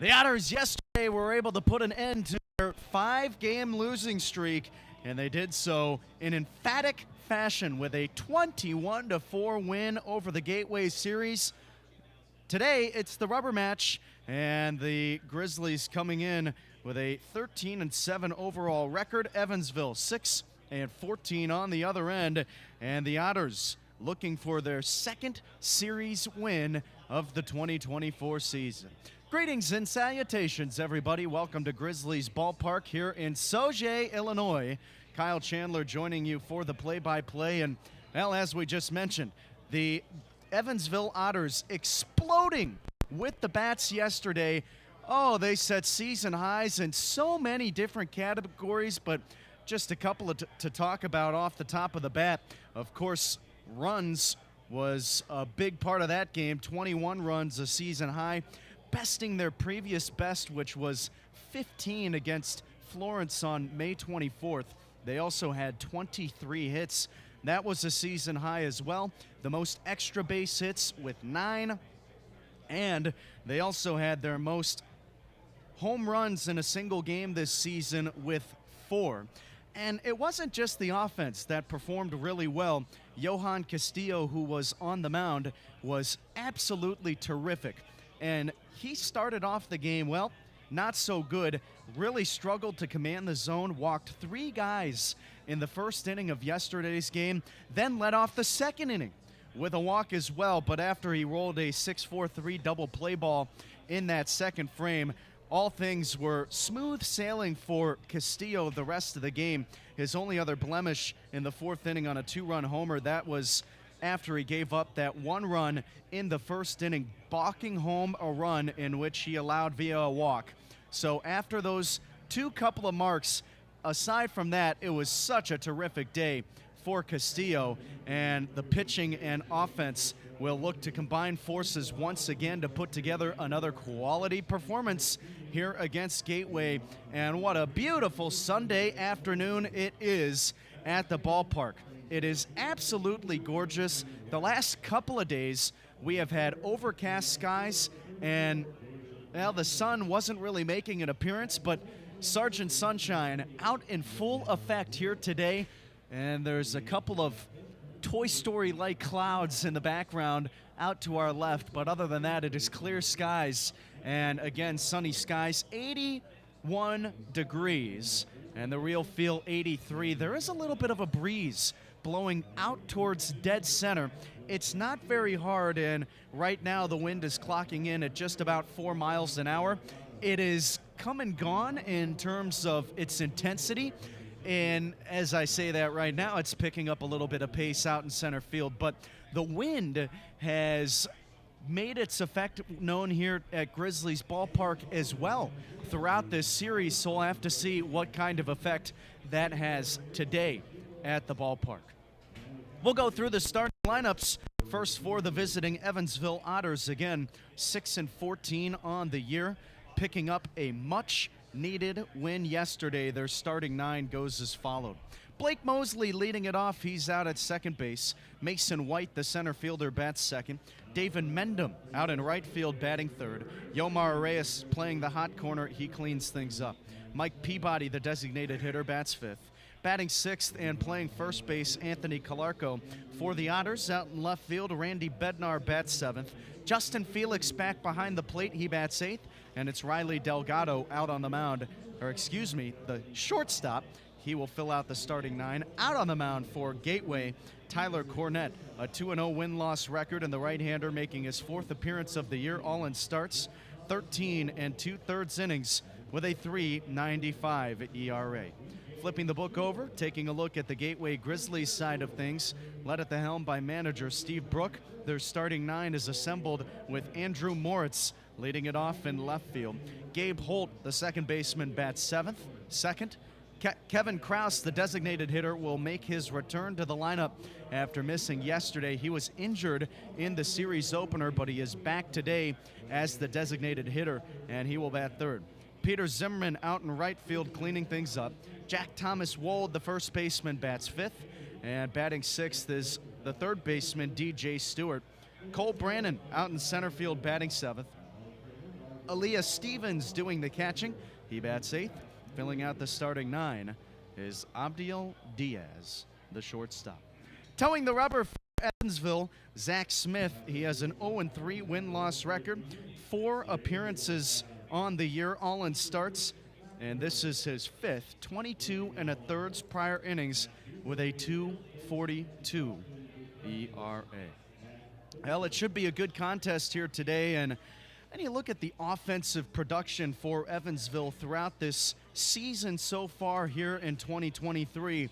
The Otters yesterday were able to put an end to their 5-game losing streak, and they did so in emphatic fashion with a 21-4 win over the Gateway Series. Today, it's the rubber match, and the Grizzlies coming in with a 13-7 overall record. Evansville 6-14 on the other end, and the Otters looking for their second series win of the 2024 season. Greetings and salutations, everybody. Welcome to Grizzlies Ballpark here in Sauget, Illinois. Kyle Chandler joining you for the play-by-play. And, well, as we just mentioned, the Evansville Otters exploding with the bats yesterday. Oh, they set season highs in so many different categories, but just a couple to talk about off the top of the bat. Of course, runs was a big part of that game. 21 runs, a season high, besting their previous best, which was 15 against Florence on May 24th. They also had 23 hits. That was a season high as well. The most extra base hits with 9. And they also had their most home runs in a single game this season with 4. And it wasn't just the offense that performed really well. Johan Castillo, who was on the mound, was absolutely terrific. And he started off the game, well, not so good. Really struggled to command the zone, walked 3 guys in the first inning of yesterday's game, then led off the second inning with a walk as well. But after he rolled a 6-4-3 double play ball in that second frame, all things were smooth sailing for Castillo the rest of the game. His only other blemish in the 4th inning on a 2-run homer, that was after he gave up that 1 run in the first inning, balking home a run in which he allowed via a walk. So after those 2 couple of marks, aside from that, it was such a terrific day for Castillo, and the pitching and offense will look to combine forces once again to put together another quality performance here against Gateway. And what a beautiful Sunday afternoon it is at the ballpark. It is absolutely gorgeous. The last couple of days, we have had overcast skies, and, well, the sun wasn't really making an appearance, but Sergeant Sunshine out in full effect here today. And there's a couple of Toy Story-like clouds in the background out to our left, but other than that, it is clear skies. And again, sunny skies, 81 degrees, and the real feel 83. There is a little bit of a breeze blowing out towards dead center. It's not very hard, and right now the wind is clocking in at just about 4 miles an hour. It is come and gone in terms of its intensity, and as I say that right now, it's picking up a little bit of pace out in center field, but the wind has made its effect known here at Grizzlies Ballpark as well throughout this series, so we'll have to see what kind of effect that has today at the ballpark. We'll go through the starting lineups. First for the visiting Evansville Otters, again 6-14 on the year, picking up a much-needed win yesterday. Their starting 9 goes as followed. Blake Mosley leading it off. He's out at second base. Mason White, the center fielder, bats second. David Mendham out in right field, batting third. Yomar Reyes playing the hot corner. He cleans things up. Mike Peabody, the designated hitter, bats fifth. Batting sixth and playing first base, Anthony Calarco. For the Otters, out in left field, Randy Bednar bats seventh. Justin Felix back behind the plate. He bats eighth. And it's Riley Delgado out on the mound, the shortstop. He will fill out the starting 9. Out on the mound for Gateway, Tyler Cornett, a 2-0 win-loss record, and the right-hander making his 4th appearance of the year, all in starts, 13 2/3 innings with a 3.95 ERA. Flipping the book over, taking a look at the Gateway Grizzlies side of things, led at the helm by manager Steve Brook. Their starting 9 is assembled with Andrew Moritz leading it off in left field. Gabe Holt, the second baseman, bats second. Kevin Kraus, the designated hitter, will make his return to the lineup after missing yesterday. He was injured in the series opener, but he is back today as the designated hitter, and he will bat third. Peter Zimmerman out in right field cleaning things up. Jack Thomas Wold, the first baseman, bats fifth, and batting sixth is the third baseman, DJ Stewart. Cole Brannon out in center field batting seventh. Aaliyah Stevens doing the catching. He bats 8th. Filling out the starting 9 is Abdiel Diaz, the shortstop. Towing the rubber for Evansville, Zach Smith. He has an 0-3 win-loss record, 4 appearances on the year, all in starts, and this is his 5th, 22 1/3 prior innings with a 2.42 ERA. Well, it should be a good contest here today, and then you look at the offensive production for Evansville throughout this season so far here in 2023.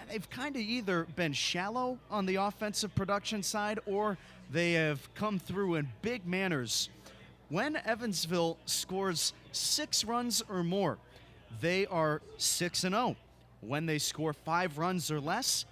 They've kind of either been shallow on the offensive production side or they have come through in big manners. When Evansville scores 6 runs or more, they are 6-0. When they score 5 runs or less,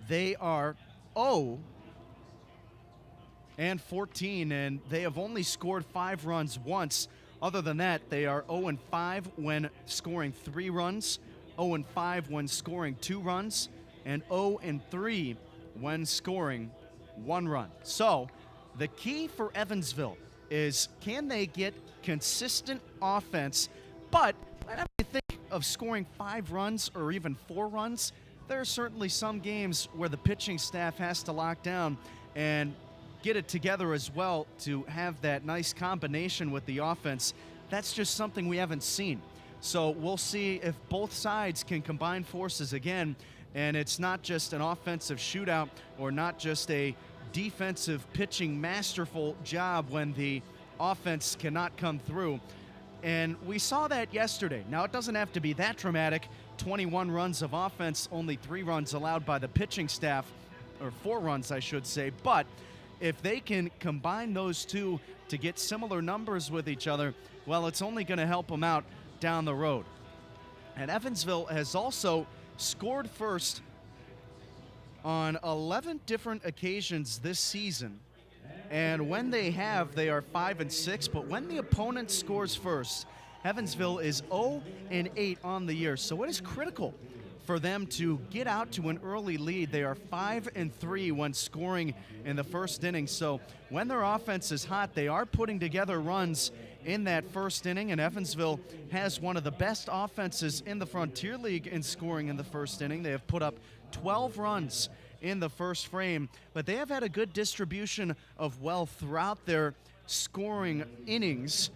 they are 0-14, and they have only scored 5 runs once. Other than that, they are 0-5 when scoring 3 runs, 0-5 when scoring 2 runs, and 0-3 when scoring 1 run. So the key for Evansville is, can they get consistent offense? But whenever you think of scoring 5 runs or even 4 runs, there are certainly some games where the pitching staff has to lock down and get it together as well to have that nice combination with the offense. That's just something we haven't seen. So we'll see if both sides can combine forces again, and it's not just an offensive shootout or not just a defensive pitching masterful job when the offense cannot come through. And we saw that yesterday. Now, it doesn't have to be that dramatic. 21 runs of offense, only 3 runs allowed by the pitching staff, or 4 runs, I should say. But if they can combine those two to get similar numbers with each other, well, it's only going to help them out down the road. And Evansville has also scored first on 11 different occasions this season. And when they have, they are 5-6. But when the opponent scores first, Evansville is 0-8 on the year. So it is critical for them to get out to an early lead. They are 5-3 when scoring in the first inning. So when their offense is hot, they are putting together runs in that first inning, and Evansville has one of the best offenses in the Frontier League in scoring in the first inning. They have put up 12 runs in the first frame, but they have had a good distribution of wealth throughout their scoring innings,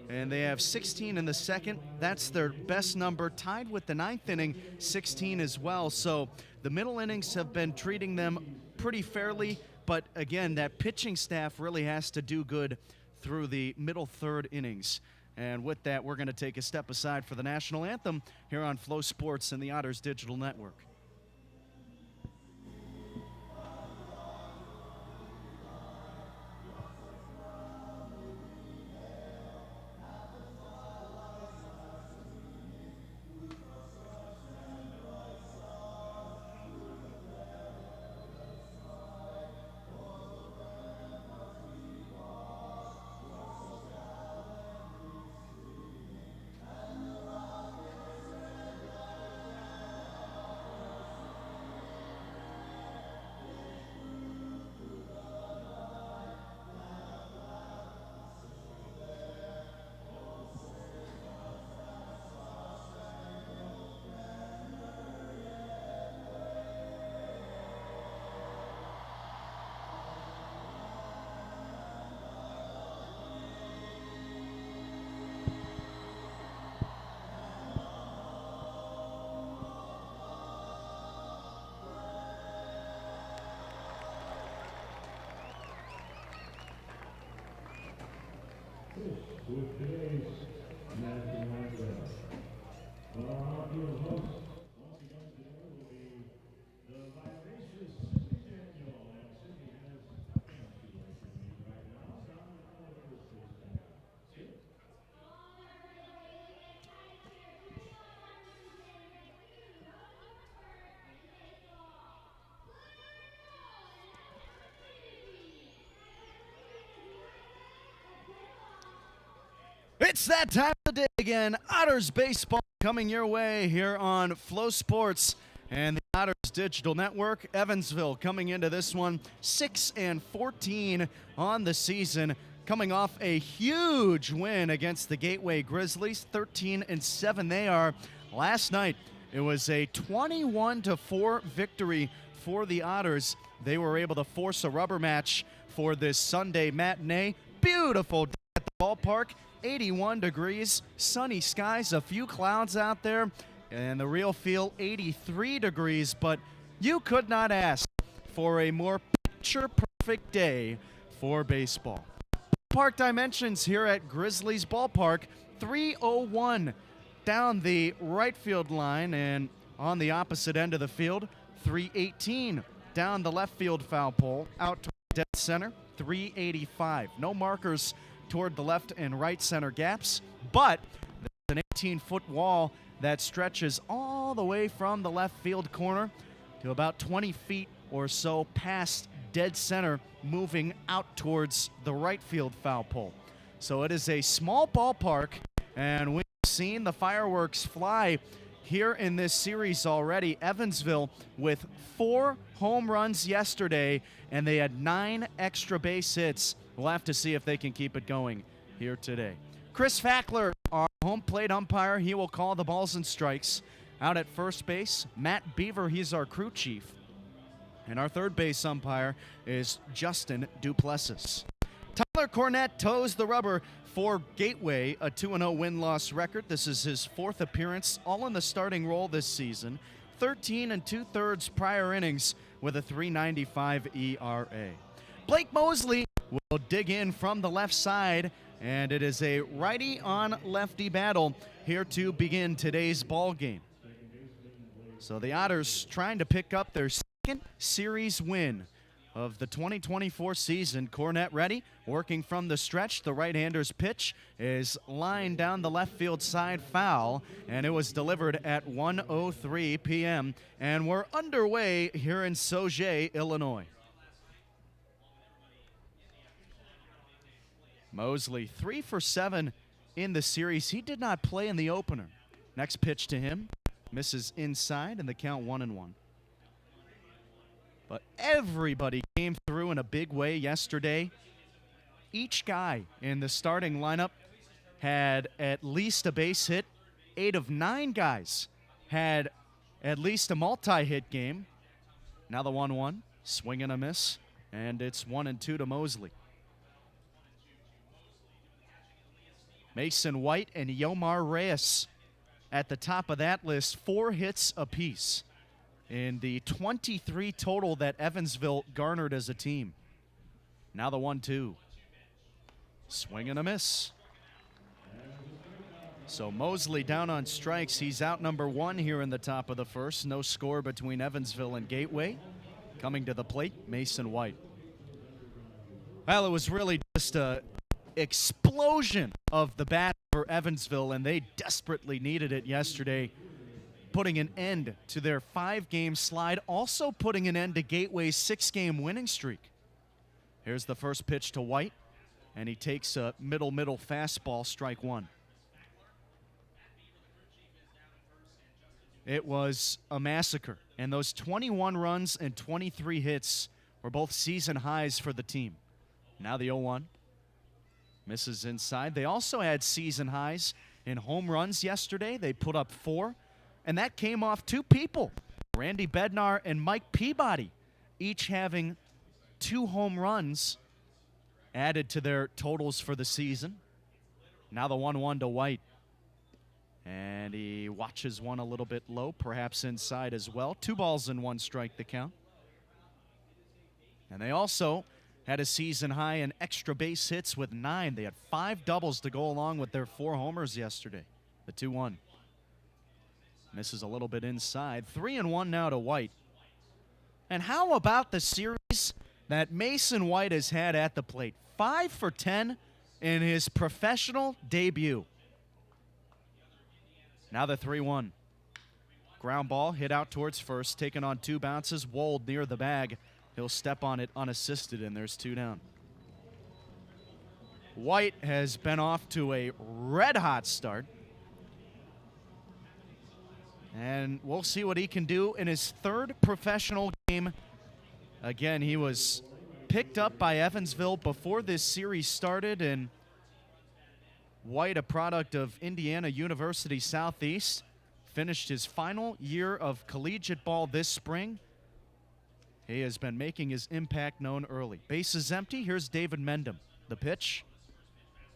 and they have 16 in the second. That's their best number, tied with the 9th inning, 16 as well. So the middle innings have been treating them pretty fairly, but again, that pitching staff really has to do good through the middle 3rd innings. And with that, we're going to take a step aside for the national anthem here on Flow Sports and the Otters Digital Network. With today's national anthem, your host, once again today, will be the vivacious Cindy Daniel, and Cindy has a fancy like for me right now, so I'm going to call her Cindy. It's that time of the day again. Otters baseball coming your way here on Flow Sports and the Otters Digital Network. Evansville coming into this one 6-14 on the season, coming off a huge win against the Gateway Grizzlies, 13-7 they are. Last night, it was a 21-4 victory for the Otters. They were able to force a rubber match for this Sunday matinee. Beautiful day at the ballpark, 81 degrees, sunny skies, a few clouds out there, and the real feel 83 degrees, but you could not ask for a more picture-perfect day for baseball. Park dimensions here at Grizzlies Ballpark, 301 down the right field line, and on the opposite end of the field, 318 down the left field foul pole, out toward dead center, 385. No markers toward the left and right center gaps, but there's an 18-foot wall that stretches all the way from the left field corner to about 20 feet or so past dead center, moving out towards the right field foul pole. So it is a small ballpark, and we've seen the fireworks fly here in this series already. Evansville with 4 home runs yesterday, and they had 9 extra base hits. We'll have to see if they can keep it going here today. Chris Fackler, our home plate umpire, he will call the balls and strikes. Out at first base, Matt Beaver, he's our crew chief. And our third base umpire is Justin Duplessis. Tyler Cornett toes the rubber for Gateway, a 2-0 win-loss record. This is his 4th appearance, all in the starting role this season. 13 2/3 prior innings with a 3.95 ERA. Blake Mosley will dig in from the left side, and it is a righty-on-lefty battle here to begin today's ball game. So the Otters trying to pick up their second series win of the 2024 season. Cornett ready, working from the stretch. The right-hander's pitch is lined down the left field side foul, and it was delivered at 1:03 p.m. And we're underway here in Sauget, Illinois. Mosley 3 for 7 in the series. He did not play in the opener. Next pitch to him misses inside, and the count 1-1. But everybody came through in a big way yesterday. Each guy in the starting lineup had at least a base hit. 8 of 9 guys had at least a multi-hit game. Now the 1-1, swing and a miss, and it's 1-2 to Mosley. Mason White and Yomar Reyes at the top of that list, 4 hits apiece in the 23 total that Evansville garnered as a team. Now the 1-2. Swing and a miss. So Mosley down on strikes. He's out number 1 here in the top of the first. No score between Evansville and Gateway. Coming to the plate, Mason White. Well, it was really just a explosion of the bat for Evansville, and they desperately needed it yesterday, putting an end to their 5-game slide, also putting an end to Gateway's 6-game winning streak. Here's the first pitch to White, and he takes a middle fastball, strike 1. It was a massacre, and those 21 runs and 23 hits were both season highs for the team. Now the 0-1. Misses inside. They also had season highs in home runs yesterday. They put up 4, and that came off 2 people, Randy Bednar and Mike Peabody, each having 2 home runs added to their totals for the season. Now the 1-1 to White, and he watches one a little bit low, perhaps inside as well. 2 balls and 1 strike the count. And they also had a season high in extra base hits with 9. They had 5 doubles to go along with their 4 homers yesterday. The 2-1. Misses a little bit inside. 3-1 now to White. And how about the series that Mason White has had at the plate? 5 for 10 in his professional debut. Now the 3-1. Ground ball hit out towards first, taken on 2 bounces, Wold near the bag. He'll step on it unassisted, and there's 2 down. White has been off to a red-hot start. And we'll see what he can do in his 3rd professional game. Again, he was picked up by Evansville before this series started, and White, a product of Indiana University Southeast, finished his final year of collegiate ball this spring. He has been making his impact known early. Base is empty. Here's David Mendham. The pitch,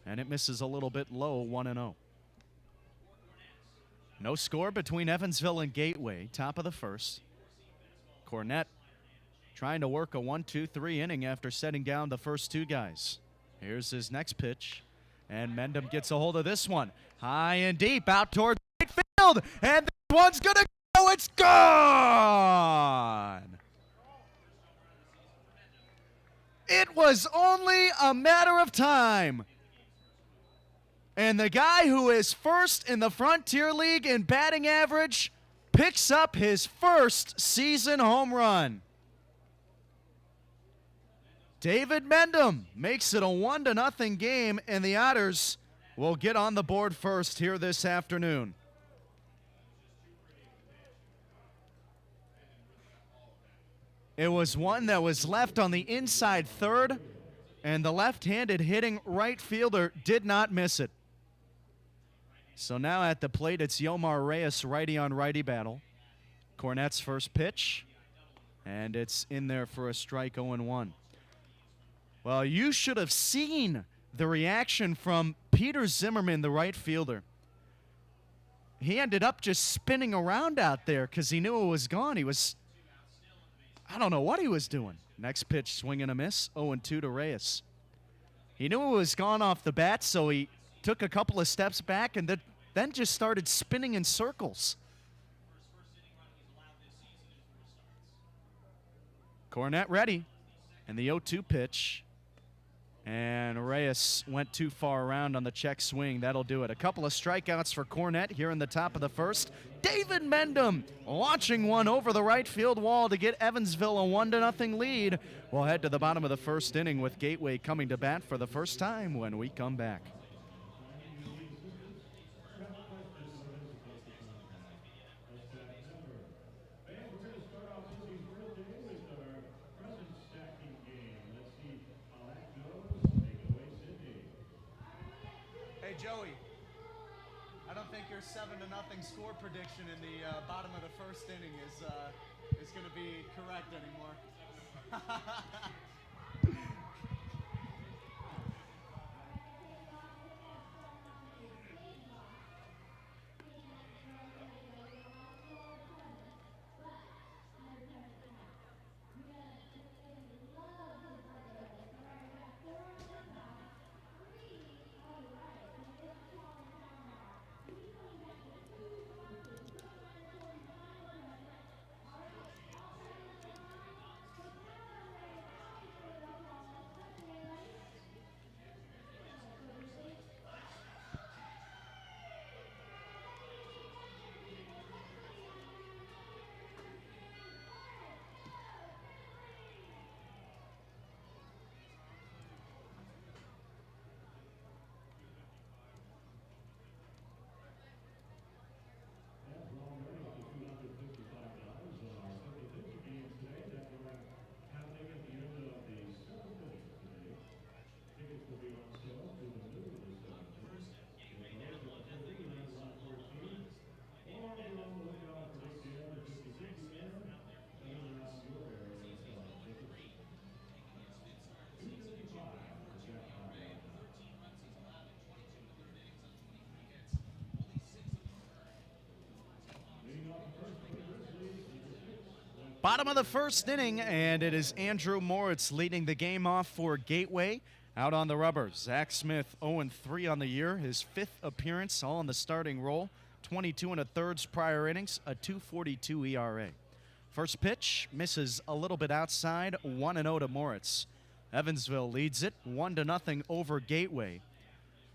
and it misses a little bit low, 1-0. No score between Evansville and Gateway, top of the first. Cornett trying to work a 1-2-3 inning after setting down the first two guys. Here's his next pitch, and Mendham gets a hold of this one. High and deep out towards right field, and this one's gonna go, it's gone! It was only a matter of time. And the guy who is first in the Frontier League in batting average picks up his first season home run. David Mendham makes it a 1-0 game, and the Otters will get on the board first here this afternoon. It was one that was left on the inside third, and the left-handed hitting right fielder did not miss it. So now at the plate, it's Yomar Reyes, righty-on-righty battle. Cornett's first pitch, and it's in there for a strike, 0-1. Well, you should have seen the reaction from Peter Zimmerman, the right fielder. He ended up just spinning around out there because he knew it was gone. He was, I don't know what he was doing. Next pitch, swing and a miss, 0-2 to Reyes. He knew it was gone off the bat, so he took a couple of steps back and then just started spinning in circles. Cornett ready, and the 0-2 pitch. And Reyes went too far around on the check swing. That'll do it. A couple of strikeouts for Cornett here in the top of the first. David Mendham launching one over the right field wall to get Evansville a 1-0 lead. We'll head to the bottom of the first inning with Gateway coming to bat for the first time when we come back. Joey, I don't think your 7-0 score prediction in the bottom of the first inning is going to be correct anymore. Bottom of the first inning, and it is Andrew Moritz leading the game off for Gateway. Out on the rubber, Zach Smith 0-3 on the year, his 5th appearance, all in the starting role. 22 1/3 prior innings, a 2.42 ERA. First pitch misses a little bit outside, 1-0 to Moritz. Evansville leads it 1-0 over Gateway.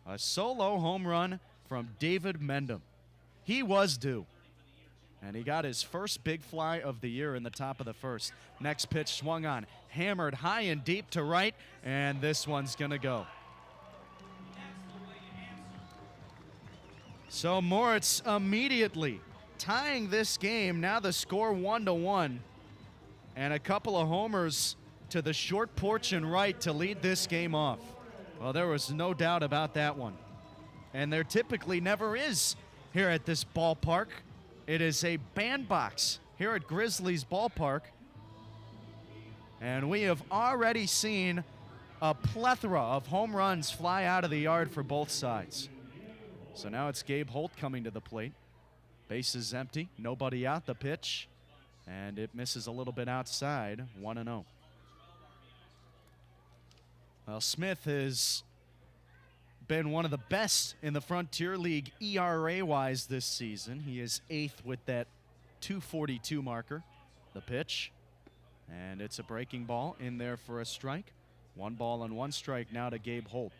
A solo home run from David Mendham. He was due. And he got his first big fly of the year in the top of the first. Next pitch swung on, hammered high and deep to right, and this one's gonna go. So Moritz immediately tying this game. Now the score 1-1. And a couple of homers to the short porch and right to lead this game off. Well, there was no doubt about that one. And there typically never is here at this ballpark. It is a bandbox here at Grizzlies ballpark. And we have already seen a plethora of home runs fly out of the yard for both sides. So now it's Gabe Holt coming to the plate. Base is empty, nobody out. The pitch, and it misses a little bit outside, 1-0. Well, Smith has been one of the best in the Frontier League ERA-wise this season. He is 8th with that 242 marker. The pitch, and it's a breaking ball in there for a strike. 1 ball and 1 strike now to Gabe Holt.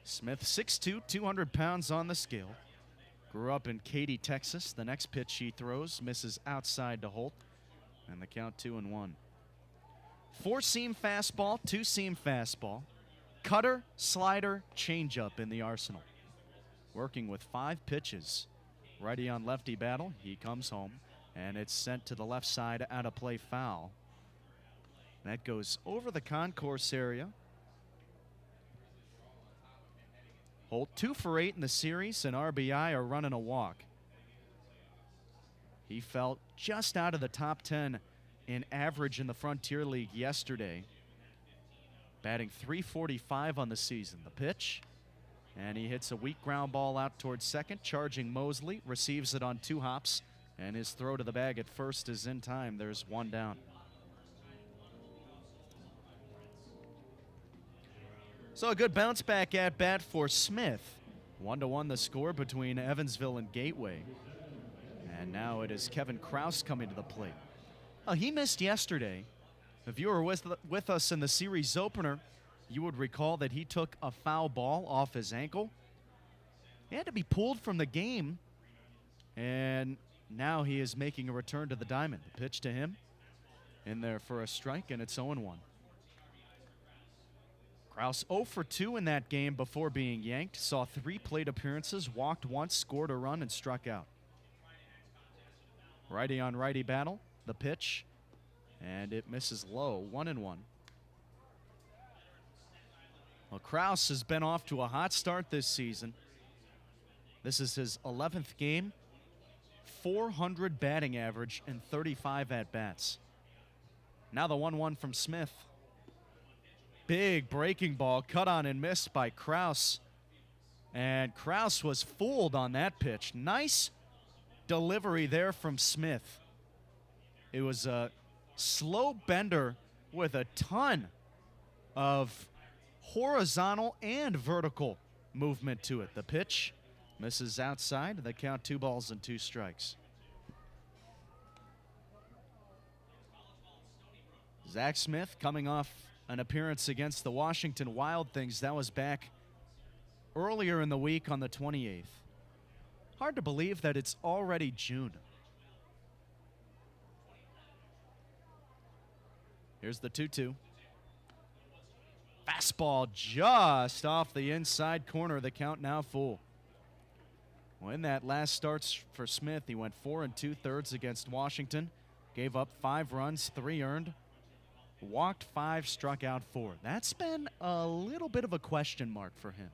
Smith, 6'2", 200 pounds on the scale. Grew up in Katy, Texas. The next pitch he throws misses outside to Holt, and the count 2-1. 4-seam fastball, 2-seam fastball, cutter, slider, changeup in the arsenal. Working with 5 pitches. Righty on lefty battle. He comes home, and it's sent to the left side out of play, foul. That goes over the concourse area. Holt 2 for 8 in the series, and RBI are running a walk. He fell just out of the top 10 in average in the Frontier League yesterday. Batting .345 on the season. The pitch, and he hits a weak ground ball out towards second. Charging Mosley, receives it on 2 hops, and his throw to the bag at first is in time. There's 1 down. So a good bounce back at bat for Smith. 1-1 the score between Evansville and Gateway. And now it is Kevin Kraus coming to the plate. He missed yesterday. If you were with us in the series opener, you would recall that he took a foul ball off his ankle. He had to be pulled from the game, and now he is making a return to the diamond. The pitch to him in there for a strike, and it's 0-1. Kraus 0 for 2 in that game before being yanked. Saw 3 plate appearances, walked once, scored a run, and struck out. Righty on righty battle. The pitch, and it misses low. 1-1. Well, Kraus has been off to a hot start this season. This is his 11th game, 400 batting average, and 35 at-bats. Now the 1-1 from Smith. Big breaking ball, cut on and missed by Kraus. And Kraus was fooled on that pitch. Nice delivery there from Smith. It was a slow bender with a ton of horizontal and vertical movement to it. The pitch misses outside. The count 2 balls and 2 strikes. Zach Smith coming off an appearance against the Washington Wild Things. That was back earlier in the week on the 28th. Hard to believe that it's already June. Here's the 2-2. Fastball just off the inside corner. The count now full. Well, in that last start for Smith, he went 4 2/3 against Washington. Gave up 5 runs, 3 earned. Walked 5, struck out 4. That's been a little bit of a question mark for him.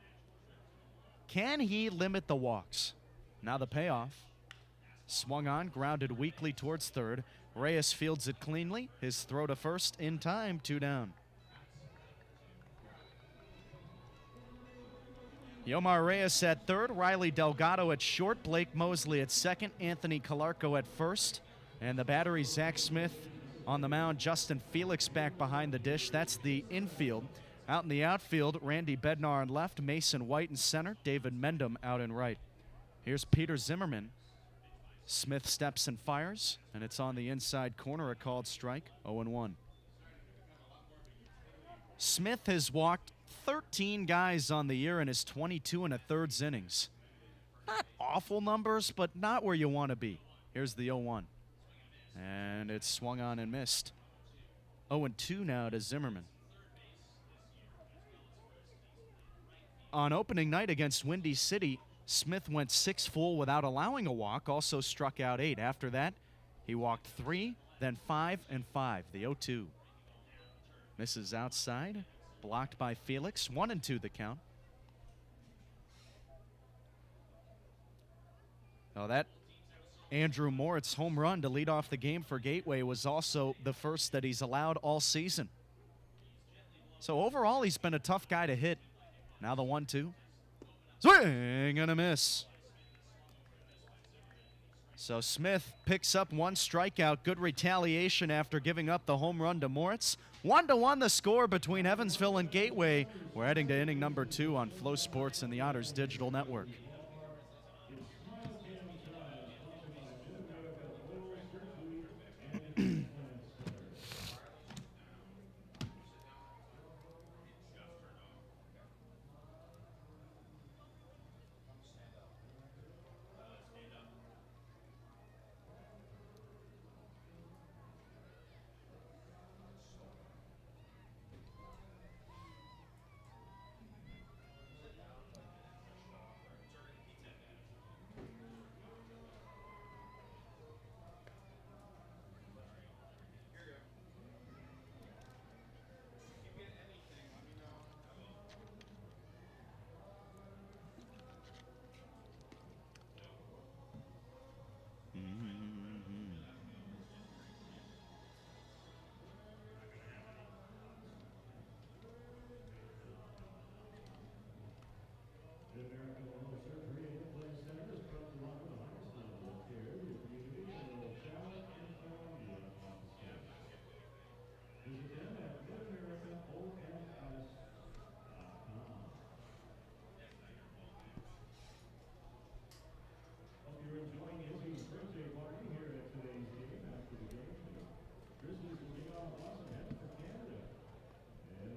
Can he limit the walks? Now the payoff. Swung on, grounded weakly towards third. Reyes fields it cleanly. His throw to first in time, 2 down. Yomar Reyes at third, Riley Delgado at short, Blake Mosley at second, Anthony Calarco at first, and the battery, Zach Smith on the mound, Justin Felix back behind the dish. That's the infield. Out in the outfield, Randy Bednar in left, Mason White in center, David Mendham out in right. Here's Peter Zimmerman. Smith steps and fires, and it's on the inside corner, a called strike, 0-1. Smith has walked 13 guys on the year in his 22 1/3 innings. Not awful numbers, but not where you want to be. Here's the 0-1. And it's swung on and missed. 0-2 now to Zimmerman. On opening night against Windy City, Smith went 6 full without allowing a walk, also struck out 8. After that, He walked 3, then 5 and 5. The 0-2. Misses outside. Blocked by Felix. 1-2 the count. Oh, that Andrew Moritz home run to lead off the game for Gateway was also the first that he's allowed all season. So overall, he's been a tough guy to hit. Now the 1-2. Swing and a miss. So Smith picks up 1 strikeout. Good retaliation after giving up the home run to Moritz. 1-1 the score between Evansville and Gateway. We're heading to inning number 2 on Flow Sports and the Otters Digital Network.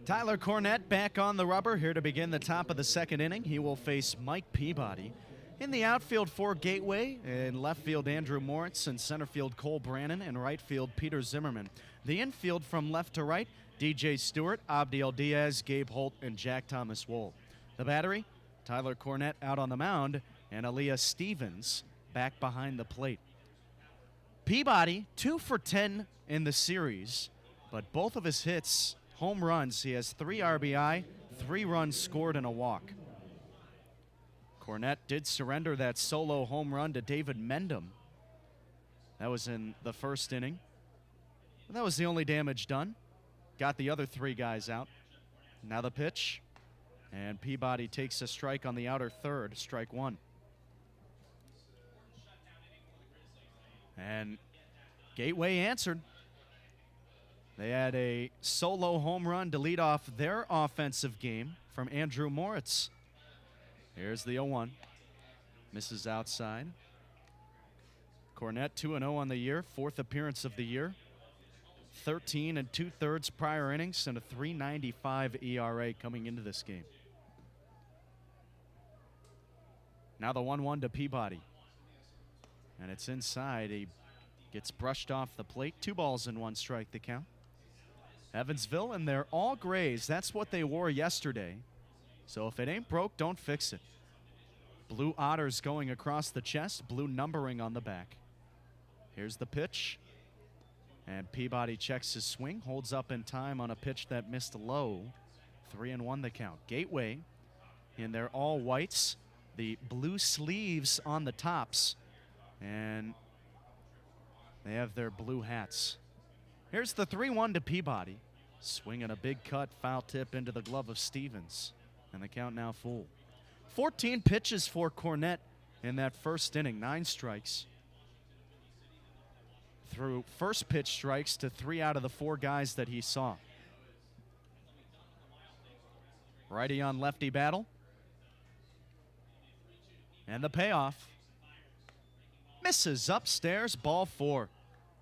Tyler Cornett back on the rubber here to begin the top of the second inning. He will face Mike Peabody. In the outfield for Gateway, in left field Andrew Moritz, and center field Cole Brannon, and right field Peter Zimmerman. The infield from left to right, DJ Stewart, Abdiel Diaz, Gabe Holt, and Jack Thomas Wool. The battery, Tyler Cornett out on the mound, and Aaliyah Stevens back behind the plate. Peabody, 2 for 10 in the series, but both of his hits, home runs. He has 3 RBI, 3 runs scored, and a walk. Cornett did surrender that solo home run to David Mendham. That was in the first inning. That was the only damage done. Got the other 3 guys out. Now the pitch. And Peabody takes a strike on the outer third, strike 1. And Gateway answered. They had a solo home run to lead off their offensive game from Andrew Moritz. Here's the 0-1. Misses outside. Cornett 2-0 on the year, 4th appearance of the year. 13 2/3 prior innings and a .395 ERA coming into this game. Now the 1-1 to Peabody. And it's inside. He gets brushed off the plate. 2 balls and 1 strike the count. Evansville, and they're all grays. That's what they wore yesterday. So if it ain't broke, don't fix it. Blue Otters going across the chest, blue numbering on the back. Here's the pitch. And Peabody checks his swing, holds up in time on a pitch that missed low. 3-1 the count. Gateway in their all whites, the blue sleeves on the tops, and they have their blue hats. Here's the 3-1 to Peabody. Swinging a big cut, foul tip into the glove of Stevens. And the count now full. 14 pitches for Cornett in that first inning, 9 strikes. Threw first pitch strikes to 3 out of the 4 guys that he saw. Righty on lefty battle. And the payoff. Misses upstairs, ball 4.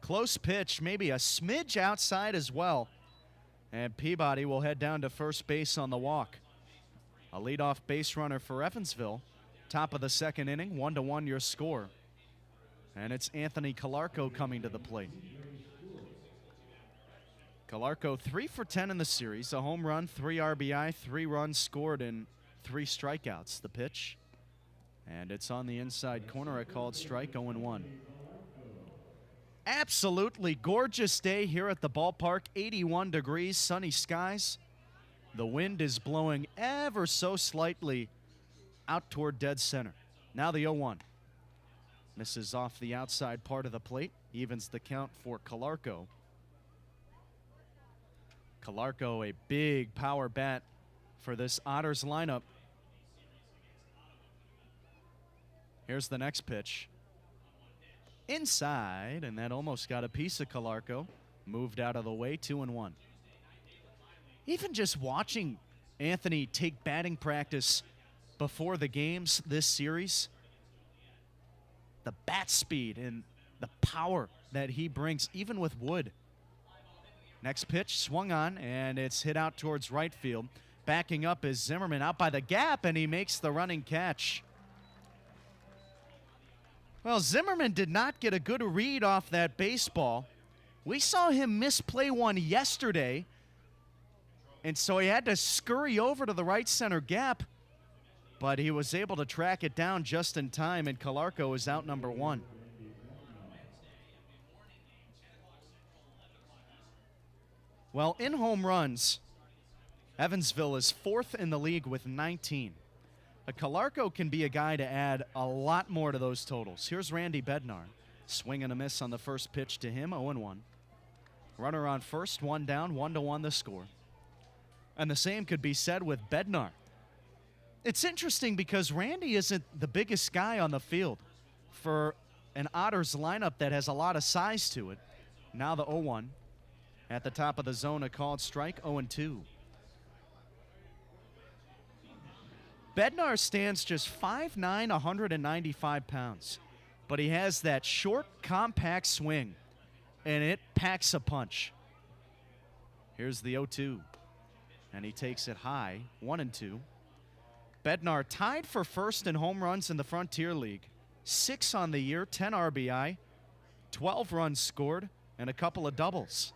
Close pitch, maybe a smidge outside as well. And Peabody will head down to first base on the walk. A leadoff base runner for Evansville. Top of the second inning, 1-1 your score. And it's Anthony Calarco coming to the plate. Calarco 3 for 10 in the series. A home run, 3 RBI, 3 runs scored, and 3 strikeouts. The pitch. And it's on the inside corner, a called strike, 0-1. Absolutely gorgeous day here at the ballpark. 81 degrees, sunny skies. The wind is blowing ever so slightly out toward dead center. Now the 0-1. Misses off the outside part of the plate. Evens the count for Calarco. Calarco, a big power bat for this Otters lineup. Here's the next pitch. Inside, and that almost got a piece of Calarco. Moved out of the way, 2-1. Even just watching Anthony take batting practice before the games this series, the bat speed and the power that he brings, even with wood. Next pitch swung on, and it's hit out towards right field. Backing up is Zimmerman out by the gap, and he makes the running catch. Well, Zimmerman did not get a good read off that baseball. We saw him misplay one yesterday, and so he had to scurry over to the right center gap, but he was able to track it down just in time, and Calarco is out number 1. Well, in home runs, Evansville is 4th in the league with 19. Calarco can be a guy to add a lot more to those totals. Here's Randy Bednar. Swing and a miss on the first pitch to him, 0-1. Runner on first, 1 down, 1-1 the score. And the same could be said with Bednar. It's interesting because Randy isn't the biggest guy on the field for an Otters lineup that has a lot of size to it. Now the 0-1. At the top of the zone, a called strike, 0-2. Bednar stands just 5'9", 195 pounds, but he has that short, compact swing, and it packs a punch. Here's the 0-2, and he takes it high, 1-2. Bednar tied for first in home runs in the Frontier League, 6 on the year, 10 RBI, 12 runs scored, and a couple of doubles.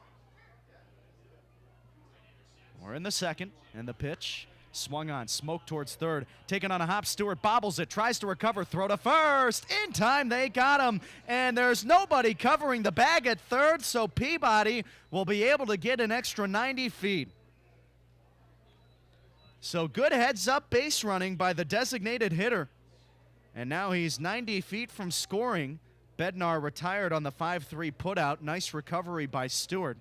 We're in the second, and the pitch. Swung on, smoke towards third. Taken on a hop, Stewart bobbles it, tries to recover, throw to first. In time, they got him. And there's nobody covering the bag at third, so Peabody will be able to get an extra 90 feet. So good heads-up base running by the designated hitter. And now he's 90 feet from scoring. Bednar retired on the 5-3 putout. Nice recovery by Stewart.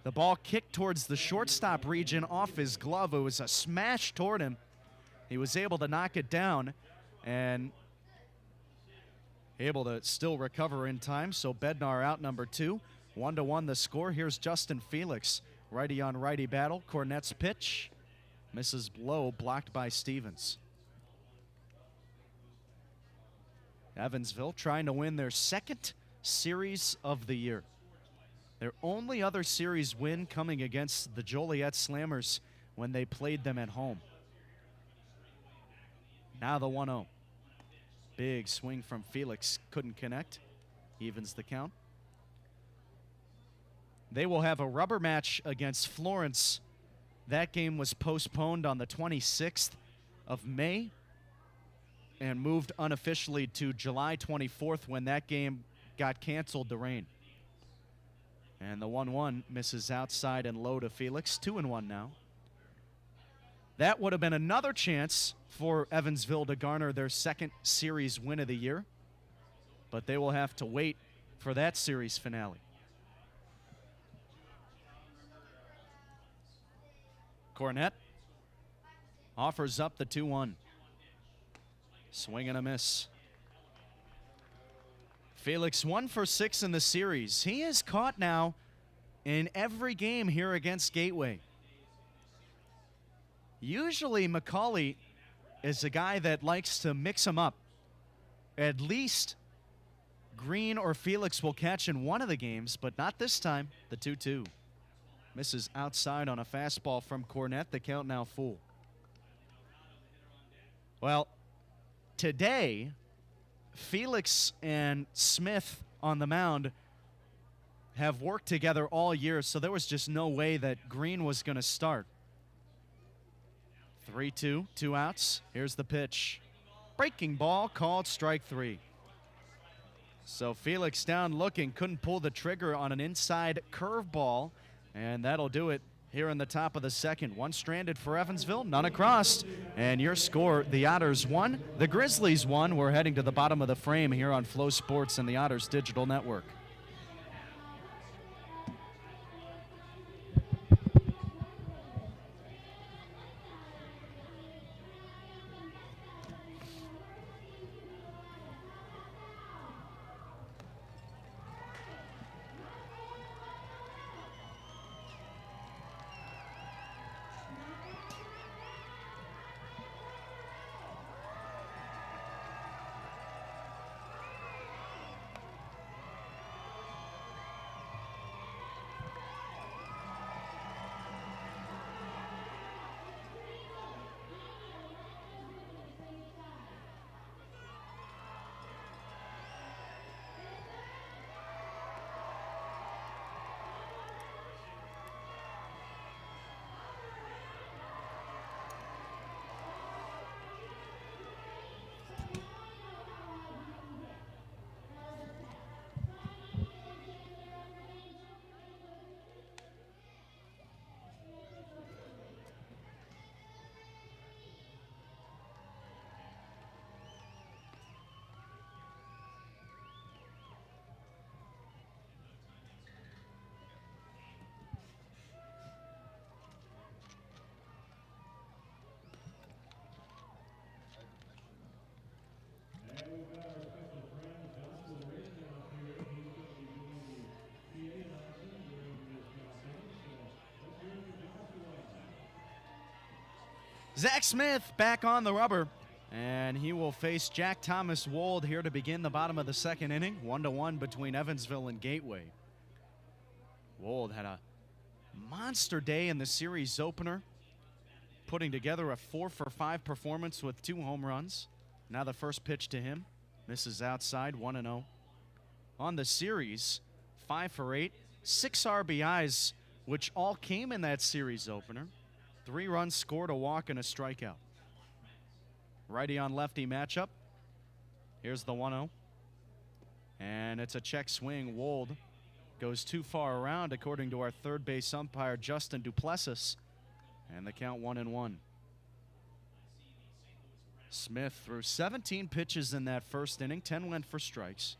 The ball kicked towards the shortstop region off his glove. It was a smash toward him. He was able to knock it down and able to still recover in time. So Bednar out number 2. 1-1 the score. Here's Justin Felix. Righty on righty battle. Cornett's pitch. Misses low, blocked by Stevens. Evansville trying to win their second series of the year. Their only other series win coming against the Joliet Slammers when they played them at home. Now the 1-0. Big swing from Felix, couldn't connect. Evens the count. They will have a rubber match against Florence. That game was postponed on the 26th of May and moved unofficially to July 24th when that game got canceled to rain. And the 1-1 misses outside and low to Felix. 2-1 now. That would have been another chance for Evansville to garner their second series win of the year. But they will have to wait for that series finale. Cornett offers up the 2-1. Swing and a miss. Felix 1 for 6 in the series. He is caught now in every game here against Gateway. Usually McCauley is a guy that likes to mix them up. At least Green or Felix will catch in one of the games, but not this time. The 2-2. Misses outside on a fastball from Cornett. The count now full. Well, today, Felix and Smith on the mound have worked together all year, so there was just no way that Green was going to start. 3-2, 2 outs. Here's the pitch. Breaking ball, called strike 3. So Felix down looking, couldn't pull the trigger on an inside curveball, and that'll do it here in the top of the second. One stranded for Evansville, none across. And your score, the Otters won, the Grizzlies won. We're heading to the bottom of the frame here on Flow Sports and the Otters Digital Network. Zach Smith back on the rubber, and he will face Jack Thomas Wold here to begin the bottom of the second inning. 1-1 between Evansville and Gateway. Wold had a monster day in the series opener, putting together a 4-for-5 performance with 2 home runs. Now the first pitch to him misses outside, 1-0. On the series, 5 for 8, 6 RBIs, which all came in that series opener. 3 runs scored, a walk, and a strikeout. Righty on lefty matchup. Here's the 1-0. And it's a check swing. Wold goes too far around, according to our third base umpire, Justin Duplessis. And the count 1-1. Smith threw 17 pitches in that first inning. 10 went for strikes.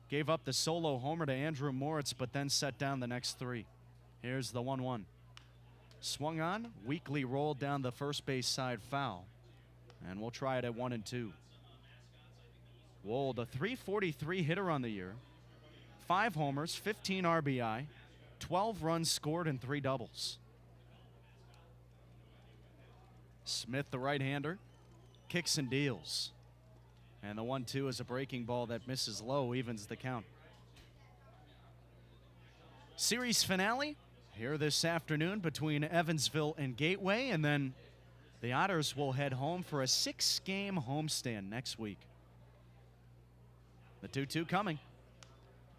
Gave up the solo homer to Andrew Moritz, but then set down the next 3. Here's the 1-1. Swung on, weakly rolled down the first base side foul. And we'll try it at 1-2. Wold, a .343 hitter on the year. 5 homers, 15 RBI, 12 runs scored, and 3 doubles. Smith, the right-hander, kicks and deals. And the 1-2 is a breaking ball that misses low, evens the count. Series finale here this afternoon between Evansville and Gateway, and then the Otters will head home for a 6-game homestand next week. The 2-2 coming.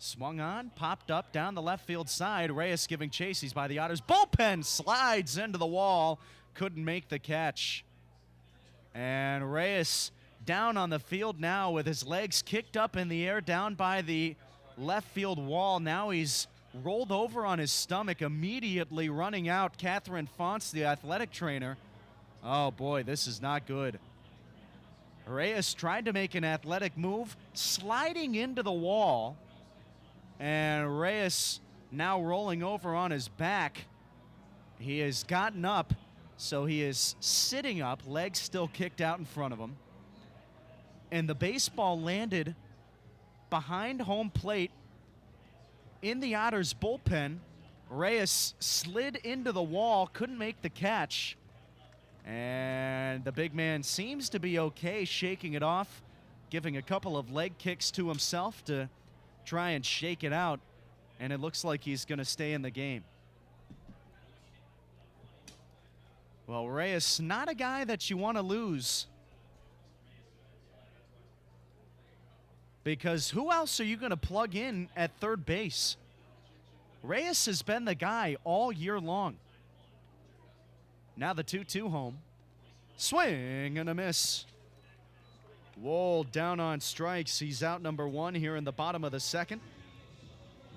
Swung on, popped up down the left field side. Reyes giving chase. He's by the Otters. Bullpen slides into the wall. Couldn't make the catch. And Reyes down on the field now with his legs kicked up in the air down by the left field wall. Now he's rolled over on his stomach, immediately running out Catherine Fonts, the athletic trainer. Oh boy, this is not good. Reyes tried to make an athletic move, sliding into the wall, and Reyes now rolling over on his back. He has gotten up, so he is sitting up, legs still kicked out in front of him. And the baseball landed behind home plate in the Otters bullpen. Reyes slid into the wall, couldn't make the catch. And the big man seems to be okay, shaking it off, giving a couple of leg kicks to himself to try and shake it out. And it looks like he's going to stay in the game. Well, Reyes, not a guy that you want to lose. Because who else are you going to plug in at third base? Reyes has been the guy all year long. Now the 2-2 home. Swing and a miss. Wohl down on strikes. He's out number 1 here in the bottom of the second.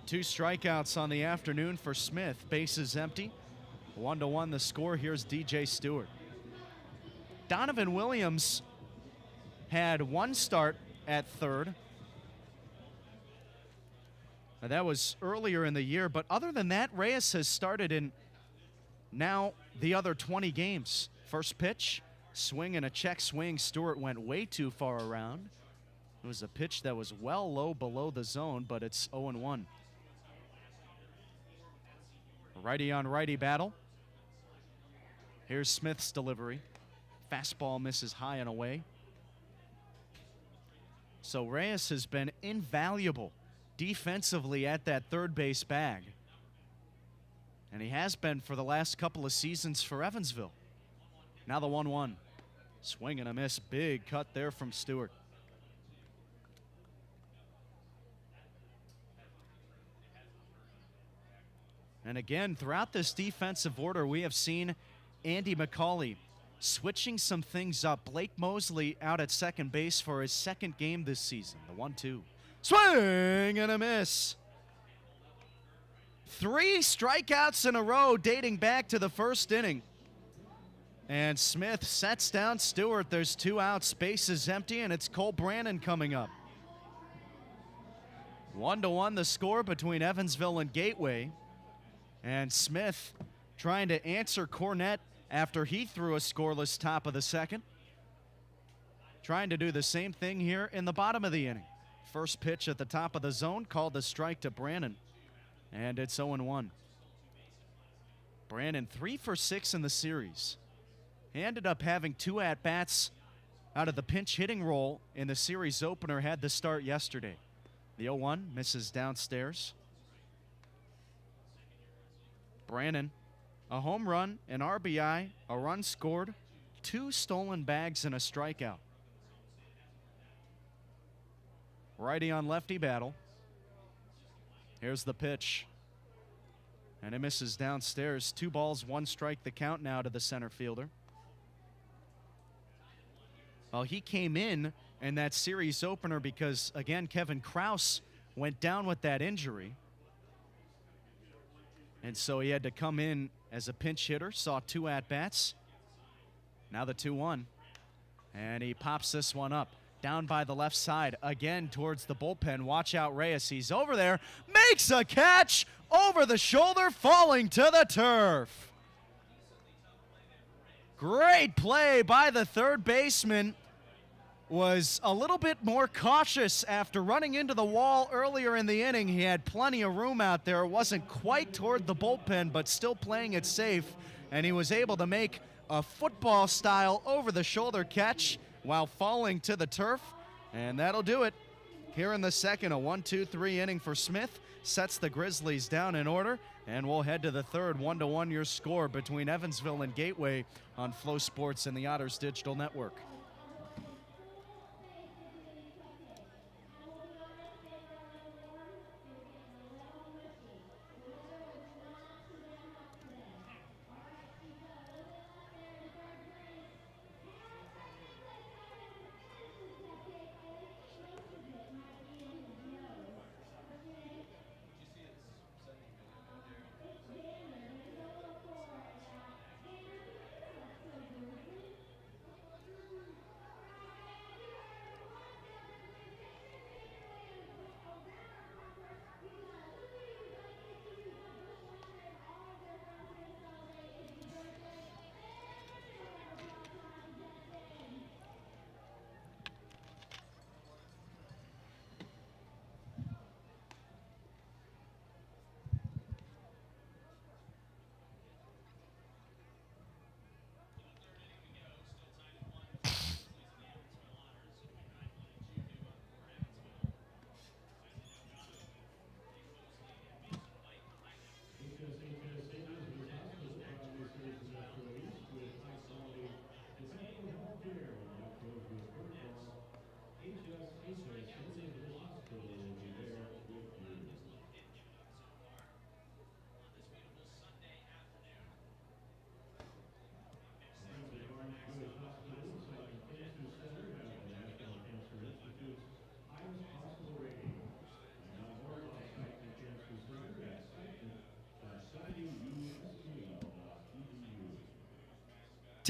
2 strikeouts on the afternoon for Smith. Bases empty. 1-1 the score. Here's DJ Stewart. Donovan Williams had 1 start at third. Now, that was earlier in the year, but other than that, Reyes has started in now the other 20 games. First pitch, swing and a check swing. Stewart went way too far around. It was a pitch that was well low below the zone, but it's 0-1. Righty on righty battle. Here's Smith's delivery. Fastball misses high and away. So Reyes has been invaluable defensively at that third base bag. And he has been for the last couple of seasons for Evansville. Now the 1-1. Swing and a miss. Big cut there from Stewart. And again, throughout this defensive order, we have seen Andy McCauley switching some things up. Blake Mosley out at second base for his second game this season. The 1-2. Swing and a miss. 3 strikeouts in a row dating back to the first inning. And Smith sets down Stewart. There's 2 outs, bases empty, and it's Cole Brannon coming up. 1-1 the score between Evansville and Gateway. And Smith trying to answer Cornett after he threw a scoreless top of the second. Trying to do the same thing here in the bottom of the inning. First pitch at the top of the zone, called the strike to Brannon. And it's 0-1. Brannon 3 for 6 in the series. He ended up having 2 at-bats out of the pinch hitting role in the series opener, had the start yesterday. The 0-1 misses downstairs. Brannon, a home run, an RBI, a run scored, 2 stolen bags, and a strikeout. Righty on lefty battle. Here's the pitch. And it misses downstairs. 2 balls, 1 strike the count now to the center fielder. Well, he came in that series opener because, again, Kevin Krause went down with that injury. And so he had to come in as a pinch hitter, saw 2 at-bats. Now the 2-1. And he pops this one up. Down by the left side, again towards the bullpen. Watch out, Reyes. He's over there. Makes a catch over the shoulder, falling to the turf. Great play by the third baseman. Was a little bit more cautious after running into the wall earlier in the inning. He had plenty of room out there. It wasn't quite toward the bullpen, but still playing it safe. And he was able to make a football-style over-the-shoulder catch while falling to the turf. And that'll do it. Here in the second, a 1-2-3 inning for Smith. Sets the Grizzlies down in order. And we'll head to the third. 1-1 your score between Evansville and Gateway on Flow Sports and the Otters Digital Network.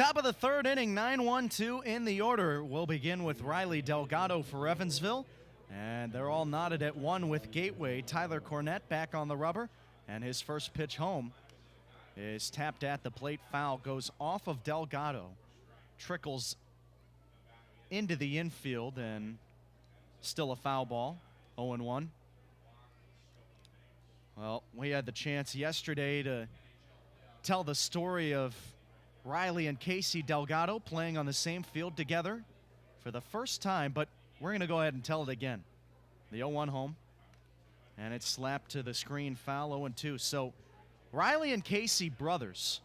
Top of the third inning, 9-1-2 in the order. We'll begin with Riley Delgado for Evansville. And they're all knotted at one with Gateway. Tyler Cornett back on the rubber. And his first pitch home is tapped at the plate. Foul goes off of Delgado. Trickles into the infield and still a foul ball. 0-1. Well, we had the chance yesterday to tell the story of Riley and Casey Delgado playing on the same field together for the first time, but we're going to go ahead and tell it again. The 0-1 home, and it's slapped to the screen, foul. 0-2. So Riley and Casey brothers,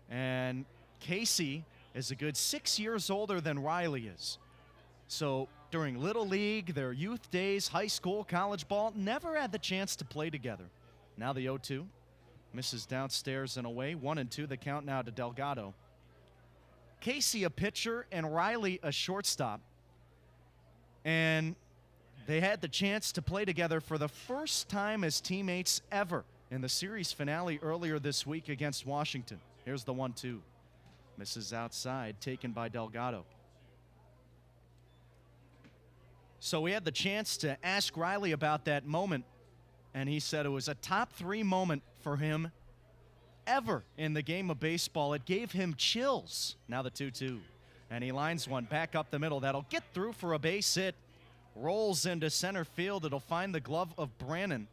and Casey is a good 6 years older than Riley is. So during Little League, their youth days, high school, college ball, never had the chance to play together. Now the 0-2. Misses downstairs and away. 1-2, the count now to Delgado. Casey a pitcher and Riley a shortstop. And they had the chance to play together for the first time as teammates ever in the series finale earlier this week against Washington. Here's the 1-2. Misses outside, taken by Delgado. So we had the chance to ask Riley about that moment, and he said it was a top 3 moment for him ever in the game of baseball. It gave him chills. Now the 2-2. And he lines one back up the middle. That'll get through for a base hit. Rolls into center field. It'll find the glove of Brannon.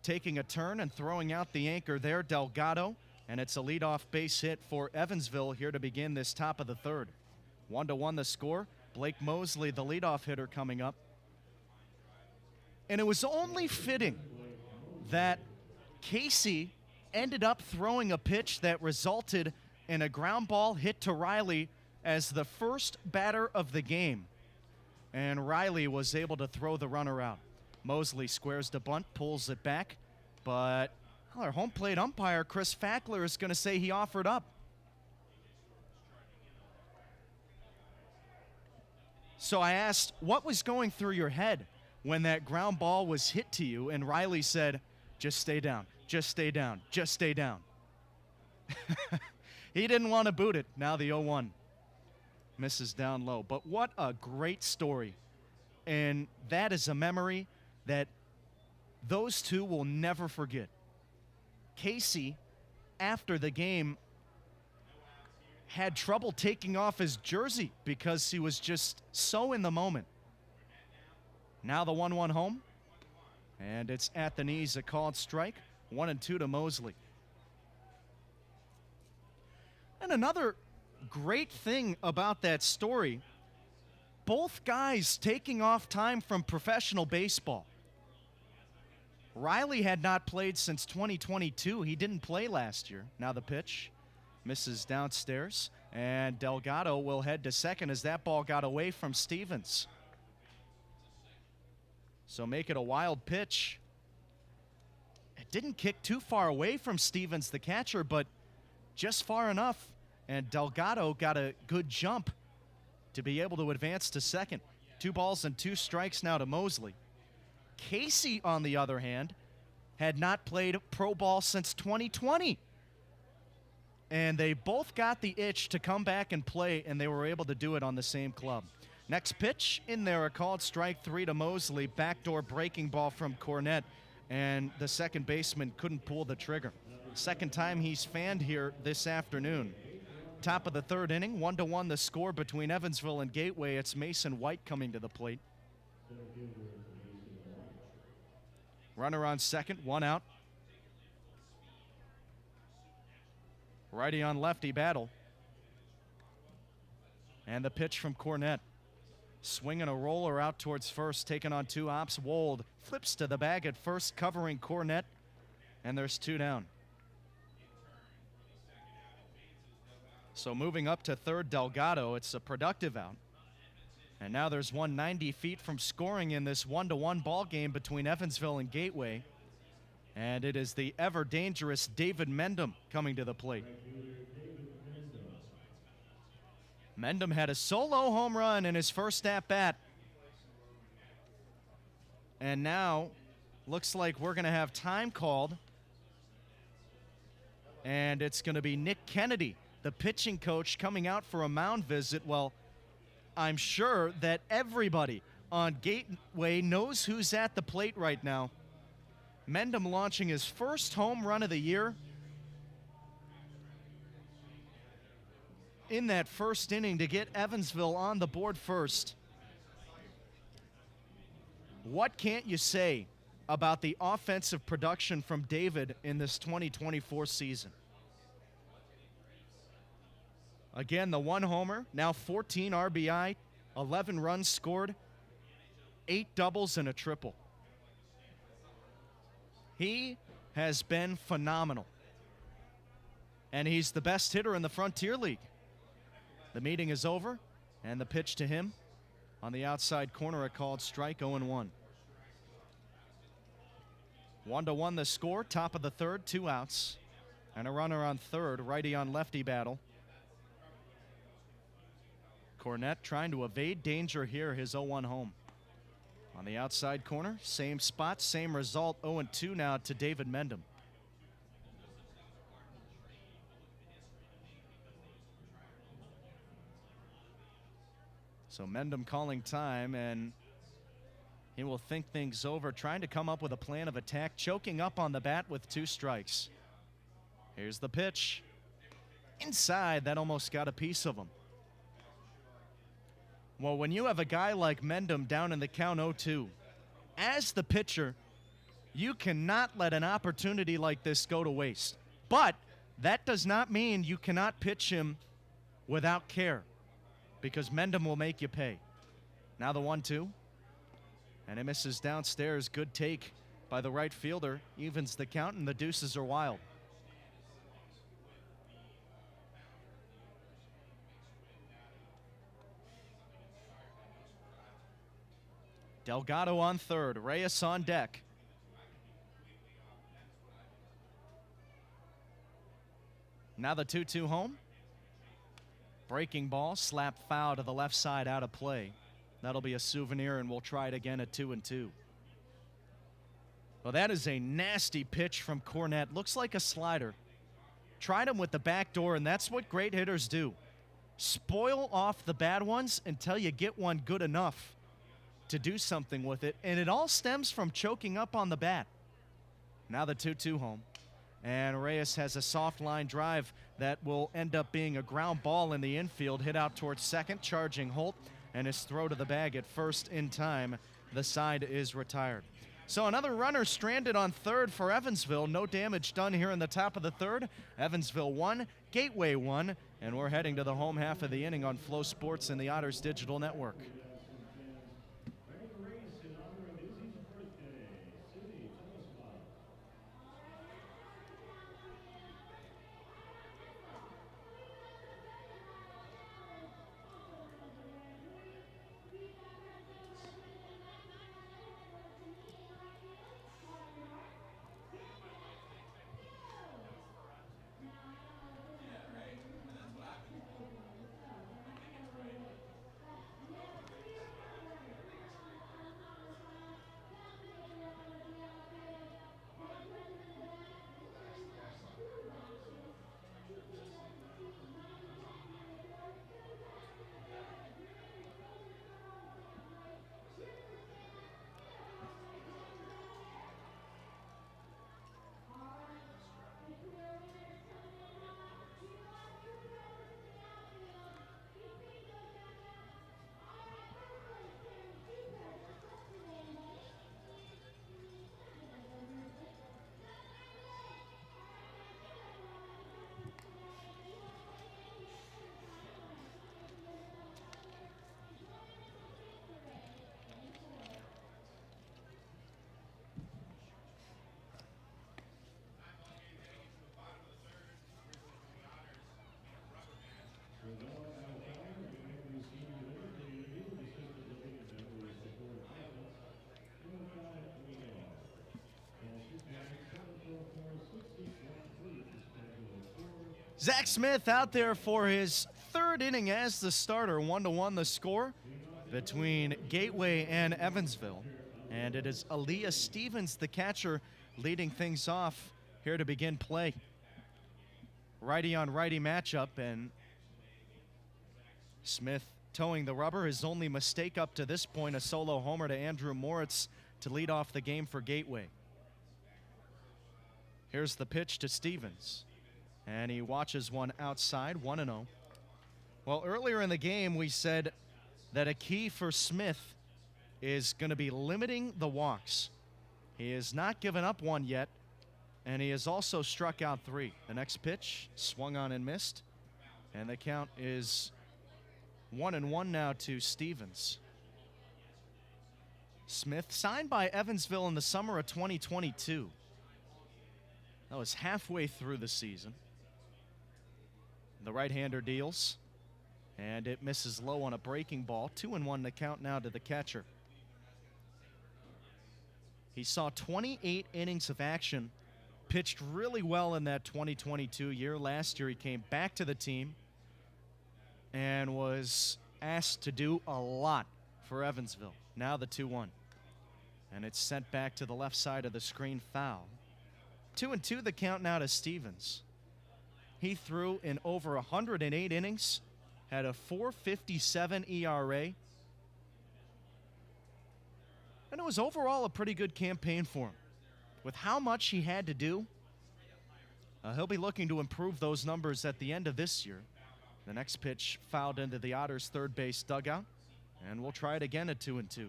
Taking a turn and throwing out the anchor there, Delgado. And it's a leadoff base hit for Evansville here to begin this top of the third. 1-1 the score. Blake Mosley, the leadoff hitter, coming up. And it was only fitting that Casey ended up throwing a pitch that resulted in a ground ball hit to Riley as the first batter of the game. And Riley was able to throw the runner out. Mosley squares the bunt, pulls it back, but our home plate umpire, Chris Fackler, is going to say he offered up. So I asked, what was going through your head when that ground ball was hit to you? And Riley said, just stay down, just stay down, just stay down. He didn't want to boot it. Now the 0-1. Misses down low. But what a great story. And that is a memory that those two will never forget. Casey, after the game, had trouble taking off his jersey because he was just so in the moment. Now the 1-1 home. And it's at the knees, a called strike. 1-2 to Mosley. And another great thing about that story, both guys taking off time from professional baseball. Riley had not played since 2022. He didn't play last year. Now the pitch misses downstairs, and Delgado will head to second as that ball got away from Stevens. So make it a wild pitch. It didn't kick too far away from Stevens, the catcher, but just far enough. And Delgado got a good jump to be able to advance to second. 2 balls and 2 strikes now to Mosley. Casey, on the other hand, had not played pro ball since 2020. And they both got the itch to come back and play, and they were able to do it on the same club. Next pitch in there, a called strike 3 to Mosley. Backdoor breaking ball from Cornett, and the second baseman couldn't pull the trigger. Second time he's fanned here this afternoon. Top of the third inning, 1-1 the score between Evansville and Gateway. It's Mason White coming to the plate. Runner on second, 1 out. Righty on lefty battle. And the pitch from Cornett. Swinging a roller out towards first, taking on 2 ops. Wold flips to the bag at first, covering Cornett, and there's 2 down. So moving up to third, Delgado. It's a productive out. And now there's 190 feet from scoring in this 1-1 ball game between Evansville and Gateway. And it is the ever dangerous David Mendham coming to the plate. Mendham had a solo home run in his first at-bat. And now looks like we're going to have time called. And it's going to be Nick Kennedy the pitching coach coming out for a mound visit. Well, I'm sure that everybody on Gateway knows who's at the plate right now. Mendham launching his first home run of the year in that first inning to get Evansville on the board first. What can't you say about the offensive production from David in this 2024 season? Again, the one homer, now 14 RBI, 11 runs scored, 8 doubles and a triple. He has been phenomenal. And he's the best hitter in the Frontier League. The meeting is over, and the pitch to him on the outside corner, a called strike, 0-1. 1-1 the score, top of the third, 2 outs, and a runner on third, righty on lefty battle. Cornett trying to evade danger here, his 0-1 home. On the outside corner, same spot, same result, 0-2 now to David Mendham. So Mendham calling time, and he will think things over, trying to come up with a plan of attack, choking up on the bat with 2 strikes. Here's the pitch. Inside, that almost got a piece of him. Well, when you have a guy like Mendham down in the count 0-2, as the pitcher, you cannot let an opportunity like this go to waste. But that does not mean you cannot pitch him without care, because Mendham will make you pay. Now the 1-2, and it misses downstairs. Good take by the right fielder, evens the count, and the deuces are wild. Delgado on third, Reyes on deck. Now the 2-2 home. Breaking ball, slap foul to the left side, out of play. That'll be a souvenir, and we'll try it again at 2-2. Well, that is a nasty pitch from Cornett. Looks like a slider. Tried him with the back door, and that's what great hitters do. Spoil off the bad ones until you get one good enough to do something with it, and it all stems from choking up on the bat. Now the 2-2 home, and Reyes has a soft line drive that will end up being a ground ball in the infield, hit out towards second, charging Holt, and his throw to the bag at first in time. The side is retired. So another runner stranded on third for Evansville. No damage done here in the top of the third. Evansville 1, Gateway 1, and we're heading to the home half of the inning on Flow Sports and the Otters Digital Network. Zach Smith out there for his third inning as the starter. 1-1 the score between Gateway and Evansville. And it is Aaliyah Stevens, the catcher, leading things off here to begin play. righty on righty matchup, and Smith towing the rubber. His only mistake up to this point, a solo homer to Andrew Moritz to lead off the game for Gateway. Here's the pitch to Stevens, and he watches one outside, 1-0. Well, earlier in the game, we said that a key for Smith is going to be limiting the walks. He has not given up one yet, and he has also struck out 3. The next pitch, swung on and missed, and the count is 1-1 now to Stevens. Smith signed by Evansville in the summer of 2022. That was halfway through the season. The right-hander deals, and it misses low on a breaking ball. 2-1 the count now to the catcher. He saw 28 innings of action, pitched really well in that 2022 year. Last year he came back to the team and was asked to do a lot for Evansville. Now the 2-1. And it's sent back to the left side of the screen, foul. 2-2 the count now to Stevens. He threw in over 108 innings, had a 4.57 ERA. And it was overall a pretty good campaign for him. With how much he had to do, he'll be looking to improve those numbers at the end of this year. The next pitch fouled into the Otters' third base dugout, and we'll try it again at 2-2.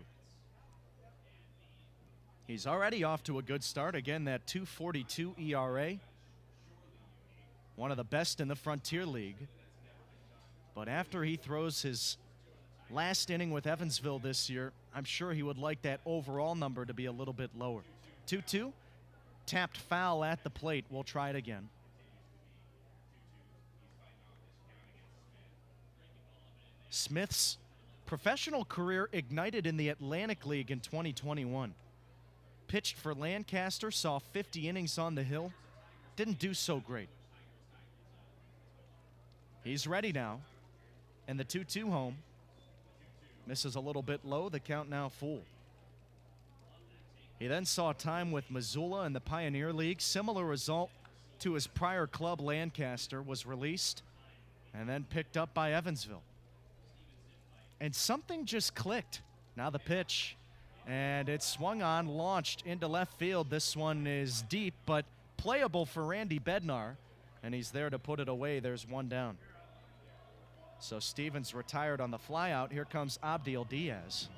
He's already off to a good start. Again, that 2.42 ERA. One of the best in the Frontier League. But after he throws his last inning with Evansville this year, I'm sure he would like that overall number to be a little bit lower. 2-2, tapped foul at the plate. We'll try it again. Smith's professional career ignited in the Atlantic League in 2021. Pitched for Lancaster, saw 50 innings on the hill. Didn't do so great. He's ready now. And the 2-2 home. Misses a little bit low, the count now full. He then saw time with Missoula in the Pioneer League. Similar result to his prior club, Lancaster, was released and then picked up by Evansville. And something just clicked. Now the pitch. And it's swung on, launched into left field. This one is deep, but playable for Randy Bednar. And he's there to put it away. There's one down. So Stevens retired on the flyout. Here comes Abdiel Diaz.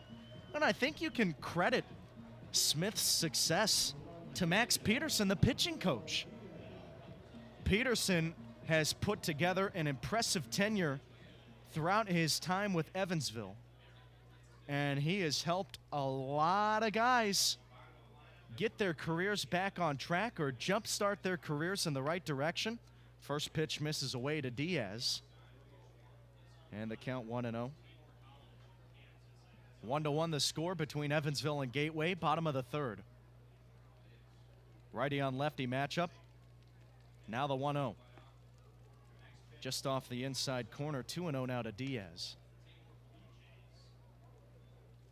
And I think you can credit Smith's success to Max Peterson, the pitching coach. Peterson has put together an impressive tenure throughout his time with Evansville. And he has helped a lot of guys get their careers back on track or jumpstart their careers in the right direction. First pitch misses away to Diaz. And the count 1-0. 1-1 the score between Evansville and Gateway, bottom of the third. Righty on lefty matchup. Now the 1-0. Just off the inside corner, 2-0 now to Diaz.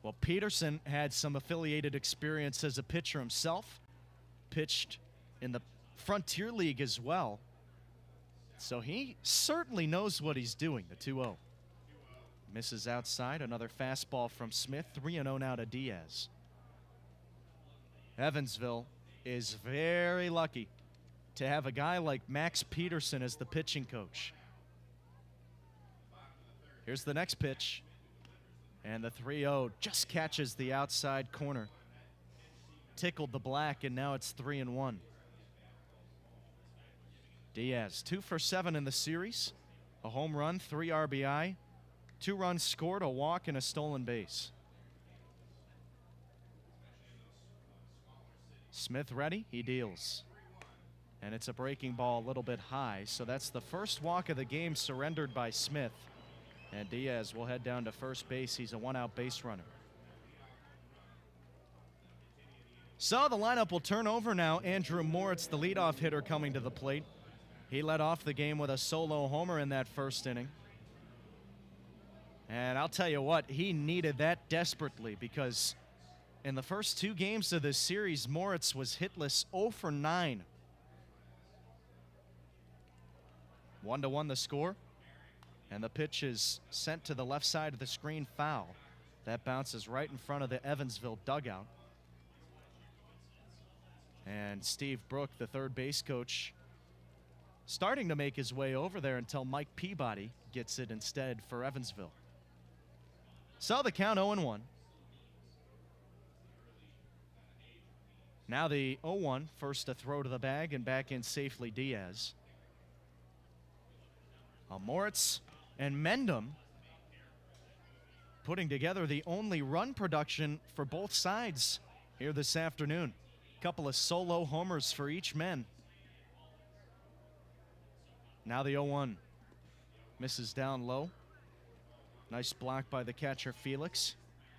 Well, Peterson had some affiliated experience as a pitcher himself. Pitched in the Frontier League as well. So he certainly knows what he's doing, the 2-0. Misses outside, another fastball from Smith, 3-0 now to Diaz. Evansville is very lucky to have a guy like Max Peterson as the pitching coach. Here's the next pitch. And the 3-0 just catches the outside corner. Tickled the black, and now it's 3-1. Diaz, 2 for 7 in the series. A home run, 3 RBI. 2 runs scored, a walk, and a stolen base. Smith ready, he deals. And it's a breaking ball a little bit high, so that's the first walk of the game surrendered by Smith. And Diaz will head down to first base. He's a 1-out base runner. So the lineup will turn over now. Andrew Moritz, the leadoff hitter, coming to the plate. He led off the game with a solo homer in that first inning. And I'll tell you what, he needed that desperately, because in the first 2 games of this series, Moritz was hitless 0 for 9. 1-1 the score. And the pitch is sent to the left side of the screen, foul. That bounces right in front of the Evansville dugout. And Steve Brook, the third base coach, starting to make his way over there until Mike Peabody gets it instead for Evansville. So the count 0-1. Now the 0-1, first to throw to the bag and back in safely Diaz. Moritz and Mendham putting together the only run production for both sides here this afternoon. Couple of solo homers for each man. Now the 0-1 misses down low. Nice block by the catcher Felix.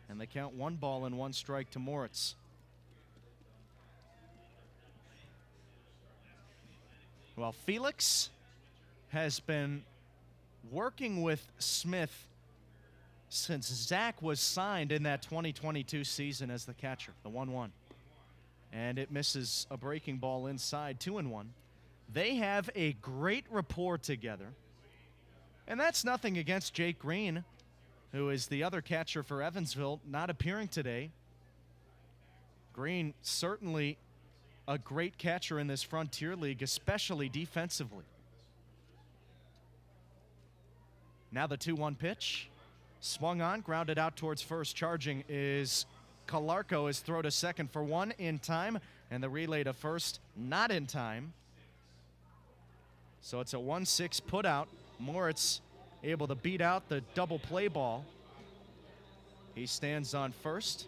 And they count 1-1 strike to Moritz. Well, Felix has been working with Smith since Zach was signed in that 2022 season as the catcher, the 1-1. And it misses a breaking ball inside, 2-1. They have a great rapport together. And that's nothing against Jake Green, who is the other catcher for Evansville, not appearing today. Green certainly a great catcher in this Frontier League, especially defensively. Now the 2-1 pitch. Swung on, grounded out towards first. Charging is Calarco. His throw to second for 1 in time, and the relay to first not in time. So it's a 1-6 put out. Moritz able to beat out the double play ball. He stands on first.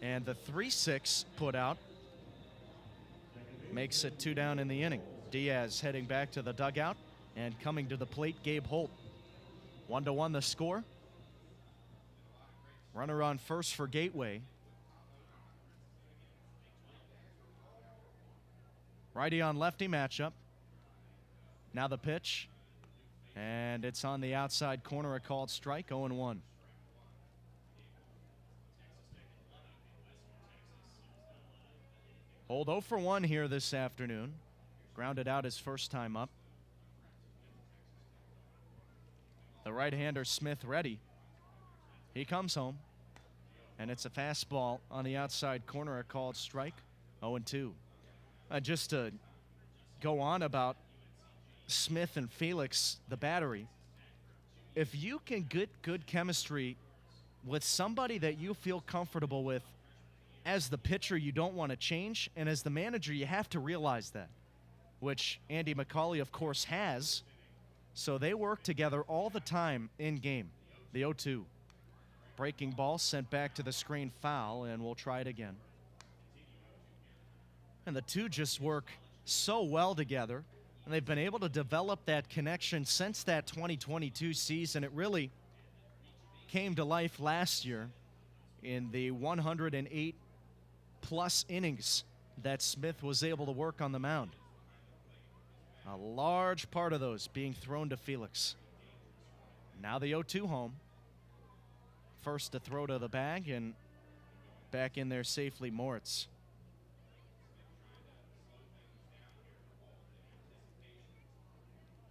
And the 3-6 put out makes it 2 down in the inning. Diaz heading back to the dugout, and coming to the plate, Gabe Holt. 1-1 the score. Runner on first for Gateway. Righty on lefty matchup. Now the pitch. And it's on the outside corner, a called strike, 0-1. Hold 0 for 1 here this afternoon. Grounded out his first time up. The right-hander Smith ready. He comes home. And it's a fastball on the outside corner, a called strike, 0-2. Just to go on about Smith and Felix, the battery, if you can get good chemistry with somebody that you feel comfortable with, as the pitcher you don't want to change, and as the manager you have to realize that, which Andy McCauley of course has. So they work together all the time in game. The 0-2. Breaking ball sent back to the screen, foul, and we'll try it again. And the two just work so well together, and they've been able to develop that connection since that 2022 season. It really came to life last year in the 108 plus innings that Smith was able to work on the mound. A large part of those being thrown to Felix. Now the 0-2 home. First to throw to the bag, and back in there safely Moritz.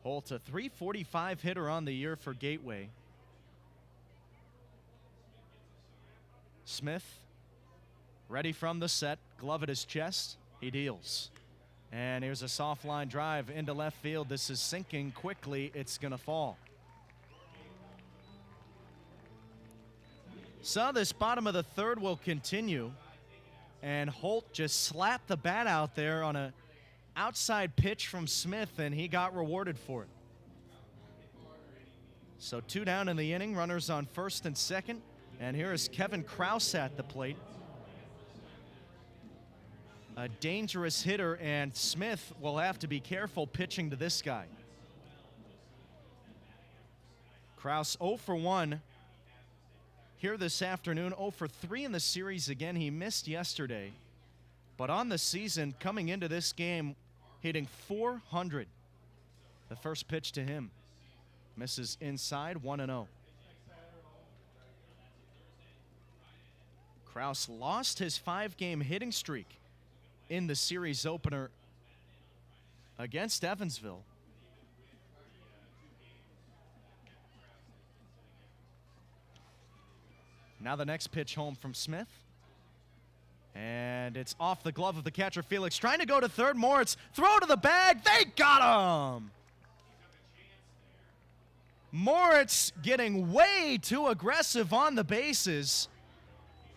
Holt, a .345 hitter on the year for Gateway. Smith ready from the set, glove at his chest, he deals. And here's a soft line drive into left field. This is sinking quickly, it's gonna fall. So this bottom of the third will continue, and Holt just slapped the bat out there on a outside pitch from Smith, and he got rewarded for it. So 2 down in the inning, runners on first and second, and here is Kevin Krause at the plate. A dangerous hitter, and Smith will have to be careful pitching to this guy. Krause 0 for 1 here this afternoon, 0 for 3 in the series again. He missed yesterday, but on the season, coming into this game, hitting .400. The first pitch to him misses inside, 1-0. Krause lost his 5-game hitting streak in the series opener against Evansville. Now the next pitch home from Smith. And it's off the glove of the catcher, Felix. Trying to go to third. Moritz, throw to the bag. They got him! Moritz getting way too aggressive on the bases.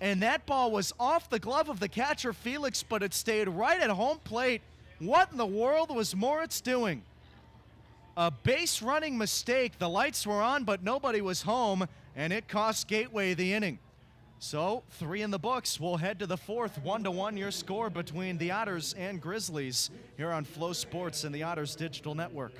And that ball was off the glove of the catcher, Felix, but it stayed right at home plate. What in the world was Moritz doing? A base running mistake. The lights were on, but nobody was home, and it cost Gateway the inning. So 3 in the books. We'll head to the 4th. 1-1 your score between the Otters and Grizzlies here on Flow Sports and the Otters Digital Network.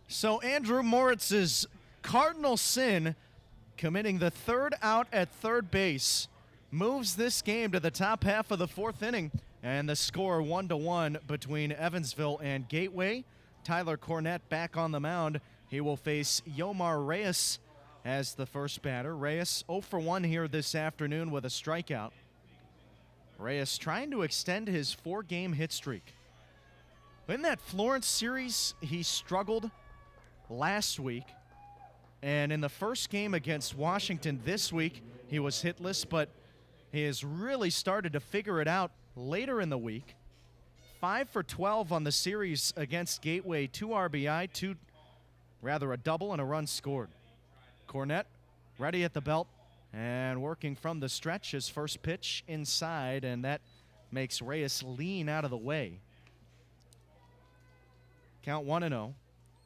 So Andrew Moritz's cardinal sin, committing the 3rd out at third base, moves this game to the top half of the 4th inning, and the score 1-1 between Evansville and Gateway. Tyler Cornett back on the mound. He will face Yomar Reyes as the first batter. Reyes 0 for 1 here this afternoon with a strikeout. Reyes trying to extend his 4-game hit streak. In that Florence series, he struggled last week, and in the first game against Washington this week, he was hitless, but he has really started to figure it out later in the week. 5 for 12 on the series against Gateway, 2 RBI, a double and a run scored. Cornett ready at the belt and working from the stretch. His first pitch inside, and that makes Reyes lean out of the way. Count 1-0.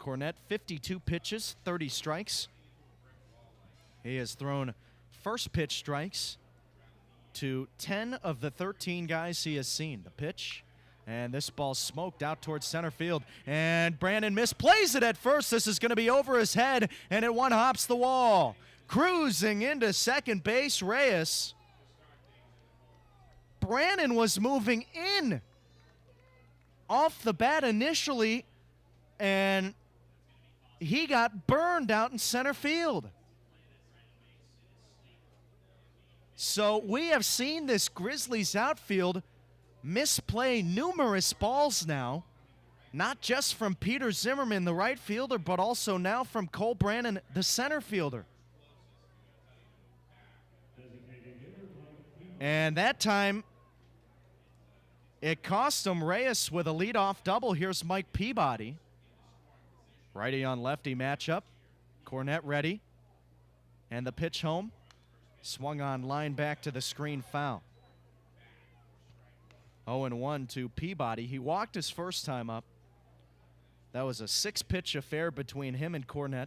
Cornett, 52 pitches, 30 strikes. He has thrown first pitch strikes to 10 of the 13 guys he has seen. The pitch, and this ball smoked out towards center field. And Brandon misplays it at first. This is going to be over his head, and it one-hops the wall. Cruising into second base, Reyes. Brandon was moving in off the bat initially, and he got burned out in center field. So we have seen this Grizzlies outfield misplay numerous balls now, not just from Peter Zimmerman, the right fielder, but also now from Cole Brandon, the center fielder. And that time, it cost him. Reyes with a leadoff double. Here's Mike Peabody. Righty on lefty matchup. Cornett ready. And the pitch home. Swung on line back to the screen, foul. 0-1 to Peabody. He walked his first time up. That was a 6-pitch affair between him and Cornette.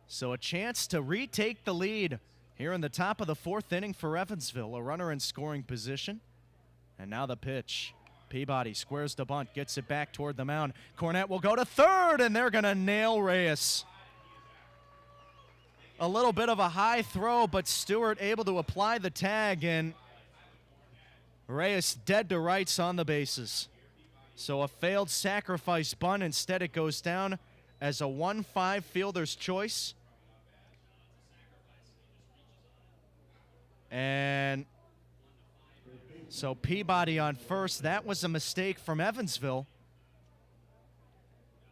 So a chance to retake the lead here in the top of the 4th inning for Evansville. A runner in scoring position. And now the pitch. Peabody squares the bunt, gets it back toward the mound. Cornette will go to third, and they're going to nail Reyes. A little bit of a high throw, but Stewart able to apply the tag, and Reyes dead to rights on the bases. So a failed sacrifice bunt. Instead, it goes down as a 1-5 fielder's choice. And so Peabody on first. That was a mistake from Evansville.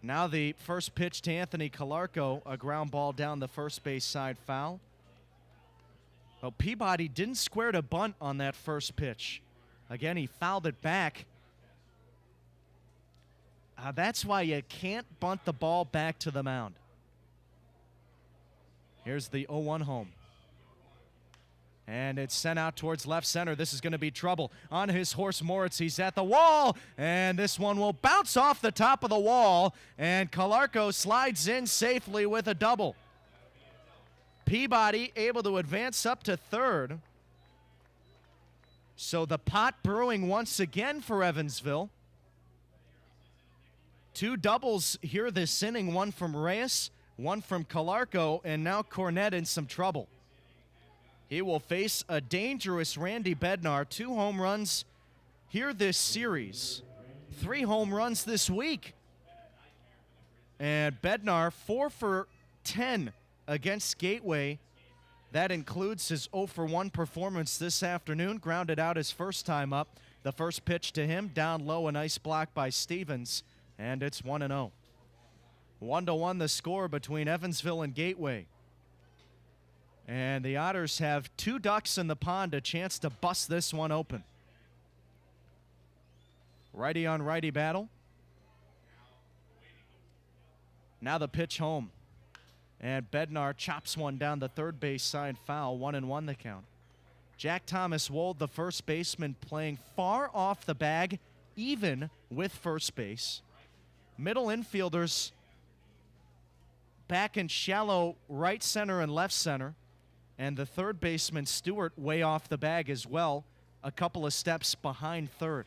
Now the first pitch to Anthony Calarco, a ground ball down the first base side foul. Well, Peabody didn't square to bunt on that first pitch. Again, he fouled it back. That's why you can't bunt the ball back to the mound. Here's the 0-1 home. And it's sent out towards left center. This is going to be trouble. On his horse, Moritz, he's at the wall. And this one will bounce off the top of the wall. And Calarco slides in safely with a double. Peabody able to advance up to third. So the pot brewing once again for Evansville. 2 doubles here this inning. One from Reyes, one from Calarco, and now Cornette in some trouble. He will face a dangerous Randy Bednar. 2 home runs here this series. 3 home runs this week. And Bednar 4 for 10 against Gateway. That includes his 0 for 1 performance this afternoon. Grounded out his first time up. The first pitch to him, down low, a nice block by Stevens. And it's 1-0. 1-1 the score between Evansville and Gateway. And the Otters have 2 ducks in the pond, a chance to bust this one open. Righty on righty battle. Now the pitch home. And Bednar chops one down the third base side foul. 1-1 the count. Jack Thomas Wold, the first baseman, playing far off the bag, even with first base. Middle infielders back in shallow right center and left center. And the third baseman, Stewart, way off the bag as well, a couple of steps behind third.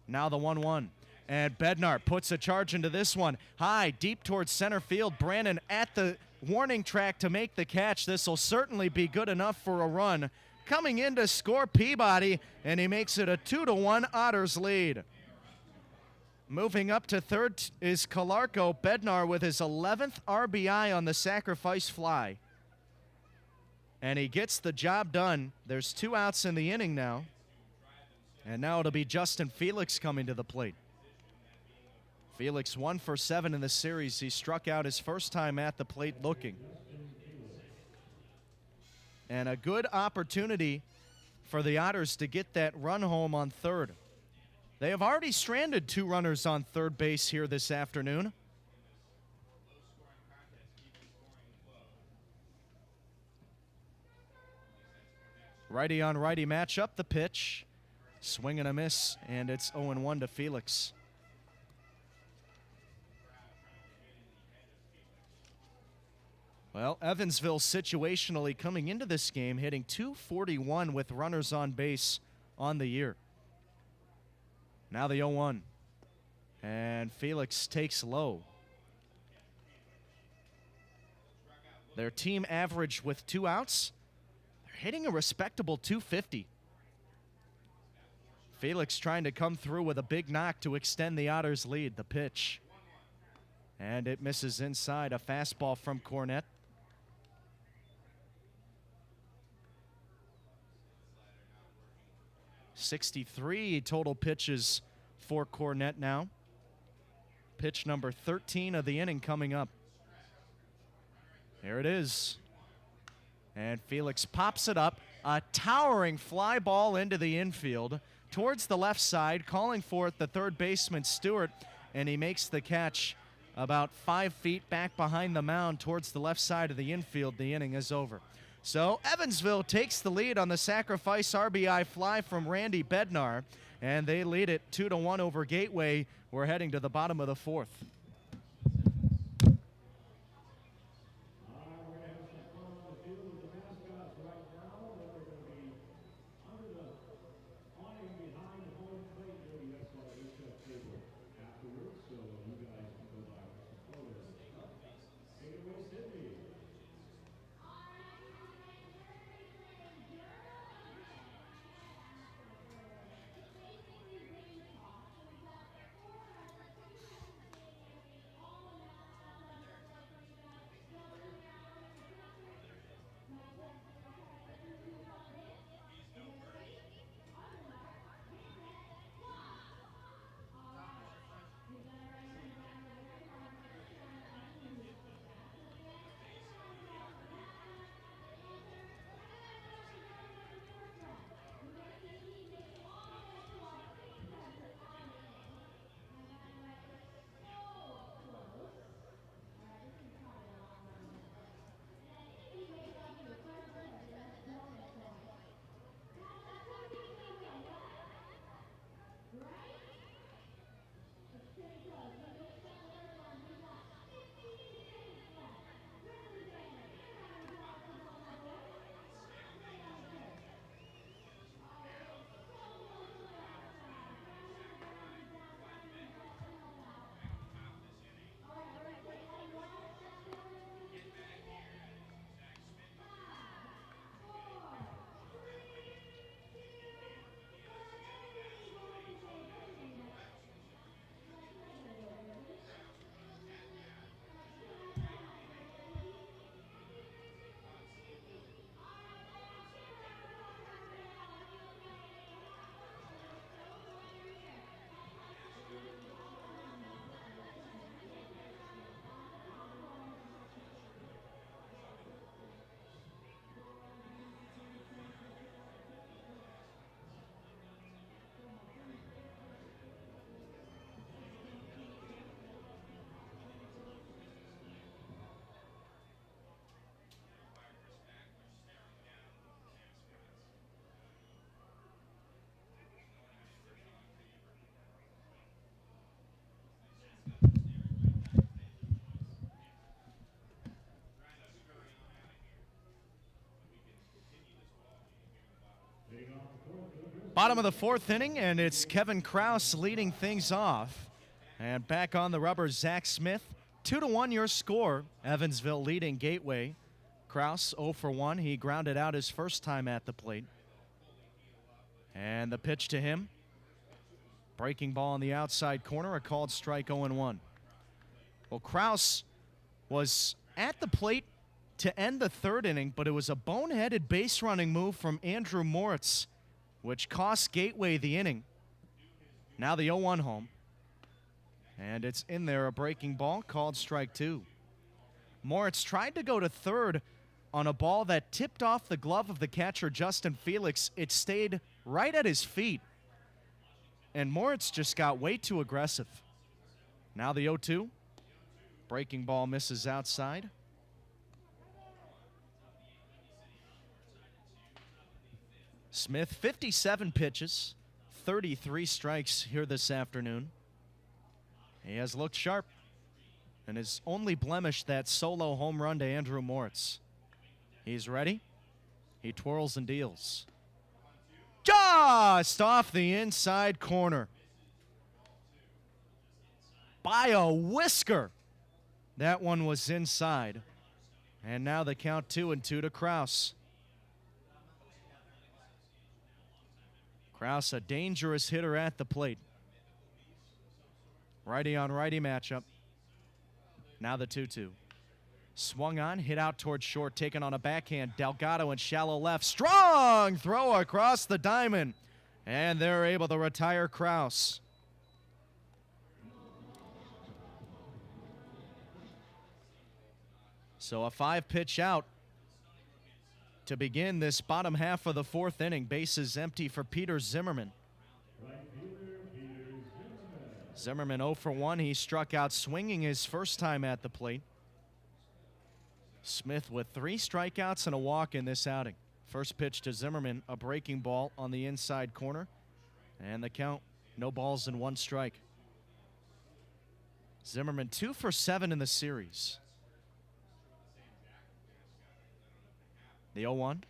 Now the 1-1. And Bednar puts a charge into this one. High, deep towards center field. Brannon at the warning track to make the catch. This will certainly be good enough for a run. Coming in to score Peabody, and he makes it a 2-1 Otters lead. Moving up to third is Calarco. Bednar with his 11th RBI on the sacrifice fly. And he gets the job done. There's 2 outs in the inning now. And now it'll be Justin Felix coming to the plate. Felix 1 for 7 in the series. He struck out his first time at the plate looking. And a good opportunity for the Otters to get that run home on third. They have already stranded 2 runners on third base here this afternoon. Righty on righty matchup, the pitch. Swing and a miss, and it's 0-1 to Felix. Well, Evansville situationally coming into this game, hitting .241 with runners on base on the year. Now the 0-1. And Felix takes low. Their team average with 2 outs, hitting a respectable .250. Felix trying to come through with a big knock to extend the Otters' lead. The pitch. And it misses inside. A fastball from Cornette. .63 total pitches for Cornette now. Pitch number 13 of the inning coming up. There it is. And Felix pops it up. A towering fly ball into the infield towards the left side, calling for it the third baseman Stewart, and he makes the catch about 5 feet back behind the mound towards the left side of the infield. The inning is over. So Evansville takes the lead on the sacrifice RBI fly from Randy Bednar. and they lead it 2-1 over Gateway. We're heading to the bottom of the fourth. Bottom of the fourth inning, and it's Kevin Kraus leading things off. And back on the rubber, Zach Smith. 2-1 your score. Evansville leading Gateway. Kraus 0 for 1. He grounded out his first time at the plate. And the pitch to him. Breaking ball on the outside corner, a called strike 0-1. Well, Kraus was at the plate to end the third inning, but it was a boneheaded base running move from Andrew Moritz, which cost Gateway the inning. Now the 0-1 home. And it's in there, a breaking ball, called strike 2. Moritz tried to go to third on a ball that tipped off the glove of the catcher, Justin Felix. It stayed right at his feet. And Moritz just got way too aggressive. Now the 0-2. Breaking ball misses outside. Smith, 57 pitches, 33 strikes here this afternoon. He has looked sharp, and his only blemish, that solo home run to Andrew Moritz. He's ready. He twirls and deals. Just off the inside corner. By a whisker. That one was inside. And now the count 2-2 to Kraus. Kraus, a dangerous hitter at the plate. Righty on righty matchup. Now the 2-2. Swung on, hit out towards short, taken on a backhand. Delgado in shallow left. Strong throw across the diamond. And they're able to retire Kraus. So a 5-pitch out to begin this bottom half of the fourth inning. Bases empty for Peter Zimmerman. Zimmerman 0 for 1. He struck out swinging his first time at the plate. Smith with 3 strikeouts and a walk in this outing. First pitch to Zimmerman, a breaking ball on the inside corner. And the count, no balls and 1 strike. Zimmerman 2 for 7 in the series. The 0-1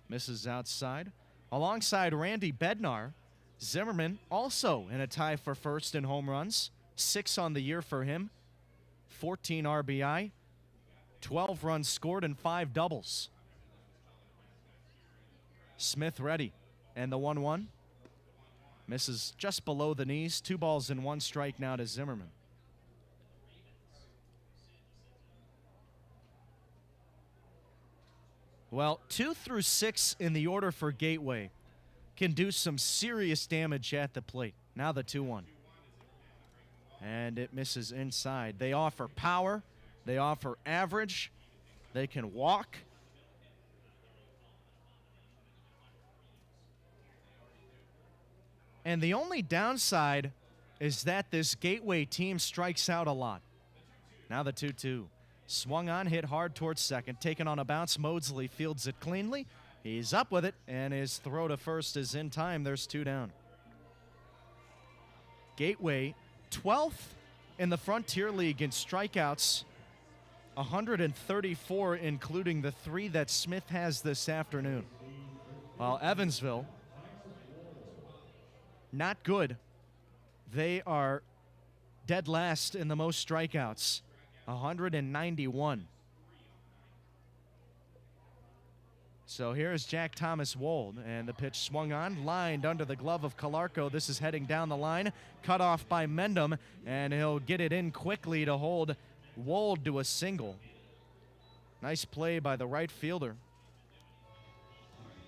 misses outside. Alongside Randy Bednar, Zimmerman also in a tie for first in home runs. 6 on the year for him. 14 RBI, 12 runs scored, and 5 doubles. Smith ready, and the 1-1 misses just below the knees. 2 balls and 1 strike now to Zimmerman. Well, 2 through 6 in the order for Gateway can do some serious damage at the plate. Now the 2-1. And it misses inside. They offer power. They offer average. They can walk. And the only downside is that this Gateway team strikes out a lot. Now the 2-2. Swung on, hit hard towards second. Taken on a bounce. Mosley fields it cleanly. He's up with it, and his throw to first is in time. There's 2 down. Gateway, 12th in the Frontier League in strikeouts. 134, including the 3 that Smith has this afternoon. While Evansville, not good. They are dead last in the most strikeouts. 191. So here's Jack Thomas Wold, and the pitch swung on, lined under the glove of Calarco. This is heading down the line, cut off by Mendham, and he'll get it in quickly to hold Wold to a single. Nice play by the right fielder.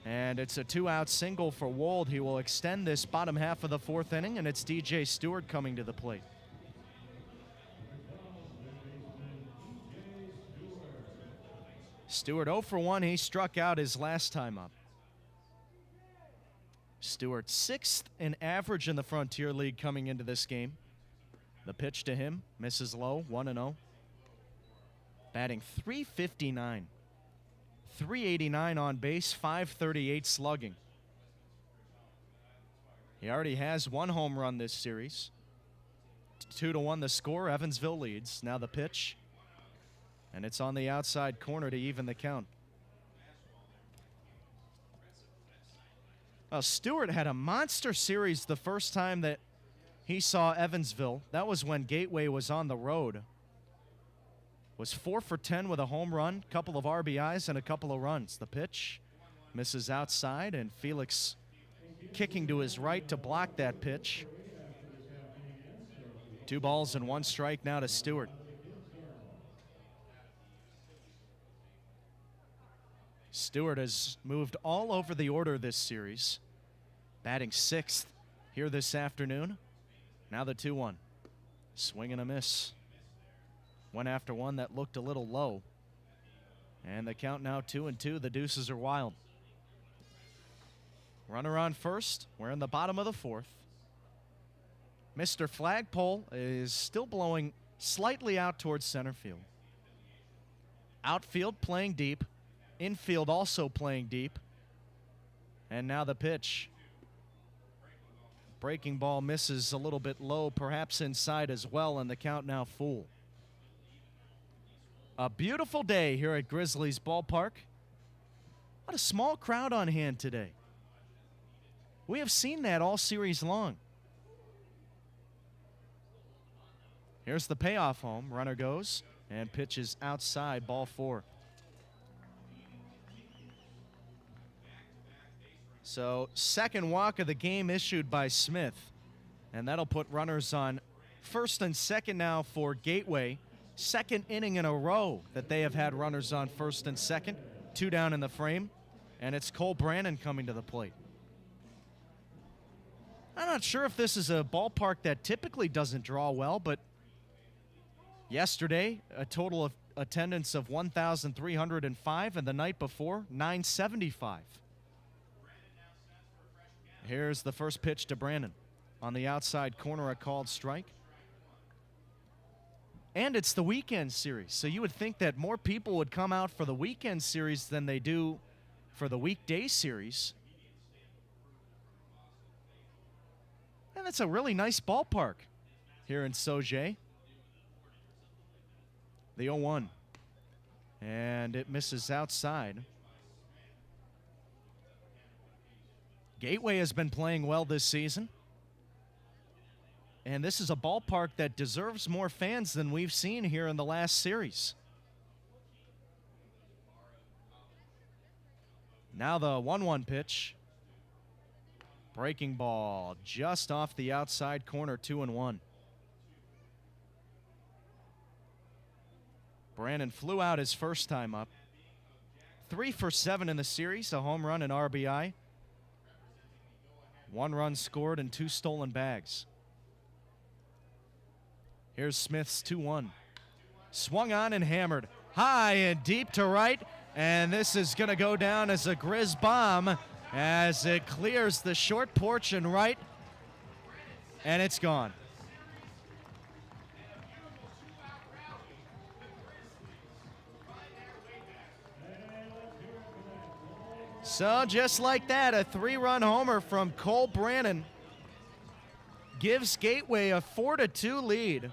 And it's a 2-out single for Wold. He will extend this bottom half of the 4th inning, and it's DJ Stewart coming to the plate. Stewart 0 for 1. He struck out his last time up. Stewart 6th in average in the Frontier League coming into this game. The pitch to him misses low, 1-0. Batting .359. .389 on base, .538 slugging. He already has 1 home run this series. 2-1 the score. Evansville leads. Now the pitch. And it's on the outside corner to even the count. Well, Stewart had a monster series the first time that he saw Evansville. That was when Gateway was on the road. Was 4 for 10 with a home run, couple of RBIs, and a couple of runs. The pitch misses outside, and Felix kicking to his right to block that pitch. 2 balls and 1 strike now to Stewart. Stewart has moved all over the order this series. Batting 6th here this afternoon. Now the 2-1. Swing and a miss. Went after one that looked a little low. And the count now 2-2. The deuces are wild. Runner on first. We're in the bottom of the 4th. Mr. Flagpole is still blowing slightly out towards center field. Outfield playing deep. Infield also playing deep. And now the pitch. Breaking ball misses a little bit low, perhaps inside as well, and the count now full. A beautiful day here at Grizzlies Ballpark. What a small crowd on hand today. We have seen that all series long. Here's the payoff home. Runner goes and pitches outside, ball 4. So, second walk of the game issued by Smith. And that'll put runners on first and second now for Gateway. Second inning in a row that they have had runners on first and second. 2 down in the frame. And it's Cole Brannon coming to the plate. I'm not sure if this is a ballpark that typically doesn't draw well, but yesterday, a total of attendance of 1,305, and the night before, 975. Here's the first pitch to Brandon. On the outside corner, a called strike. And it's the weekend series, so you would think that more people would come out for the weekend series than they do for the weekday series. That's a really nice ballpark here in Sauget. The 0-1. And it misses outside. Gateway has been playing well this season. And this is a ballpark that deserves more fans than we've seen here in the last series. Now the 1-1 pitch. Breaking ball just off the outside corner, 2-1. Brandon flew out his first time up. 3 for 7 in the series, a home run and RBI. 1 run scored and 2 stolen bags. Here's Smith's 2-1. Swung on and hammered high and deep to right, and this is going to go down as a Grizz bomb as it clears the short porch and right, and it's gone. So just like that, a 3-run homer from Cole Brannon gives Gateway a 4-2 lead.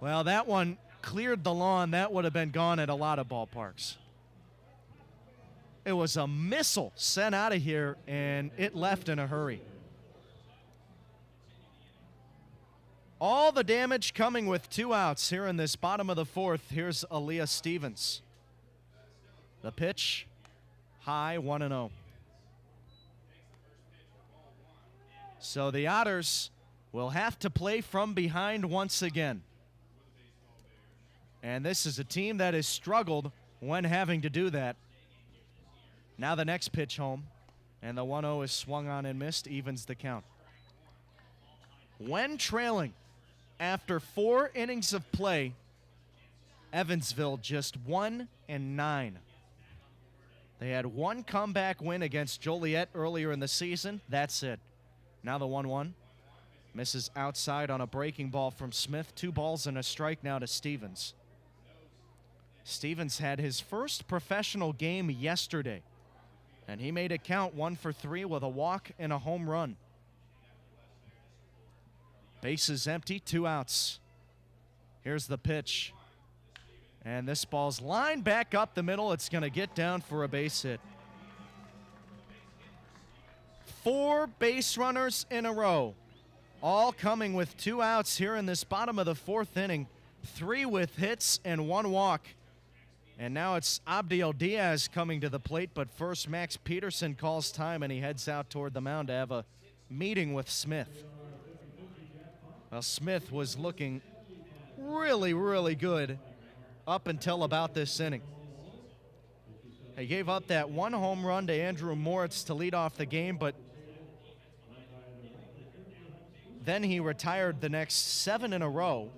Well, that one cleared the lawn. That would have been gone at a lot of ballparks. It was a missile sent out of here, and it left in a hurry. All the damage coming with 2 outs here in this bottom of the 4th. Here's Aaliyah Stevens. The pitch, high, 1-0. So the Otters will have to play from behind once again. And this is a team that has struggled when having to do that. Now the next pitch home, and the 1-0 is swung on and missed, evens the count. When trailing after 4 innings of play, Evansville just 1-9. They had 1 comeback win against Joliet earlier in the season. That's it. Now the 1-1. Misses outside on a breaking ball from Smith. 2 balls and a strike now to Stevens. Stevens had his first professional game yesterday, and he made it count, 1 for 3 with a walk and a home run. Bases empty, 2 outs. Here's the pitch. And this ball's lined back up the middle. It's going to get down for a base hit. 4 base runners in a row, all coming with 2 outs here in this bottom of the 4th inning. 3 with hits and 1 walk. And now it's Abdiel Diaz coming to the plate, but first Max Peterson calls time, and he heads out toward the mound to have a meeting with Smith. Well, Smith was looking really, really good up until about this inning. He gave up that 1 home run to Andrew Moritz to lead off the game, but then he retired the next 7 in a row.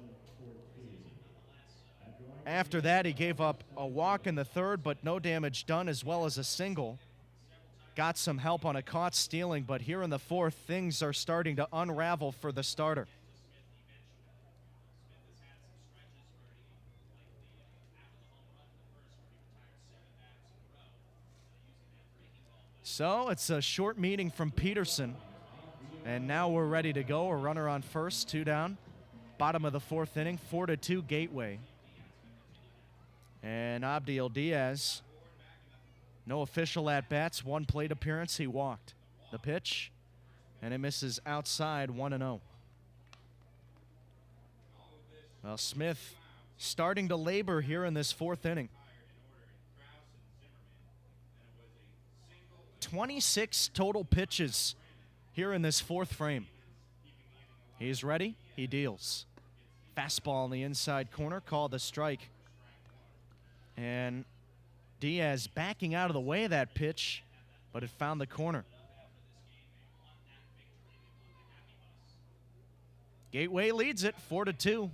After that, he gave up a walk in the 3rd, but no damage done, as well as a single. Got some help on a caught stealing, but here in the 4th, things are starting to unravel for the starter. So it's a short meeting from Peterson, and now we're ready to go. A runner on first, 2 down. Bottom of the 4th inning, 4-2 Gateway. And Abdiel Diaz, no official at-bats, 1 plate appearance, he walked. The pitch, and it misses outside, 1-0. Well, Smith starting to labor here in this 4th inning. 26 total pitches here in this 4th frame. He's ready, he deals. Fastball in the inside corner, called the strike. And Diaz backing out of the way of that pitch, but it found the corner. Gateway leads it 4-2.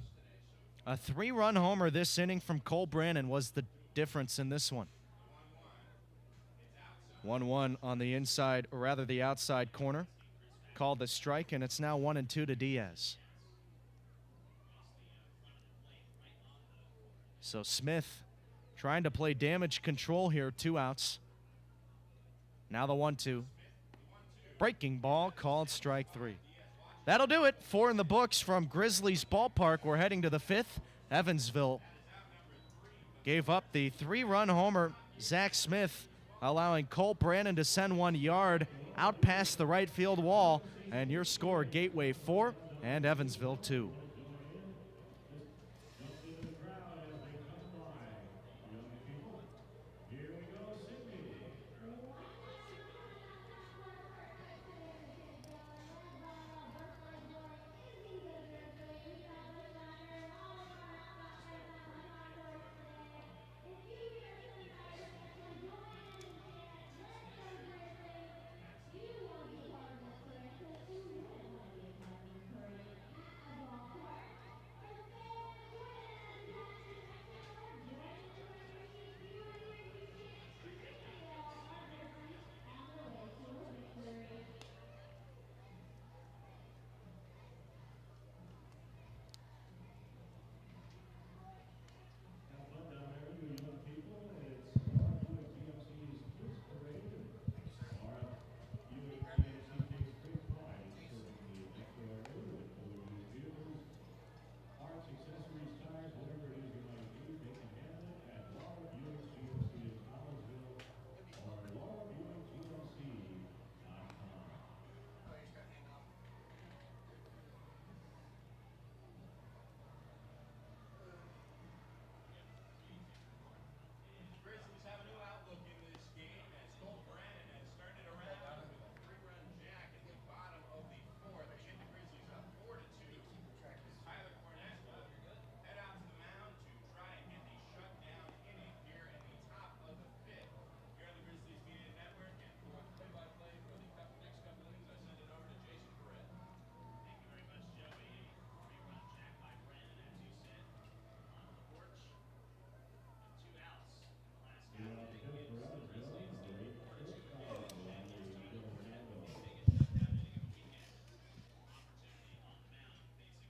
A 3-run homer this inning from Cole Brannon was the difference in this one. 1-1 on the inside, or rather the outside corner. Called the strike, and it's now 1-2 to Diaz. So Smith trying to play damage control here, 2 outs. Now the 1-2. Breaking ball called strike 3. That'll do it. 4 in the books from Grizzlies ballpark. We're heading to the 5th. Evansville gave up the 3-run homer. Zach Smith allowing Cole Brannon to send 1 yard out past the right field wall. And your score, Gateway 4 and Evansville 2.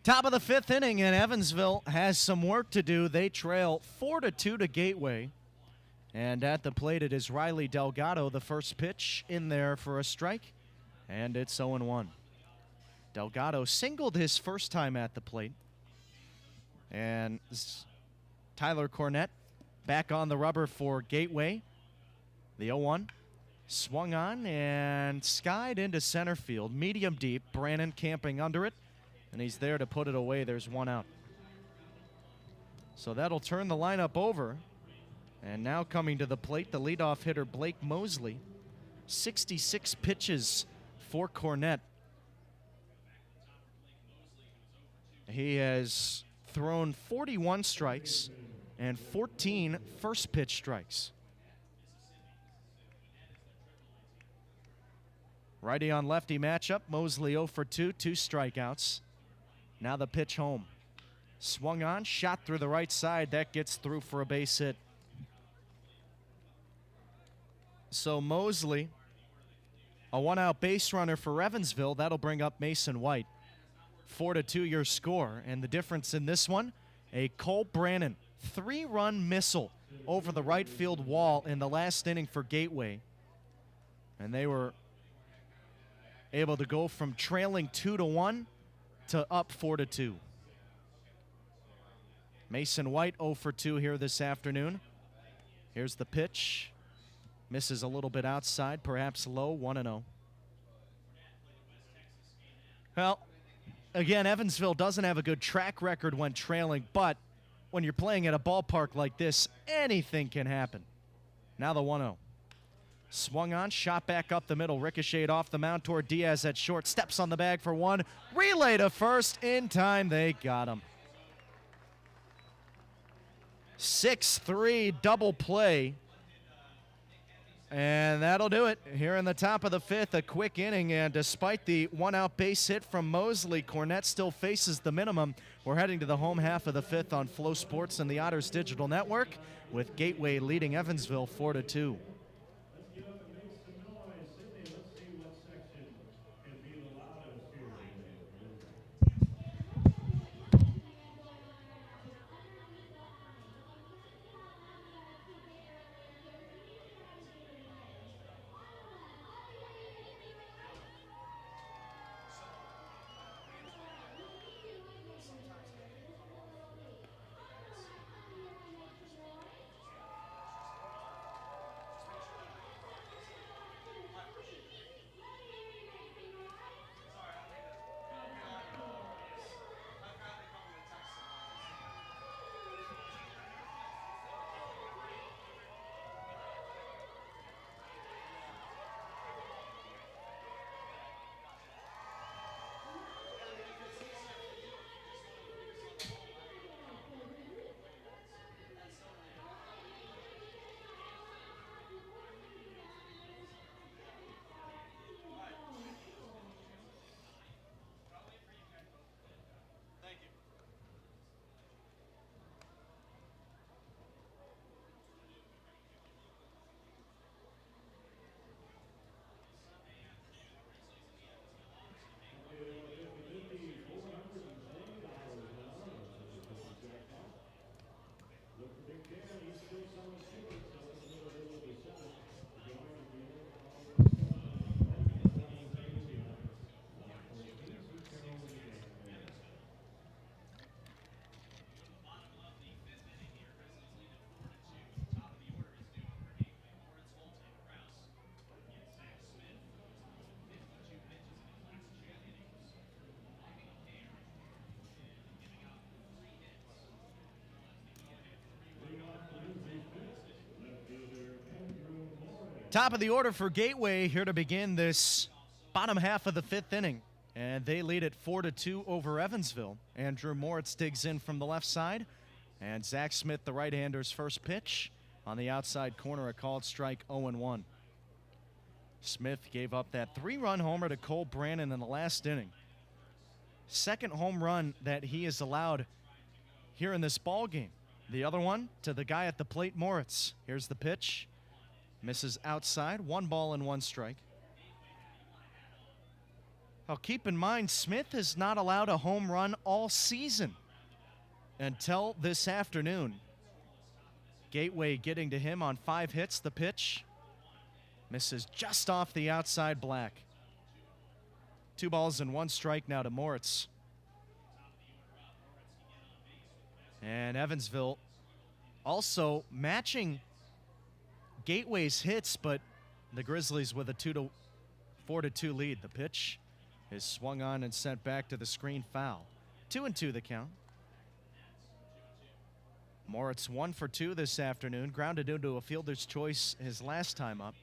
Top of the 5th inning, and Evansville has some work to do. They trail 4-2 to Gateway. And at the plate, it is Riley Delgado, the first pitch in there for a strike, and it's 0-1. Delgado singled his first time at the plate. And Tyler Cornett back on the rubber for Gateway. The 0-1 swung on and skied into center field. Medium deep, Brannon camping under it. And he's there to put it away. There's 1 out. So that'll turn the lineup over. And now coming to the plate, the leadoff hitter, Blake Mosley. 66 pitches for Cornett. He has thrown 41 strikes and 14 first pitch strikes. Righty on lefty matchup. Mosley 0 for 2, 2 strikeouts. Now the pitch home. Swung on, shot through the right side. That gets through for a base hit. So Mosley, a 1-out base runner for Evansville. That'll bring up Mason White. 4-2 your score. And the difference in this one, a Cole Brannon 3-run missile over the right field wall in the last inning for Gateway. And they were able to go from trailing 2-1 to up 4-2. Mason White 0 for 2 here this afternoon. Here's the pitch. Misses a little bit outside, perhaps low, 1-0. Well, again, Evansville doesn't have a good track record when trailing, but when you're playing at a ballpark like this, anything can happen. Now the 1-0. Swung on, shot back up the middle, ricocheted off the mound toward Diaz at short, steps on the bag for 1, relay to first, in time, they got him. 6-3 double play, and that'll do it here in the top of the 5th, a quick inning, and despite the 1-out base hit from Mosley, Cornett still faces the minimum. We're heading to the home half of the 5th on Flow Sports and the Otters Digital Network, with Gateway leading Evansville 4-2. Top of the order for Gateway here to begin this bottom half of the 5th inning. And they lead it 4-2 over Evansville. Andrew Moritz digs in from the left side. And Zach Smith, the right-hander's first pitch. On the outside corner, a called strike, 0-1. Smith gave up that 3-run homer to Cole Brannon in the last inning. Second home run that he has allowed here in this ball game. The other one to the guy at the plate, Moritz. Here's the pitch. Misses outside. 1 ball and 1 strike. Now keep in mind, Smith has not allowed a home run all season until this afternoon. Gateway getting to him on 5 hits. The pitch misses just off the outside black. 2 balls and 1 strike now to Moritz. And Evansville also matching Gateway's hits, but the Grizzlies with a 4-2 lead. The pitch is swung on and sent back to the screen, foul. 2-2 the count. Moritz 1 for 2 this afternoon. Grounded into a fielder's choice his last time up.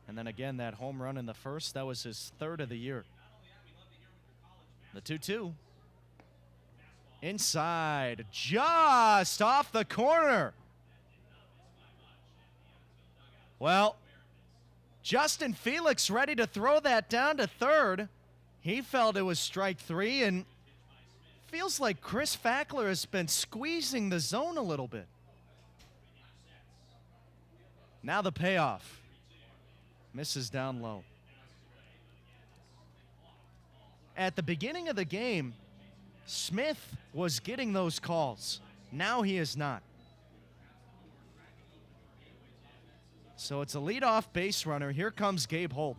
And then again, that home run in the first, that was his 3rd of the year. The 2-2. Inside, just off the corner. Well, Justin Felix ready to throw that down to third. He felt it was strike 3, and feels like Chris Fackler has been squeezing the zone a little bit. Now the payoff. Misses down low. At the beginning of the game, Smith was getting those calls. Now he is not. So it's a leadoff base runner. Here comes Gabe Holt.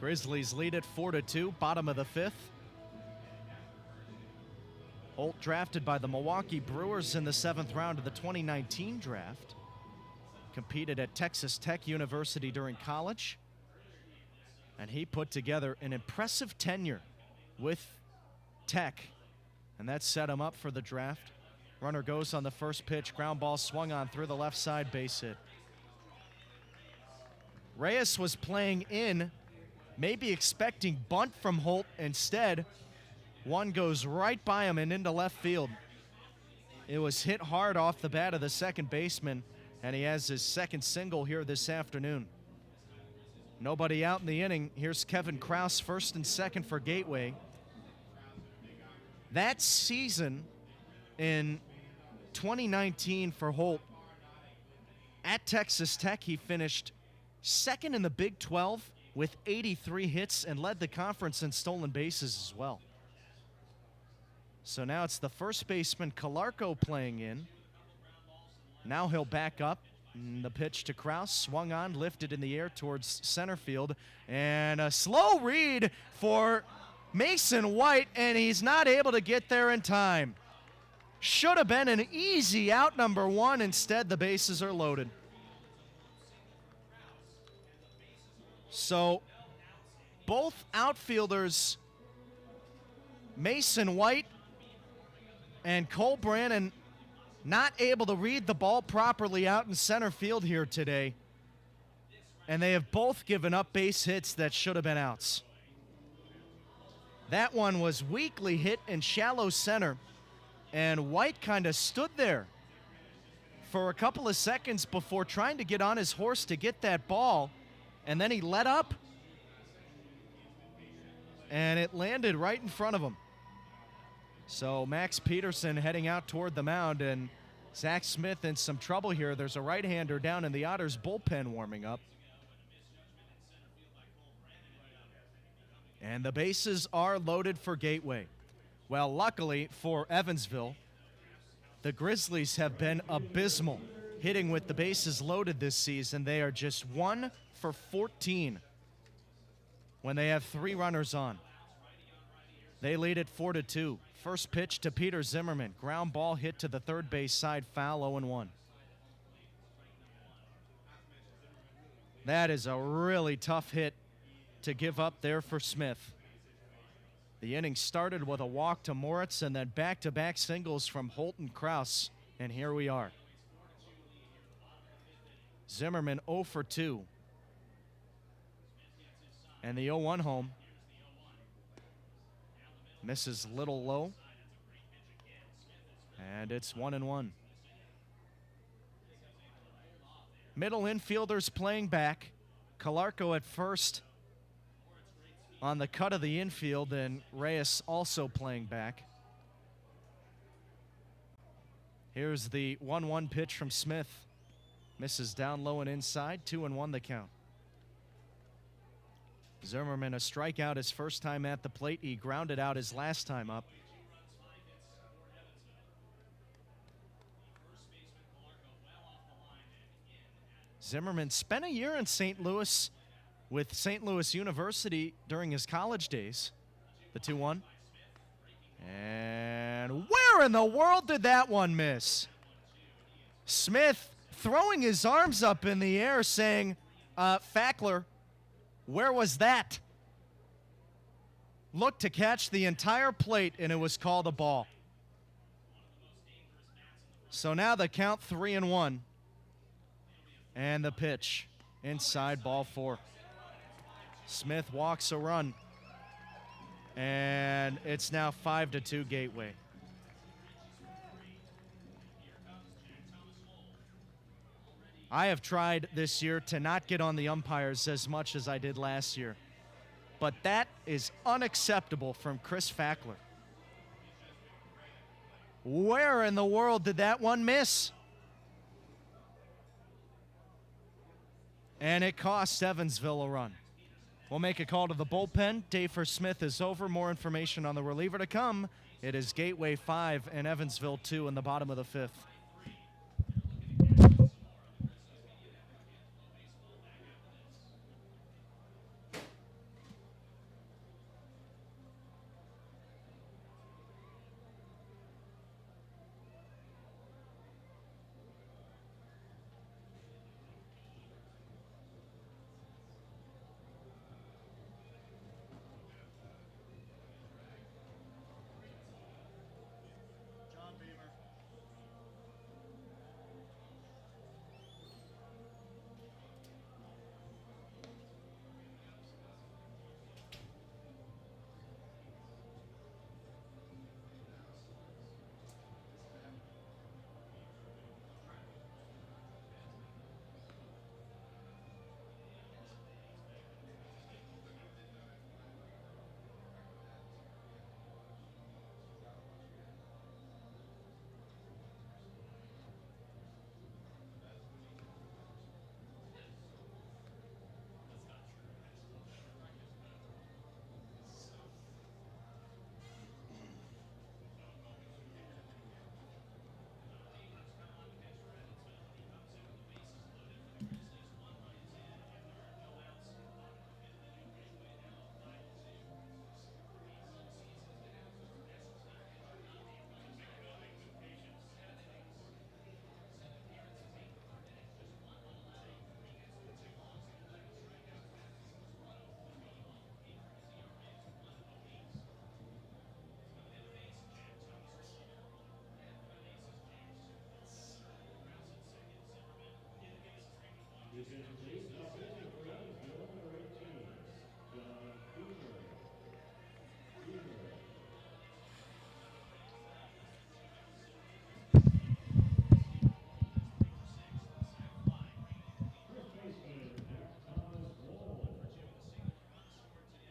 Grizzlies lead it 4-2, bottom of the 5th. Holt drafted by the Milwaukee Brewers in the 7th round of the 2019 draft. Competed at Texas Tech University during college. And he put together an impressive tenure with Tech. And that set him up for the draft. Runner goes on the first pitch. Ground ball swung on through the left side, base hit. Reyes was playing in, maybe expecting bunt from Holt. Instead, one goes right by him and into left field. It was hit hard off the bat of the second baseman, and he has his second single here this afternoon. Nobody out in the inning. Here's Kevin Kraus, first and second for Gateway. That season in 2019 for Holt at Texas Tech, he finished second in the Big 12 with 83 hits and led the conference in stolen bases as well. So now it's the first baseman Calarco playing in. Now he'll back up. The pitch to Kraus, swung on, lifted in the air towards center field. And a slow read for Mason White, and he's not able to get there in time. Should have been an easy out, number 1. Instead, the bases are loaded. So both outfielders, Mason White and Cole Brannon, not able to read the ball properly out in center field here today. And they have both given up base hits that should have been outs. That one was weakly hit in shallow center, and White kind of stood there for a couple of seconds before trying to get on his horse to get that ball, and then he let up, and it landed right in front of him. So Max Peterson heading out toward the mound, and Zach Smith in some trouble here. There's a right-hander down in the Otters bullpen warming up. And the bases are loaded for Gateway. Well, luckily for Evansville, the Grizzlies have been abysmal hitting with the bases loaded this season. They are just 1 for 14 when they have 3 runners on. They lead it 4-2. First pitch to Peter Zimmerman. Ground ball hit to the third base side, foul, 0-1. That is a really tough hit to give up there for Smith. The inning started with a walk to Moritz and then back-to-back singles from Holt and Kraus, and here we are. Zimmerman 0 for 2. And the 0-1 home. Misses little low. And it's 1-1. Middle infielders playing back. Calarco at first on the cut of the infield, and Reyes also playing back. Here's the 1-1 pitch from Smith. Misses down low and inside. 2-1 the count. Zimmerman a strikeout his first time at the plate. He grounded out his last time up. Zimmerman spent a year in St. Louis with St. Louis University during his college days. The 2-1. And where in the world did that one miss? Smith throwing his arms up in the air saying, Fackler, where was that? Looked to catch the entire plate, and it was called a ball. So now the count 3-1. And the pitch inside, ball 4. Smith walks a run. And it's now 5-2 Gateway. I have tried this year to not get on the umpires as much as I did last year. But that is unacceptable from Chris Fackler. Where in the world did that one miss? And it cost Evansville a run. We'll make a call to the bullpen. Day for Smith is over. More information on the reliever to come. It is Gateway 5 and Evansville 2 in the bottom of the 5th.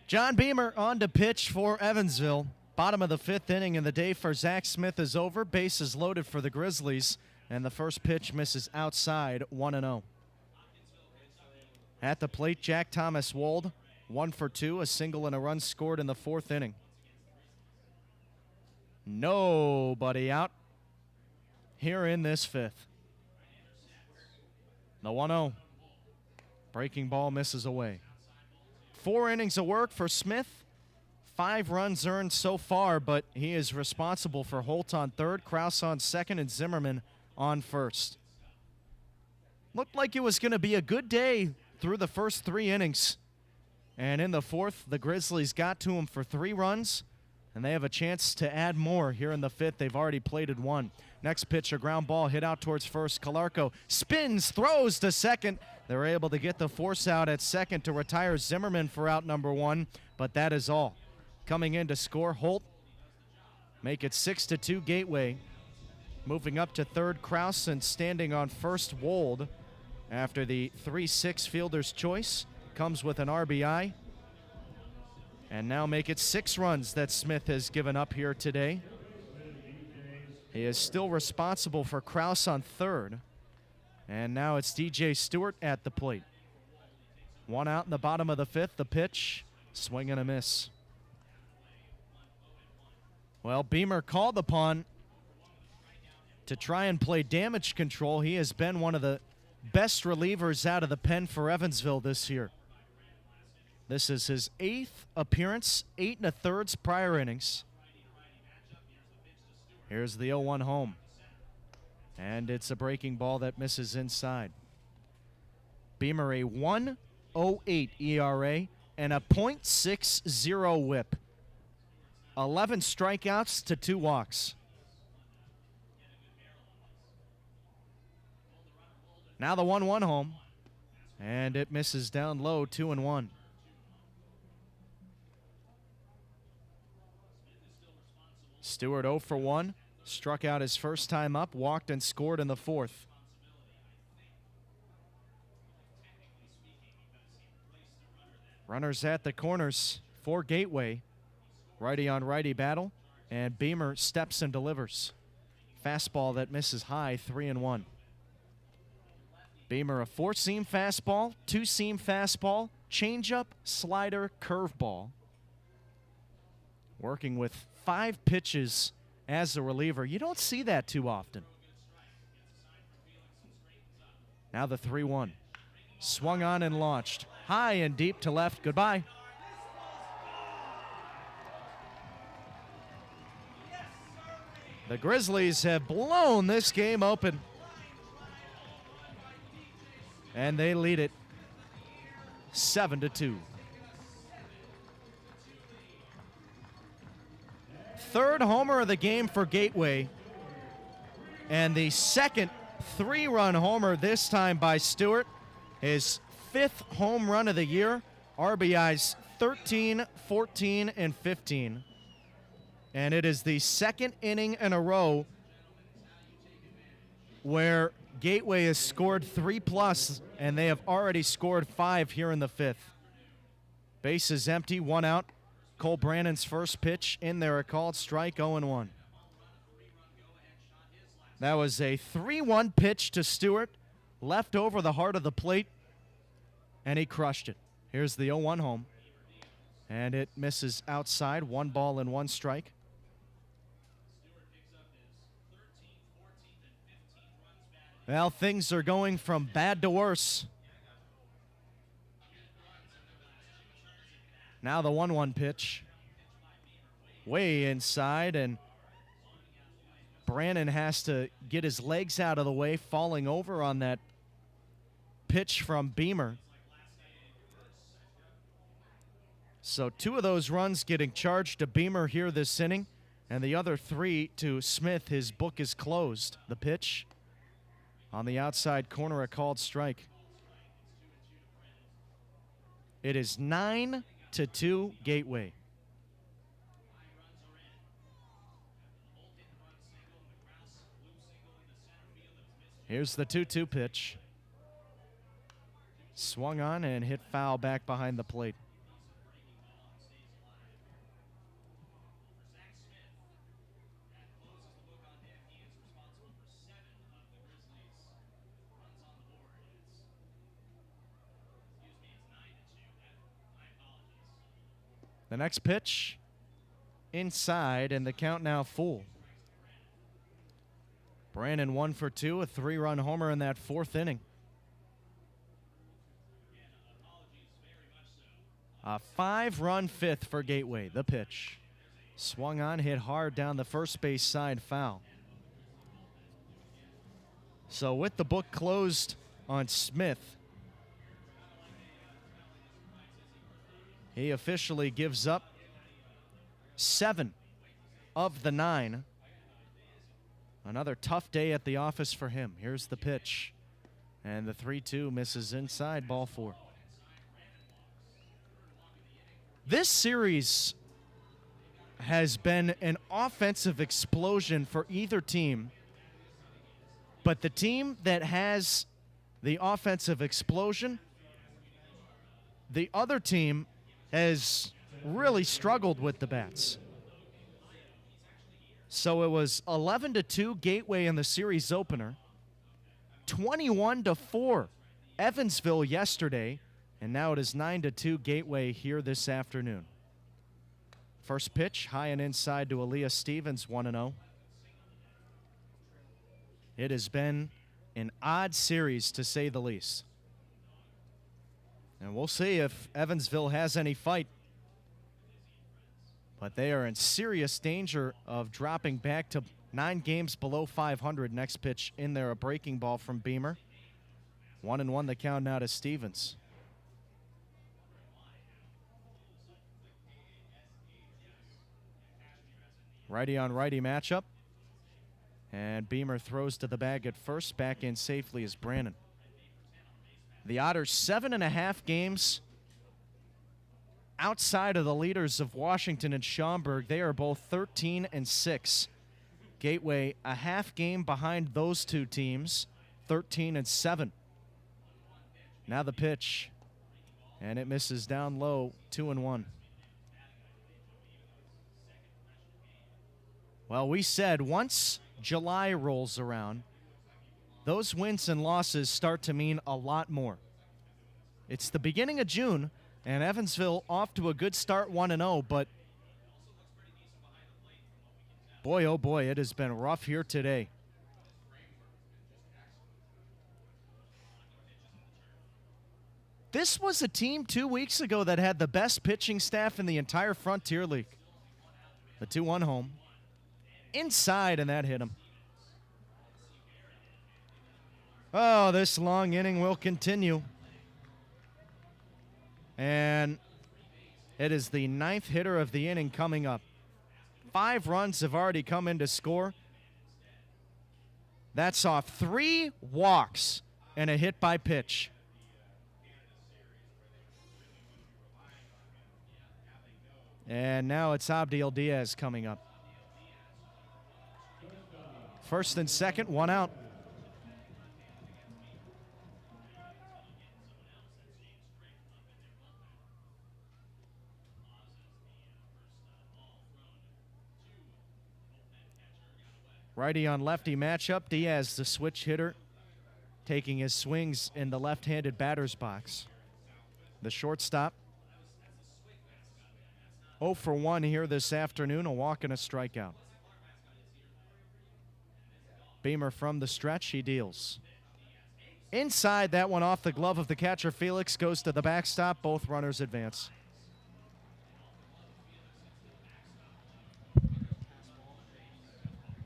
John Beamer on to pitch for Evansville. Bottom of the 5th inning, and the day for Zach Smith is over. Bases loaded for the Grizzlies, and the first pitch misses outside, 1-0. At the plate, Jack Thomas Wold, 1 for 2, a single and a run scored in the 4th inning. Nobody out here in this 5th. The 1-0. Breaking ball misses away. 4 innings of work for Smith. 5 runs earned so far, but he is responsible for Holt on 3rd, Krause on 2nd, and Zimmerman on 1st. Looked like it was going to be a good day through the first 3 innings. And in the 4th, the Grizzlies got to him for 3 runs, and they have a chance to add more here in the fifth. They've already plated one. Next pitch, a ground ball hit out towards first. Calarco spins, throws to second. They're able to get the force out at second to retire Zimmerman for out number one, but that is all. Coming in to score, Holt. Make it 6-2 Gateway. Moving up to third, Kraus, and standing on first, Wold. After the 3-6 fielder's choice, comes with an RBI. And now make it 6 runs that Smith has given up here today. He is still responsible for Kraus on third. And now it's DJ Stewart at the plate. One out in the bottom of the fifth. The pitch, swing and a miss. Well, Beamer called upon to try and play damage control. He has been one of the best relievers out of the pen for Evansville this year. This is his 8th appearance, 8 1/3 prior innings. Here's the 0-1 home. And it's a breaking ball that misses inside. Beamer a 1.08 ERA and a .60 whip. 11 strikeouts to 2 walks. Now the 1-1 home. And it misses down low, 2-1. Stewart 0 for 1. Struck out his first time up, walked and scored in the fourth. Runners at the corners for Gateway. Righty on righty battle, and Beamer steps and delivers. Fastball that misses high, 3-1. Beamer a 4-seam fastball, 2-seam fastball, changeup, slider, curveball. Working with 5 pitches as a reliever. You don't see that too often. Now the 3-1. Swung on and launched. High and deep to left. Goodbye. The Grizzlies have blown this game open. And they lead it 7-2. Third homer of the game for Gateway. And the second 3-run homer, this time by Stewart. His 5th home run of the year. RBIs 13, 14, and 15. And it is the second inning in a row where Gateway has scored 3+, and they have already scored 5 here in the 5th. Base is empty, 1 out. Cole Brannon's first pitch in there, a called strike, 0-1. That was a 3-1 pitch to Stewart, left over the heart of the plate, and he crushed it. Here's the 0-1 home, and it misses outside, 1 ball and 1 strike. Well, things are going from bad to worse. Now the 1-1 pitch. Way inside, and Brannon has to get his legs out of the way, falling over on that pitch from Beamer. So 2 of those runs getting charged to Beamer here this inning, and the other 3 to Smith. His book is closed. The pitch on the outside corner, a called strike. It is 9-2 Gateway. Here's the 2-2 pitch. Swung on and hit foul back behind the plate. The next pitch, inside, and the count now full. Brannon 1 for 2, a 3-run homer in that 4th inning. A 5-run 5th for Gateway. The pitch. Swung on, hit hard down the first base side, foul. So with the book closed on Smith, he officially gives up 7 of the 9. Another tough day at the office for him. Here's the pitch. And the 3-2 misses inside, ball 4. This series has been an offensive explosion for either team. But the team that has the offensive explosion, the other team has really struggled with the bats. So it was 11-2 Gateway in the series opener, 21-4 Evansville yesterday, and now it is 9-2 Gateway here this afternoon. First pitch, high and inside to Aaliyah Stevens, 1-0. It has been an odd series, to say the least. And we'll see if Evansville has any fight. But they are in serious danger of dropping back to 9 games below 500. Next pitch in there, a breaking ball from Beamer. 1-1 the count now to Stevens. Righty on righty matchup. And Beamer throws to the bag at first. Back in safely is Brannon. The Otters 7.5 games outside of the leaders of Washington and Schaumburg. They are both 13-6. Gateway a half game behind those two teams, 13-7. Now the pitch. And it misses down low, 2-1. Well, we said once July rolls around, those wins and losses start to mean a lot more. It's the beginning of June, and Evansville off to a good start, 1-0, but boy, oh boy, it has been rough here today. This was a team 2 weeks ago that had the best pitching staff in the entire Frontier League. The 2-1 home. Inside, and that hit him. Oh, this long inning will continue. And it is the 9th hitter of the inning coming up. 5 runs have already come in to score. That's off 3 walks and a hit by pitch. And now it's Abdiel Diaz coming up. First and second, 1 out. Righty on lefty matchup. Diaz, the switch hitter, taking his swings in the left-handed batter's box. The shortstop, 0 for 1 here this afternoon, a walk and a strikeout. Beamer from the stretch, he deals. Inside, that one off the glove of the catcher. Felix goes to the backstop. Both runners advance.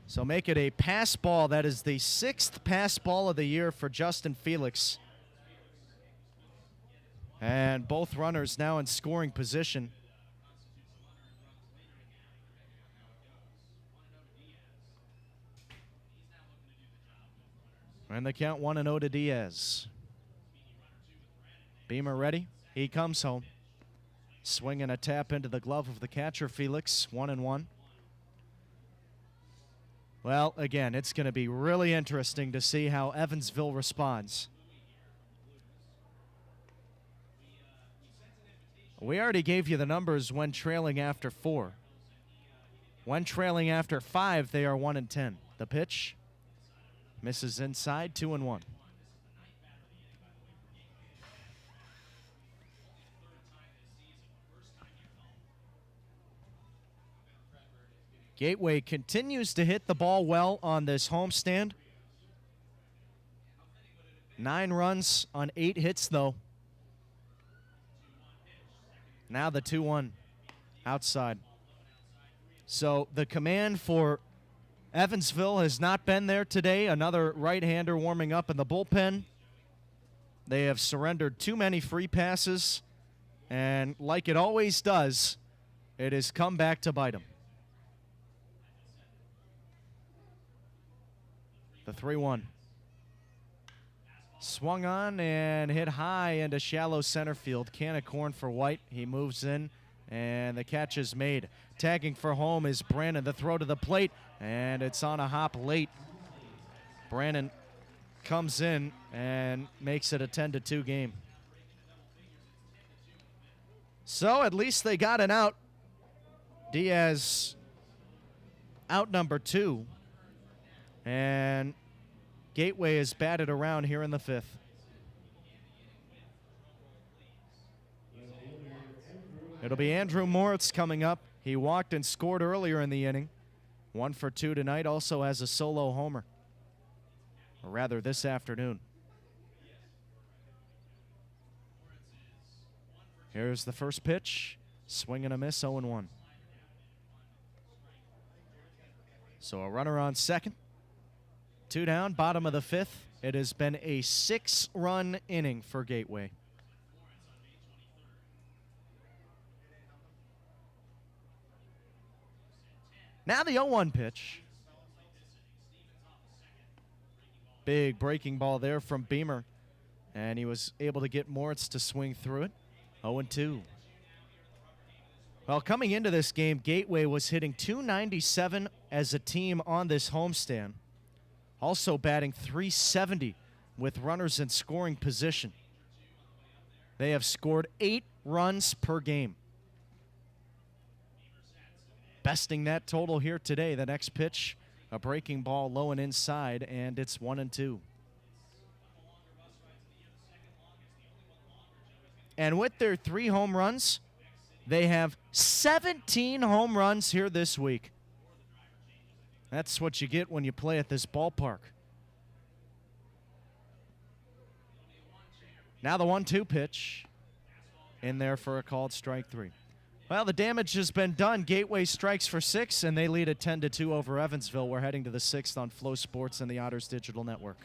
So make it a pass ball. That is the 6th pass ball of the year for Justin Felix. And both runners now in scoring position. And the count 1-0 to Diaz. Beamer ready. He comes home. Swinging a tap into the glove of the catcher, Felix. 1-1. Well, again, it's going to be really interesting to see how Evansville responds. We already gave you the numbers when trailing after 4. When trailing after 5, they are 1-10. The pitch misses inside, 2-1. Gateway continues to hit the ball well on this homestand. 9 runs on 8 hits, though. Now the 2-1 outside. So the command for Evansville has not been there today. Another right-hander warming up in the bullpen. They have surrendered too many free passes, and like it always does, it has come back to bite them. The 3-1. Swung on and hit high into shallow center field. Can of corn for White. He moves in, and the catch is made. Tagging for home is Brandon. The throw to the plate, and it's on a hop late. Brandon comes in and makes it a 10-2 game. So at least they got an out. Diaz out number 2. And Gateway is batted around here in the 5th. It'll be Andrew Moritz coming up. He walked and scored earlier in the inning. 1 for 2 tonight, also has a solo homer. Or rather, this afternoon. Here's the first pitch. Swing and a miss, 0-1. So a runner on second. 2 down, bottom of the 5th. It has been a 6-run inning for Gateway. Now the 0-1 pitch. Big breaking ball there from Beamer. And he was able to get Moritz to swing through it. 0-2. Well, coming into this game, Gateway was hitting .297 as a team on this homestand. Also batting .370 with runners in scoring position. They have scored 8 runs per game. Besting that total here today. The next pitch, a breaking ball low and inside, and it's 1-2. And with their 3 home runs, they have 17 home runs here this week. That's what you get when you play at this ballpark. Now the 1-2 pitch in there for a called strike 3. Well, the damage has been done. Gateway strikes for 6, and they lead at 10-2 over Evansville. We're heading to the 6th on Flow Sports and the Otters Digital Network.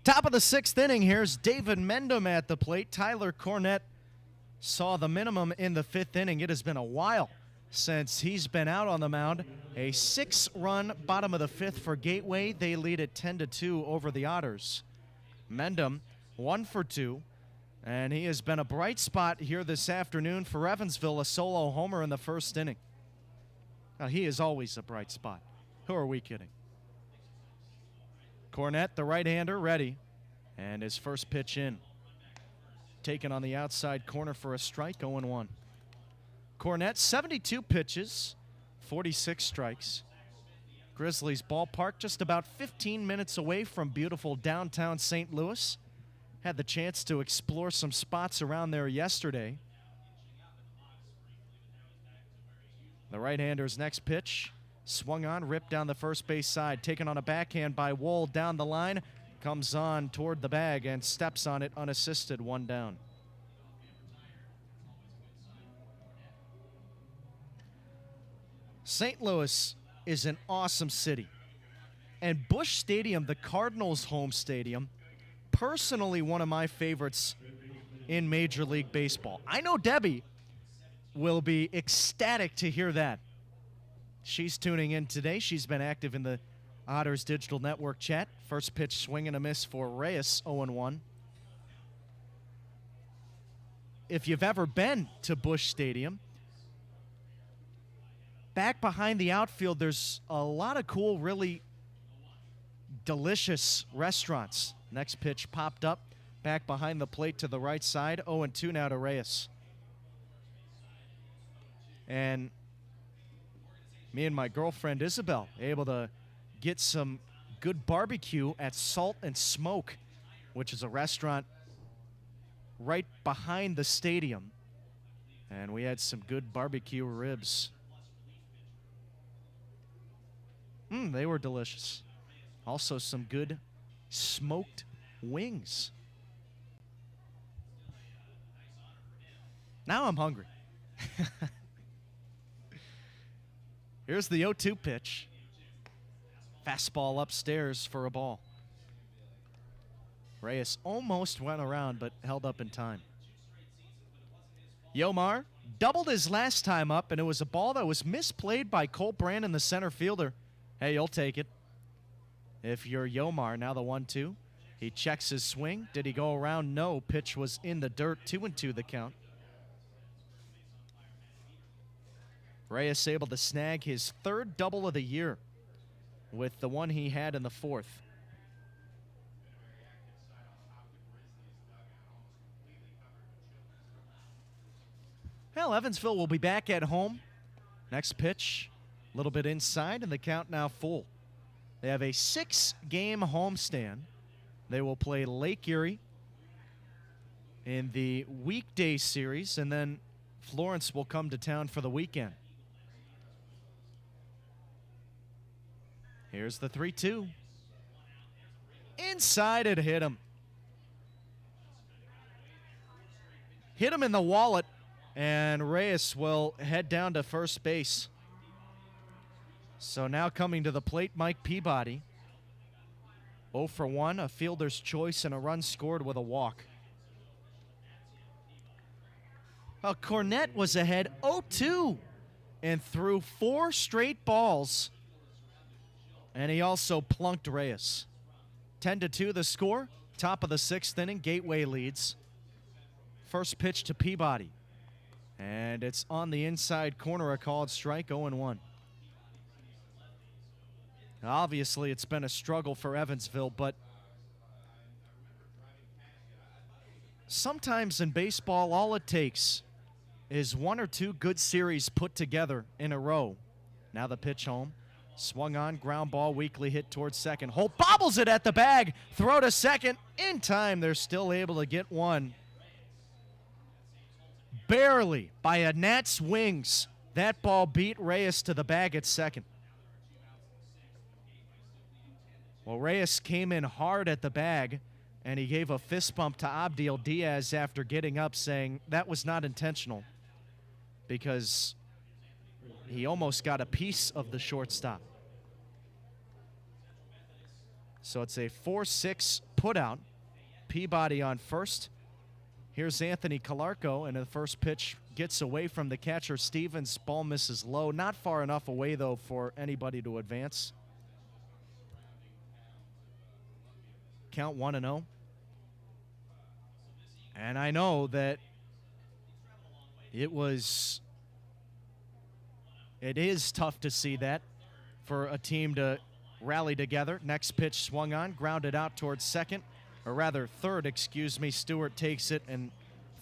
Top of the 6th inning, here's David Mendham at the plate. Tyler Cornett saw the minimum in the 5th inning. It has been a while since he's been out on the mound. A 6-run bottom of the 5th for Gateway. They lead at 10-2 over the Otters. Mendham, 1 for 2. And he has been a bright spot here this afternoon for Evansville, a solo homer in the 1st inning. Now, he is always a bright spot. Who are we kidding? Cornett, the right-hander, ready. And his first pitch in. Taken on the outside corner for a strike, 0-1. Cornett, 72 pitches, 46 strikes. Grizzlies ballpark just about 15 minutes away from beautiful downtown St. Louis. Had the chance to explore some spots around there yesterday. The right-hander's next pitch, swung on, ripped down the first base side, taken on a backhand by Wohl down the line, comes on toward the bag and steps on it unassisted, 1 down. St. Louis is an awesome city. And Busch Stadium, the Cardinals' home stadium, personally one of my favorites in Major League Baseball. I know Debbie will be ecstatic to hear that. She's tuning in today. She's been active in the Otters Digital Network chat. First pitch swing and a miss for Reyes, 0-1. If you've ever been to Busch Stadium, back behind the outfield, there's a lot of cool, really delicious restaurants. Next pitch popped up, back behind the plate to the right side, 0-2 now to Reyes. And me and my girlfriend Isabel able to get some good barbecue at Salt and Smoke, which is a restaurant right behind the stadium. And we had some good barbecue ribs. They were delicious. Also some good smoked wings. Now I'm hungry. Here's the 0-2 pitch. Fastball upstairs for a ball. Reyes almost went around but held up in time. Yomar doubled his last time up, and it was a ball that was misplayed by Cole Brandon, the center fielder. Hey, you'll take it. If you're Yomar, now the 1-2. He checks his swing. Did he go around? No. Pitch was in the dirt. 2-2 the count. Reyes able to snag his 3rd double of the year with the one he had in the 4th. Well, Evansville will be back at home. Next pitch, a little bit inside, and the count now full. They have a 6-game homestand. They will play Lake Erie in the weekday series, and then Florence will come to town for the weekend. Here's the 3-2. Inside, it hit him. Hit him in the wallet, and Reyes will head down to first base. So now coming to the plate, Mike Peabody. 0 for 1, a fielder's choice, and a run scored with a walk. Well, Cornett was ahead 0-2 and threw 4 straight balls. And he also plunked Reyes. 10-2 the score. Top of the 6th inning. Gateway leads. First pitch to Peabody. And it's on the inside corner, a called strike, 0-1. Obviously, it's been a struggle for Evansville, but sometimes in baseball, all it takes is 1 or 2 good series put together in a row. Now the pitch home. Swung on, ground ball, weakly hit towards second. Holt bobbles it at the bag. Throw to second. In time, they're still able to get one. Barely by a gnat's wings. That ball beat Reyes to the bag at second. Well, Reyes came in hard at the bag, and he gave a fist bump to Abdiel Diaz after getting up, saying that was not intentional because he almost got a piece of the shortstop. So it's a 4-6 putout. Peabody on first. Here's Anthony Calarco, and the first pitch gets away from the catcher Stevens. Ball misses low. Not far enough away, though, for anybody to advance. Count 1-0. And I know that it is tough to see that for a team to rally together. Next pitch swung on, grounded out towards second, or rather third, excuse me. Stewart takes it and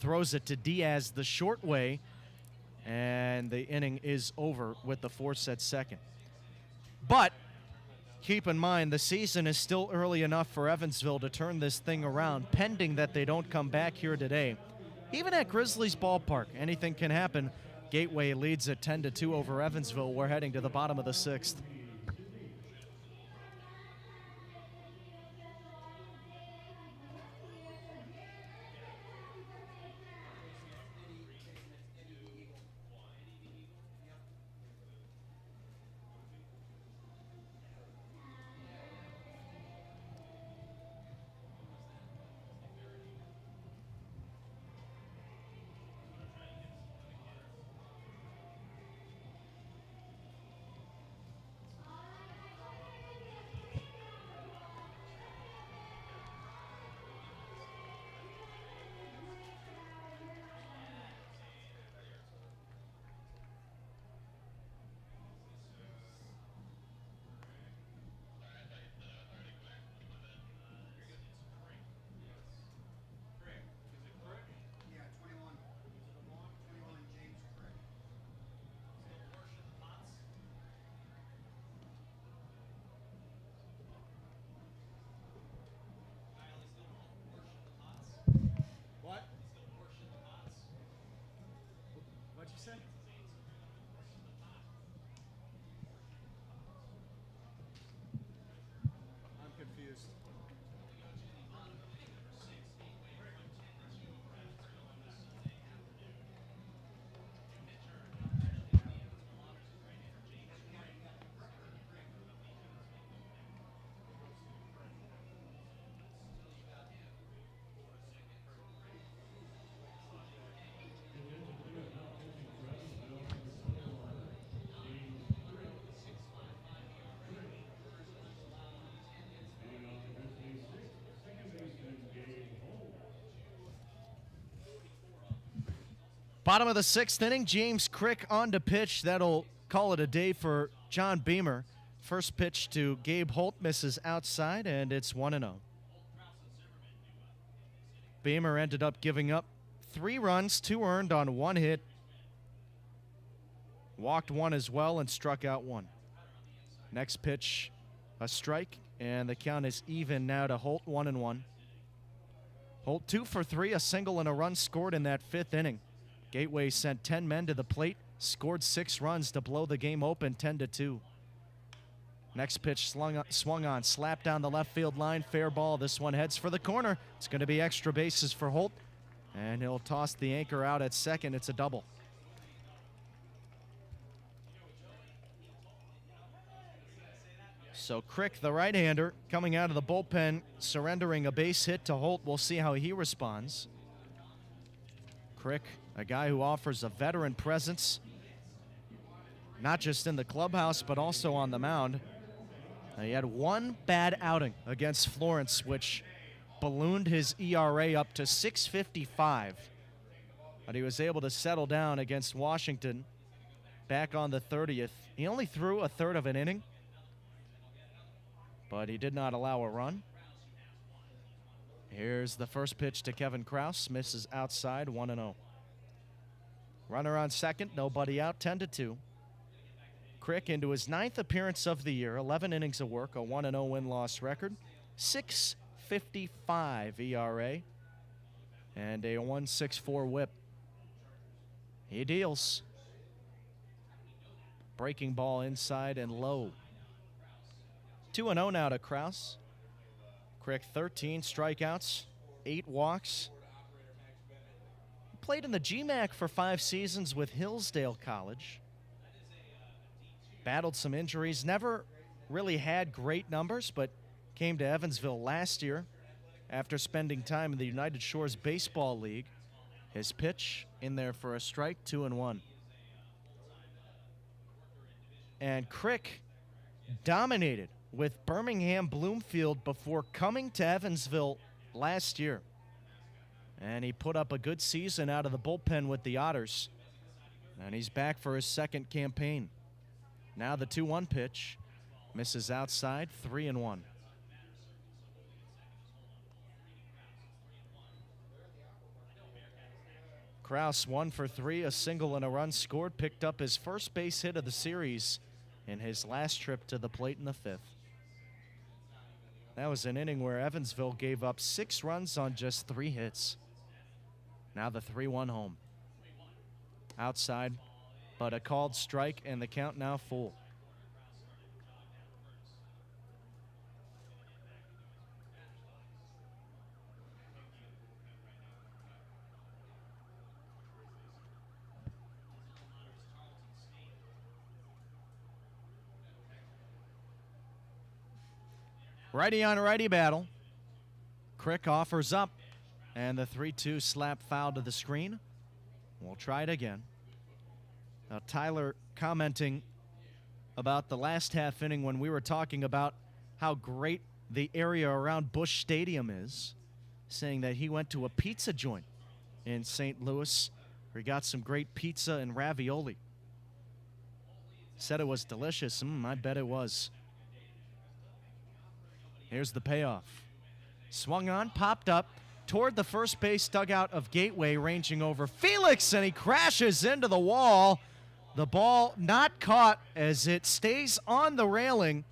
throws it to Diaz the short way, and the inning is over with the force at second. But keep in mind, the season is still early enough for Evansville to turn this thing around, pending that they don't come back here today. Even at Grizzlies ballpark, anything can happen. Gateway leads at 10-2 over Evansville. We're heading to the bottom of the sixth. What'd you say? I'm confused. Bottom of the sixth inning, James Crick on to pitch. That'll call it a day for John Beamer. First pitch to Gabe Holt misses outside, and it's 1-0. Beamer ended up giving up 3 runs, 2 earned on 1 hit. Walked 1 as well and struck out 1. Next pitch, a strike, and the count is even now to Holt, 1-1. Holt 2 for 3, a single and a run scored in that 5th inning. Gateway sent 10 men to the plate, scored 6 runs to blow the game open 10-2. Next pitch swung on, slapped down the left field line, fair ball. This one heads for the corner. It's going to be extra bases for Holt, and he'll toss the anchor out at second. It's a double. So Crick, the right-hander, coming out of the bullpen, surrendering a base hit to Holt. We'll see how he responds. Crick, a guy who offers a veteran presence, not just in the clubhouse, but also on the mound. He had 1 bad outing against Florence, which ballooned his ERA up to 6.55. But he was able to settle down against Washington back on the 30th. He only threw a third of an inning, but he did not allow a run. Here's the first pitch to Kevin Krause. Misses outside, 1-0. Runner on second, nobody out, 10-2. Crick into his 9th appearance of the year, 11 innings of work, a 1-0 win-loss record, 6.55 ERA, and a 1.64 whip. He deals. Breaking ball inside and low. 2-0 now to Krause. Crick 13 strikeouts, 8 walks. Played in the GMAC for 5 seasons with Hillsdale College. Battled some injuries, never really had great numbers, but came to Evansville last year after spending time in the United Shores Baseball League. His pitch in there for a strike, 2-1. And Crick dominated with Birmingham Bloomfield before coming to Evansville last year. And he put up a good season out of the bullpen with the Otters. And he's back for his second campaign. Now the 2-1 pitch. Misses outside, 3-1. Kraus 1 for 3, a single and a run scored, picked up his first base hit of the series in his last trip to the plate in the 5th. That was an inning where Evansville gave up 6 runs on just 3 hits. Now the 3-1 home. Outside, but a called strike, and the count now full. Righty on righty battle. Crick offers up, and the 3-2 slap foul to the screen. We'll try it again. Now, Tyler commenting about the last half inning when we were talking about how great the area around Busch Stadium is, saying that he went to a pizza joint in St. Louis where he got some great pizza and ravioli. Said it was delicious. I bet it was. Here's the payoff. Swung on, popped up toward the first base dugout of Gateway, ranging over Felix, and he crashes into the wall. The ball not caught as it stays on the railing.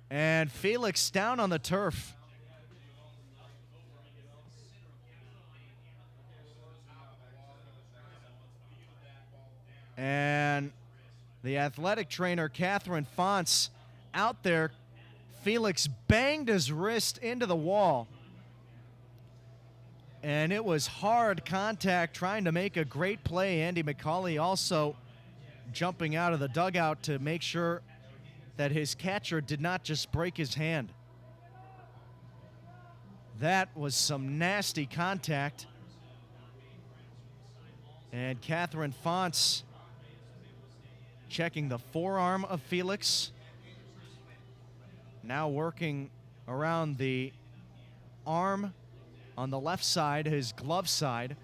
And Felix down on the turf. And the athletic trainer, Catherine Fonts, out there. Felix banged his wrist into the wall. And it was hard contact, trying to make a great play. Andy McCauley also jumping out of the dugout to make sure that his catcher did not just break his hand. That was some nasty contact. And Catherine Fonts checking the forearm of Felix. Now working around the arm on the left side, his glove side.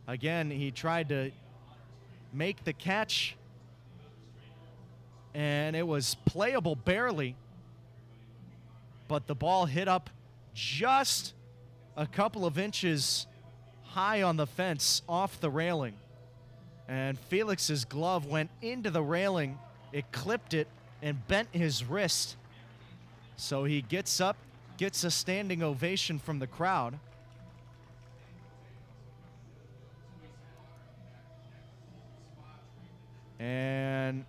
Again, he tried to make the catch, and it was playable barely, but the ball hit up just a couple of inches high on the fence off the railing. And Felix's glove went into the railing. It clipped it and bent his wrist. So he gets up, gets a standing ovation from the crowd. And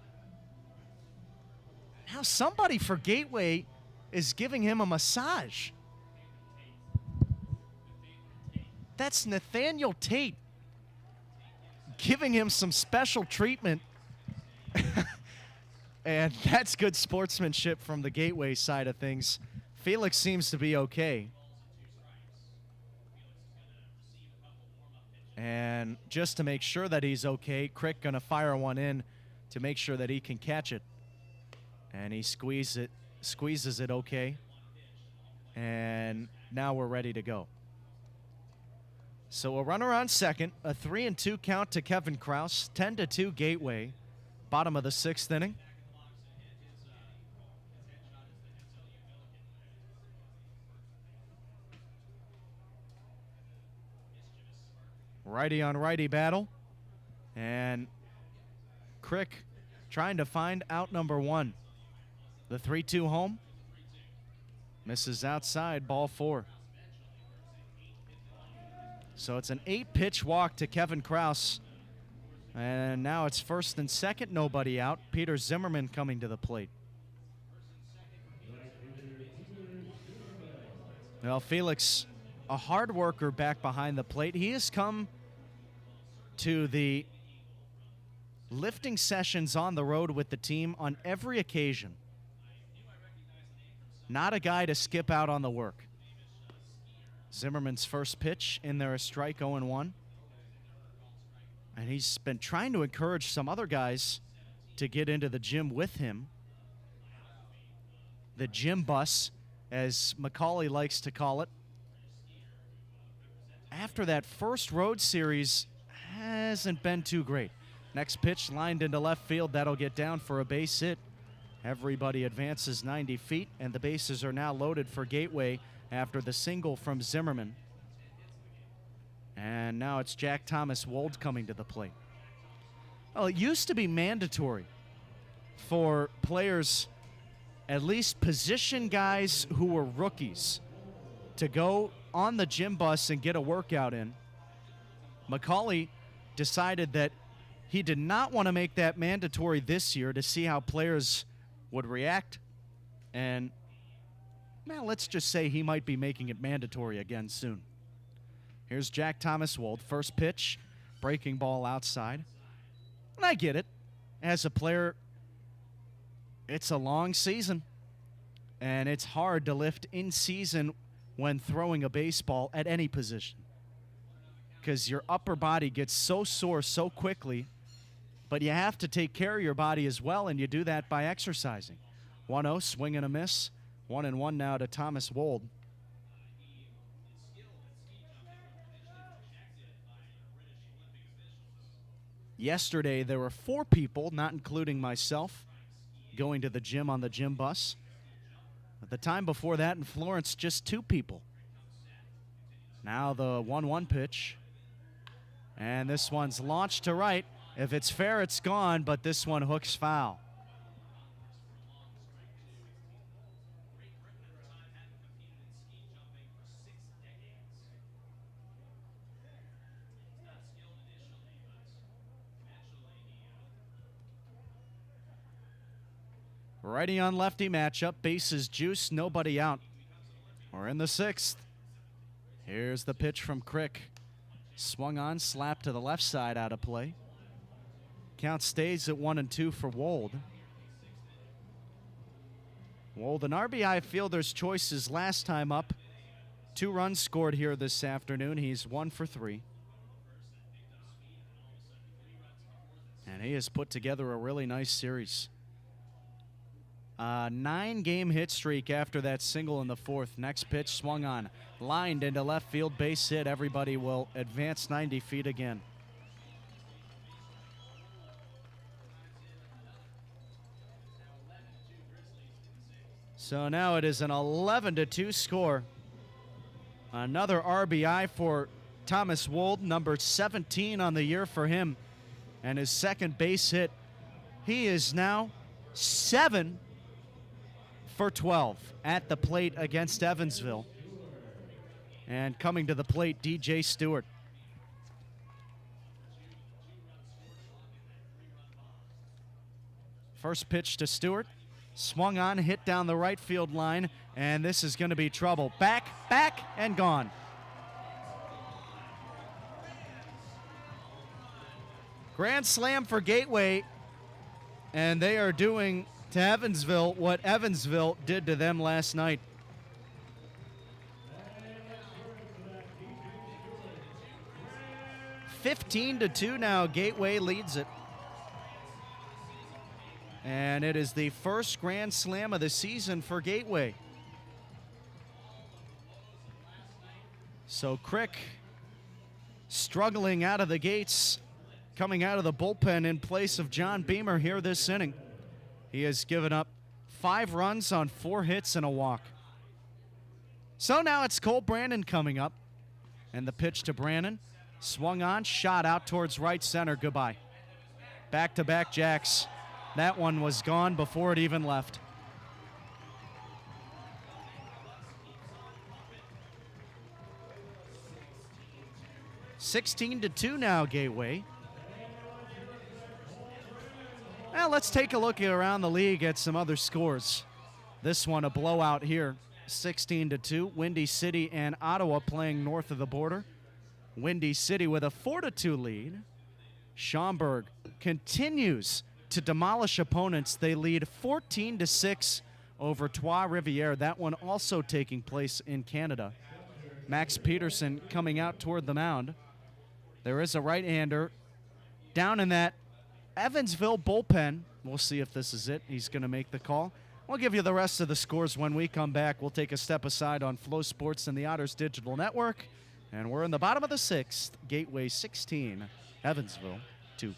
now somebody for Gateway is giving him a massage. That's Nathaniel Tate giving him some special treatment. And that's good sportsmanship from the Gateway side of things. Felix seems to be okay. And just to make sure that he's okay, Crick gonna fire one in to make sure that he can catch it. And he squeezes it okay. And now we're ready to go. So a runner on second, a 3-2 count to Kevin Kraus, 10-2 Gateway, bottom of the 6th inning. Righty on righty battle. And Crick trying to find out number 1. The 3-2 home. Misses outside, ball 4. So it's an 8-pitch walk to Kevin Kraus. And now it's first and second, nobody out. Peter Zimmerman coming to the plate. Well, Felix, a hard worker back behind the plate. He has come to the lifting sessions on the road with the team on every occasion. Not a guy to skip out on the work. Zimmerman's first pitch in there, a strike, 0-1. And he's been trying to encourage some other guys to get into the gym with him. The gym bus, as Macaulay likes to call it. After that first road series, hasn't been too great. Next pitch lined into left field. That'll get down for a base hit. Everybody advances 90 feet, and the bases are now loaded for Gateway after the single from Zimmerman. And now it's Jack Thomas Wold coming to the plate. Well, it used to be mandatory for players, at least position guys who were rookies, to go on the gym bus and get a workout in. Macaulay decided that he did not want to make that mandatory this year to see how players would react. And now let's just say he might be making it mandatory again soon. Here's Jack Thomas Wold, first pitch, breaking ball outside. And I get it. As a player, it's a long season, and it's hard to lift in season when throwing a baseball at any position because your upper body gets so sore so quickly, but you have to take care of your body as well, and you do that by exercising. 1-0, swing and a miss. 1-1 now to Thomas Wold. Yesterday, there were 4 people, not including myself, going to the gym on the gym bus. At the time before that in Florence, just 2 people. Now the 1-1 pitch. And this one's launched to right. If it's fair, it's gone, but this one hooks foul. Righty on lefty matchup, bases juice, nobody out. We're in the 6th. Here's the pitch from Crick. Swung on, slapped to the left side, out of play. Count stays at 1-2 for Wold. Wold, an RBI fielder's choice his last time up. 2 runs scored here this afternoon. He's 1 for 3. And he has put together a really nice series. 9-game hit streak after that single in the 4th. Next pitch swung on, lined into left field, base hit. Everybody will advance 90 feet again. So now it is an 11-2 score. Another RBI for Thomas Wold, number 17 on the year for him, and his second base hit. He is now 7 for 12 at the plate against Evansville. And coming to the plate, DJ Stewart. First pitch to Stewart. Swung on, hit down the right field line, and this is going to be trouble. Back, and gone. Grand slam for Gateway, and they are doing to Evansville what Evansville did to them last night. (15-2) now. Gateway leads it. And it is the first grand slam of the season for Gateway. So Crick struggling out of the gates, coming out of the bullpen in place of John Beamer here this inning. He has given up 5 runs on 4 hits and a walk. So now it's Cole Brandon coming up. And the pitch to Brandon. Swung on, shot out towards right center. Goodbye. Back-to-back jacks. That one was gone before it even left. (16-2) now, Gateway. Now let's take a look around the league at some other scores. This one a blowout here, 16-2. Windy City and Ottawa playing north of the border. Windy City with a 4-2 lead. Schaumburg continues to demolish opponents. They lead 14-6 over Trois-Rivières. That one also taking place in Canada. Max Peterson coming out toward the mound. There is a right-hander down in that Evansville bullpen. We'll see if this is it. He's going to make the call. We'll give you the rest of the scores when we come back. We'll take a step aside on Flow Sports and the Otters Digital Network. And we're in the bottom of the sixth. Gateway 16, Evansville 2.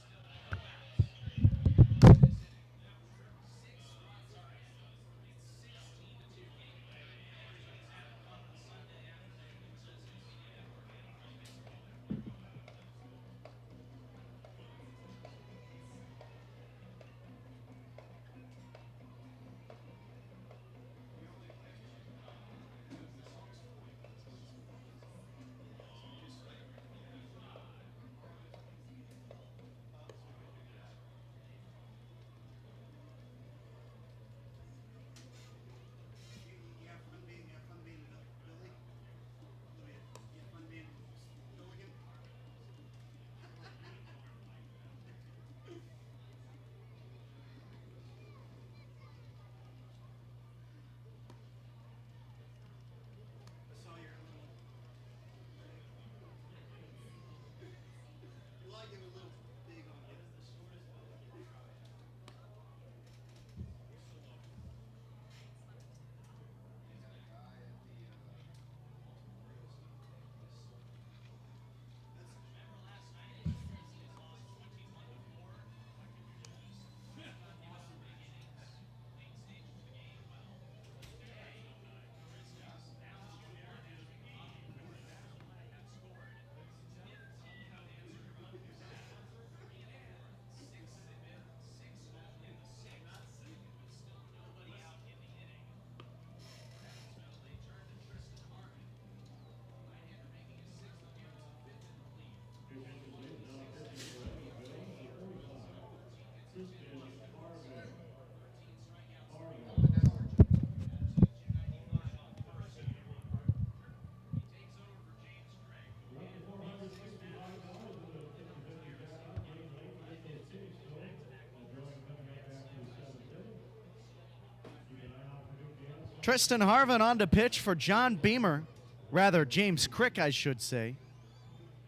Tristan Harvin on to pitch for John Beamer. Rather, James Crick, I should say.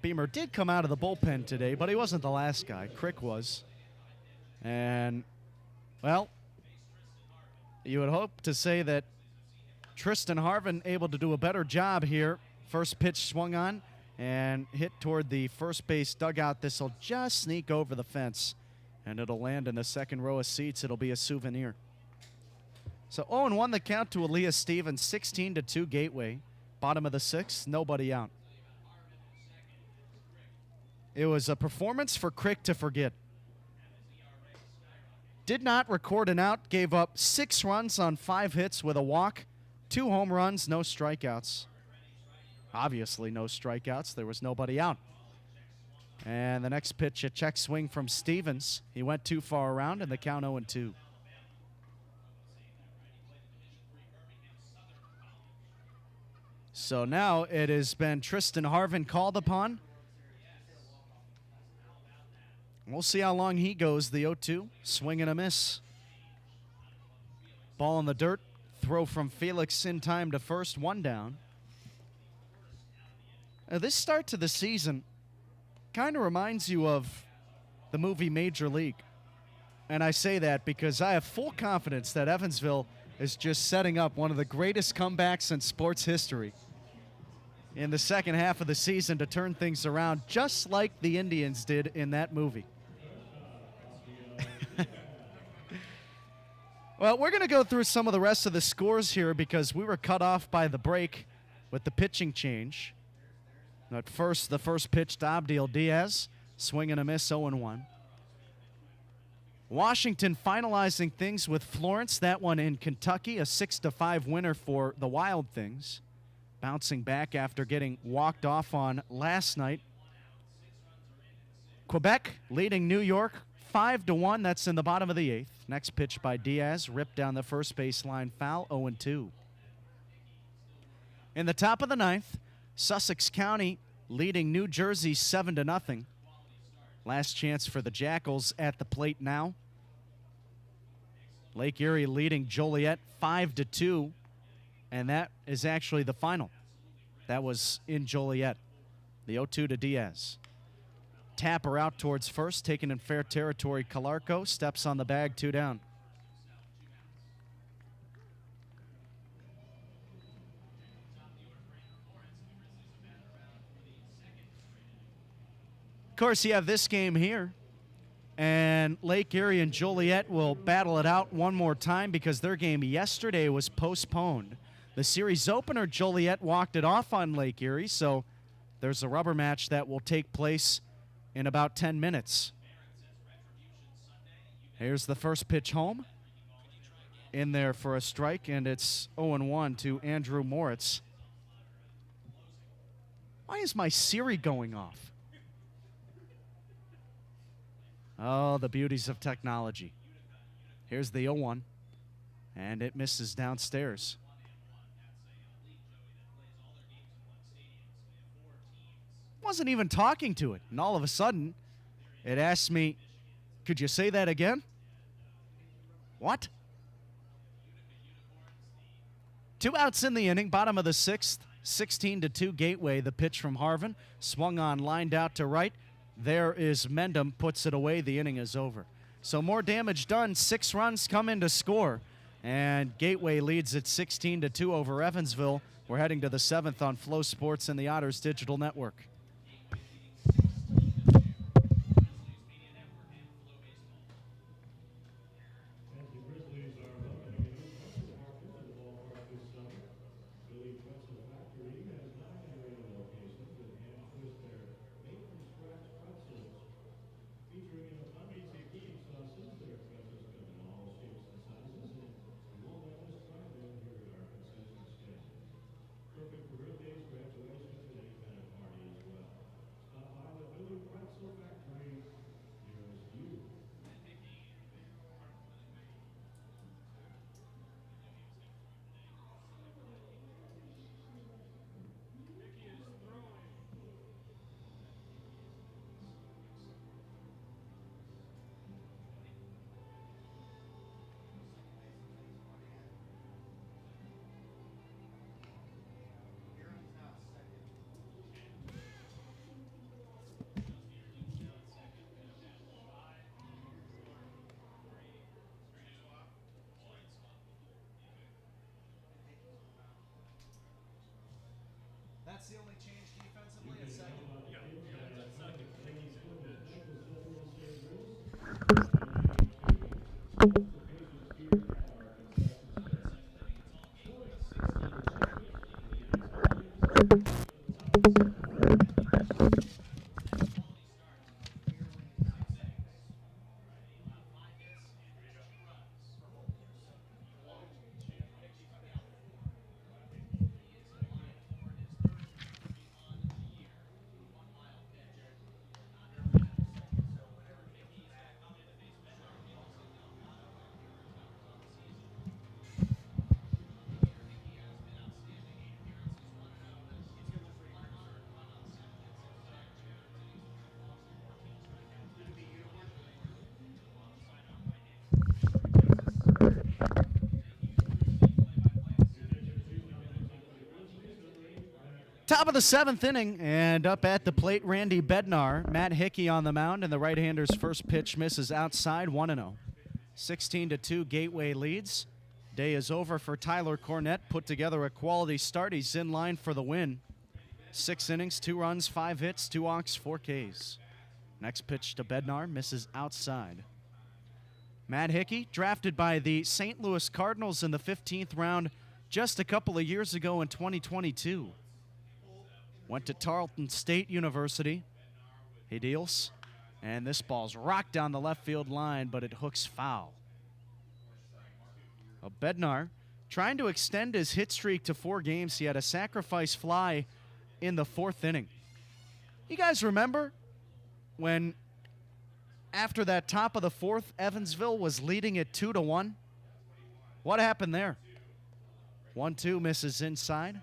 Beamer did come out of the bullpen today, but he wasn't the last guy. Crick was. And, well, you would hope to say that Tristan Harvin able to do a better job here. First pitch swung on and hit toward the first base dugout. This will just sneak over the fence, and it'll land in the second row of seats. It'll be a souvenir. So 0-1 the count to Elias Stevens, 16-2 Gateway. Bottom of the sixth, nobody out. It was a performance for Crick to forget. Did not record an out, gave up 6 runs on 5 hits with a walk, 2 home runs, no strikeouts. Obviously no strikeouts, there was nobody out. And the next pitch, a check swing from Stevens. He went too far around, and the count 0-2. So now it has been Tristan Harvin called upon. We'll see how long he goes. The 0-2, swing and a miss. Ball in the dirt, throw from Felix in time to first, 1 down. This start to the season kind of reminds you of the movie Major League. And I say that because I have full confidence that Evansville is just setting up one of the greatest comebacks in sports history in the second half of the season to turn things around, just like the Indians did in that movie. Well, we're going to go through some of the rest of the scores here because we were cut off by the break with the pitching change. At first, the first pitch to Abdiel Diaz, swing and a miss, 0-1. Washington finalizing things with Florence, that one in Kentucky, a 6-5 winner for the Wild Things. Bouncing back after getting walked off on last night. Quebec leading New York 5-1. That's in the bottom of the 8th. Next pitch by Diaz, ripped down the first baseline foul, 0-2. In the top of the 9th, Sussex County leading New Jersey 7-0. Last chance for the Jackals at the plate now. Lake Erie leading Joliet 5-2. And that is actually the final. That was in Joliet. The 0-2 to Diaz. Tapper out towards first, taken in fair territory. Calarco steps on the bag, 2 down. Of course, you have this game here, and Lake Erie and Joliet will battle it out one more time because their game yesterday was postponed. The series opener, Joliet walked it off on Lake Erie, so there's a rubber match that will take place in about 10 minutes. Here's the first pitch home. In there for a strike, and it's 0-1 to Andrew Moritz. Why is my Siri going off? Oh, the beauties of technology. Here's the 0-1, and it misses downstairs. Wasn't even talking to it, and all of a sudden, it asked me, could you say that again? What? 2 outs in the inning, bottom of the 6th, 16-2 Gateway. The pitch from Harvin, swung on, lined out to right. There is Mendham, puts it away. The inning is over. So more damage done. 6 runs come in to score, and Gateway leads at 16-2 over Evansville. We're heading to the 7th on Flow Sports and the Otters Digital Network. As the Grizzlies are welcoming a new Pretzel Market to the ballpark this summer, Philly Pretzel Factory has 9 area locations that hand-twist their made-from-scratch pretzels. Featuring amazing sauces, their pretzels come in all shapes and sizes, and you won't let us try them here at our concession stand. Perfect for birthdays, graduations, and any kind of party as well. Stop by the Philly Pretzel Factory nearest you. That's the only change defensively, a second. Top of the 7th inning, and up at the plate, Randy Bednar. Matt Hickey on the mound, and the right-hander's first pitch misses outside, 1-0. 16-2 Gateway leads. Day is over for Tyler Cornett. Put together a quality start. He's in line for the win. 6 innings, 2 runs, 5 hits, 2 walks, 4 Ks. Next pitch to Bednar, misses outside. Matt Hickey, drafted by the St. Louis Cardinals in the 15th round just a couple of years ago in 2022. Went to Tarleton State University. He deals, and this ball's rocked down the left field line, but it hooks foul. Bednar trying to extend his hit streak to 4 games. He had a sacrifice fly in the 4th inning. You guys remember when, after that top of the 4th, Evansville was leading it 2-1? What happened there? 1-2 misses inside,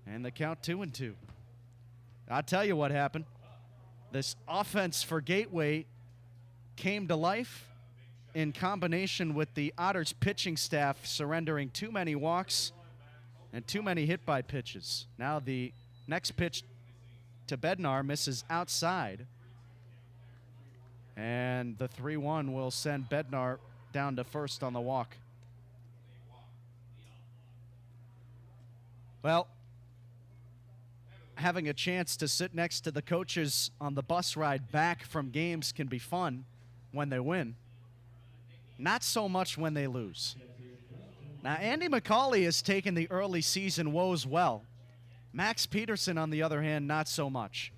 and the count 2-2. I'll tell you what happened. This offense for Gateway came to life in combination with the Otters pitching staff surrendering too many walks and too many hit-by pitches. Now the Next pitch to Bednar misses outside. And the 3-1 will send Bednar down to first on the walk. Well, having a chance to sit next to the coaches on the bus ride back from games can be fun when they win. Not so much when they lose. Now, Andy McCauley has taken the early season woes well. Max Peterson, on the other hand, not so much.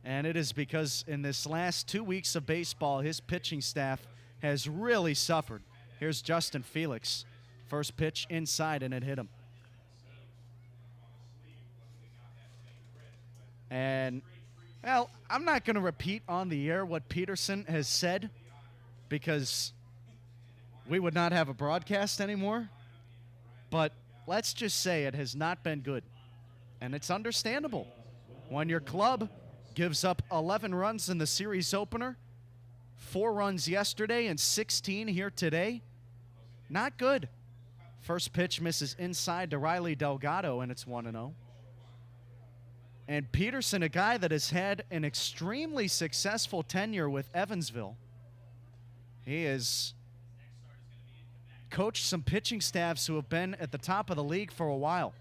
And it is because in this last 2 weeks of baseball, his pitching staff has really suffered. Here's Justin Felix. First pitch inside, and it hit him. And, well, I'm not going to repeat on the air what Peterson has said because we would not have a broadcast anymore. But let's just say it has not been good. And it's understandable. When your club gives up 11 runs in the series opener, 4 runs yesterday and 16 here today, not good. First pitch misses inside to Riley Delgado, and it's 1-0. And Peterson, a guy that has had an extremely successful tenure with Evansville, he has coached some pitching staffs who have been at the top of the league for a while.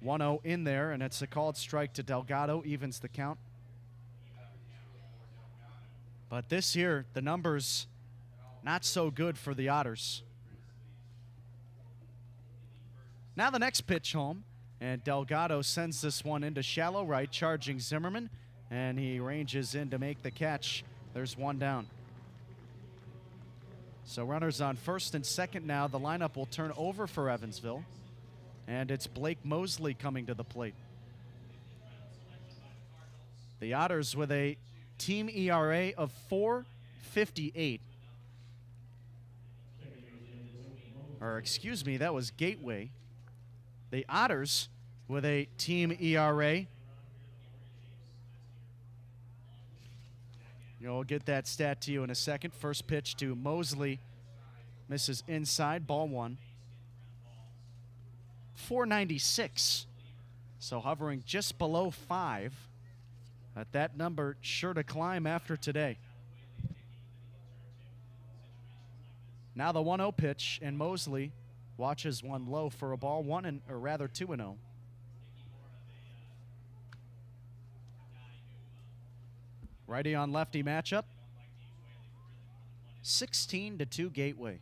1-0 in there, and it's a called strike to Delgado, evens the count. But this year, the numbers not so good for the Otters. Now the next pitch home, and Delgado sends this one into shallow right, charging Zimmerman, and he ranges in to make the catch. There's one down. So runners on first and second now. The lineup will turn over for Evansville. And it's Blake Mosley coming to the plate. The Otters with a team ERA of 4.58. Or excuse me, that was Gateway. The Otters with a team ERA. You'll get that stat to you in a second. First pitch to Mosley. Misses inside, ball 1. 496. So hovering just below 5. But that number sure to climb after today. Now the 1-0 pitch, and Mosley watches one low for a ball, 2-0. Righty on lefty matchup. 16-2 Gateway.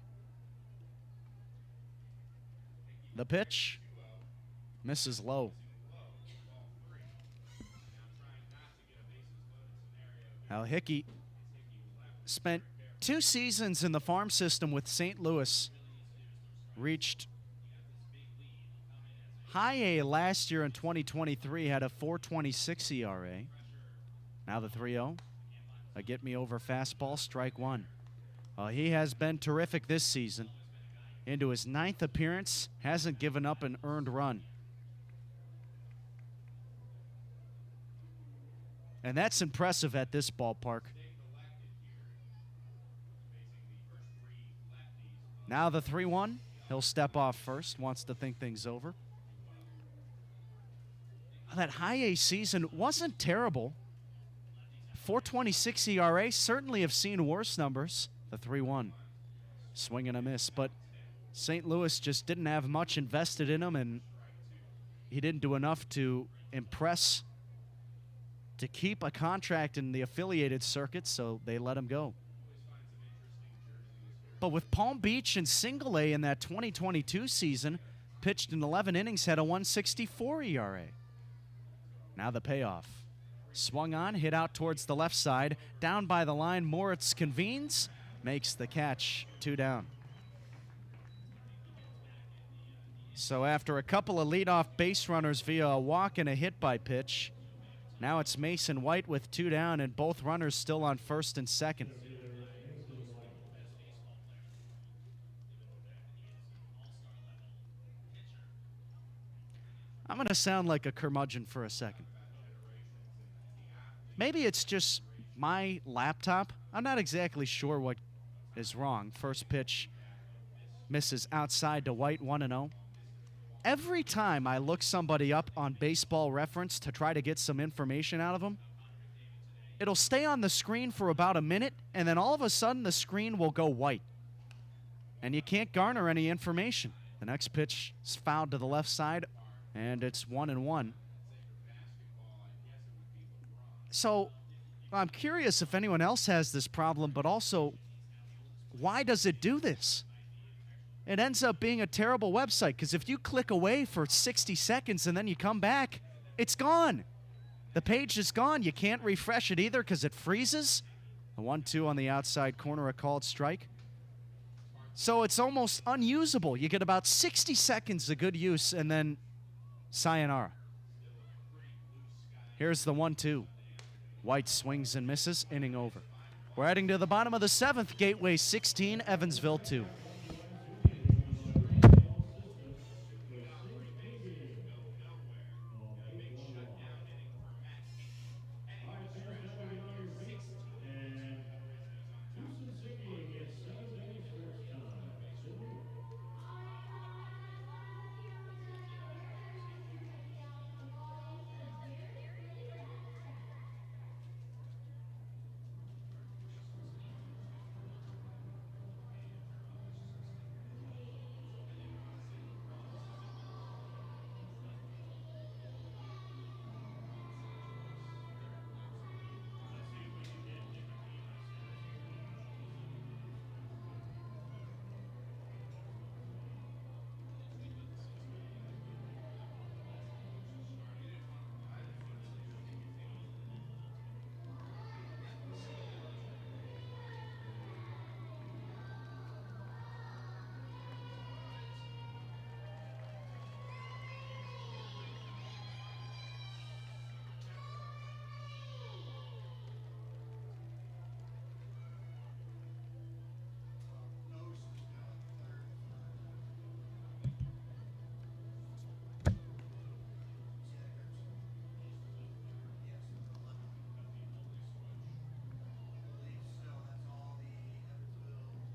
The pitch misses low. Now Hickey spent 2 seasons in the farm system with St. Louis. Reached high A last year in 2023, had a 4.26 ERA. Now the 3-0. A get me over fastball, strike 1. He has been terrific this season. Into his 9th appearance, hasn't given up an earned run. And that's impressive at this ballpark. Now the 3-1. He'll step off first, wants to think things over. That high A season wasn't terrible. 4.26 ERA, certainly have seen worse numbers. The 3-1. Swing and a miss, but St. Louis just didn't have much invested in him, and he didn't do enough to impress to keep a contract in the affiliated circuit, so they let him go. But with Palm Beach and Single A in that 2022 season, pitched in 11 innings, had a 1.64 ERA. Now the payoff. Swung on, hit out towards the left side. Down by the line, Moritz convenes, makes the catch, 2 down. So after a couple of leadoff base runners via a walk and a hit by pitch, now it's Mason White with 2 down and both runners still on first and second. I'm going to sound like a curmudgeon for a second. Maybe it's just my laptop. I'm not exactly sure what is wrong. First pitch misses outside to White, 1-0. every time I look somebody up on Baseball Reference to try to get some information out of them, it'll stay on the screen for about a minute, and then all of a sudden the screen will go white. And you can't garner any information. The next pitch is fouled to the left side, and it's 1-1. So I'm curious if anyone else has this problem, but also, why does it do this? It ends up being a terrible website, because if you click away for 60 seconds and then you come back, it's gone. The page is gone. You can't refresh it either because it freezes. A 1-2 on the outside corner, a called strike. So it's almost unusable. You get about 60 seconds of good use, and then sayonara. Here's the 1-2. White swings and misses, inning over. We're heading to the bottom of the 7th, Gateway 16, Evansville 2.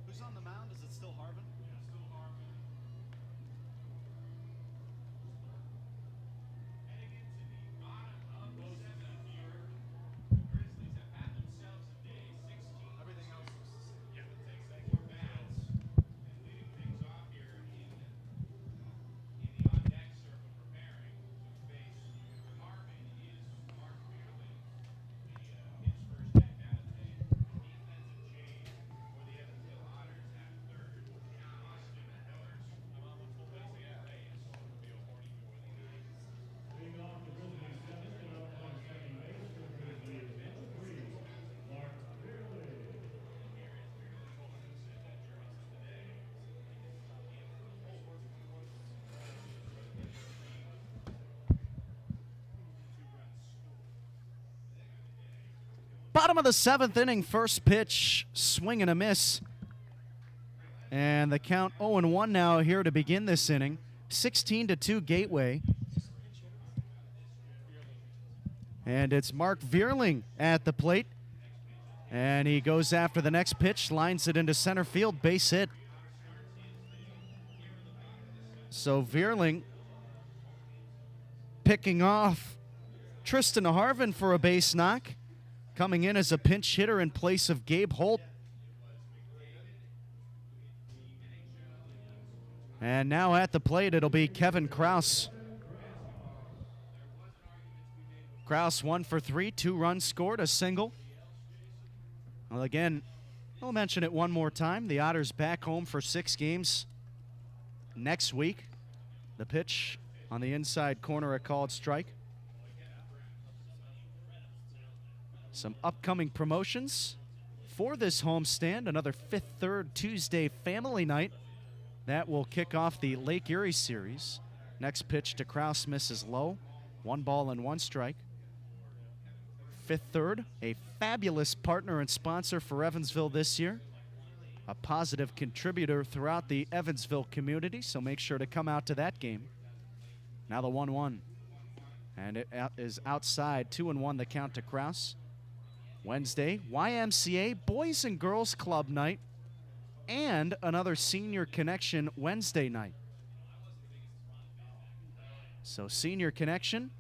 Who's on the mound? Is it still Harvin? Yeah, still Harvin. Heading into the bottom of the 7th here, Grizzlies have had themselves a day. 16. Everything else looks the same. Yeah, it takes 4 bats. And leading things off here in the on-deck circle preparing to face Harvin is Mark Beerling. His first at bat of the day. Defensive change for the Evansville Otters at third. Austin Hillers along with Felipe Reyes will be awarding for the night. Leading off the Grizzlies 7th and up on second base for Grizzlies number 3, Mark Beerling. Here is Beerling holding his that jersey today. Bottom of the 7th inning, first pitch, swing and a miss. And the count 0-1 now here to begin this inning. 16-2 Gateway. And it's Mark Veerling at the plate. And he goes after the next pitch, lines it into center field, base hit. So Veerling picking off Tristan Harvin for a base knock, coming in as a pinch hitter in place of Gabe Holt. And now at the plate, it'll be Kevin Kraus. Kraus 1 for 3, 2 runs scored, a single. Well, again, I'll mention it one more time. The Otters back home for 6 games next week. The pitch on the inside corner, a called strike. Some upcoming promotions for this homestand. Another 5th Third Tuesday family night. That will kick off the Lake Erie series. Next pitch to Kraus misses low. 1 ball and 1 strike. 5th Third, a fabulous partner and sponsor for Evansville this year. A positive contributor throughout the Evansville community, so make sure to come out to that game. Now the 1-1. And it is outside, 2-1 the count to Kraus. Wednesday, YMCA Boys and Girls Club night and another Senior Connection Wednesday night. So senior connection,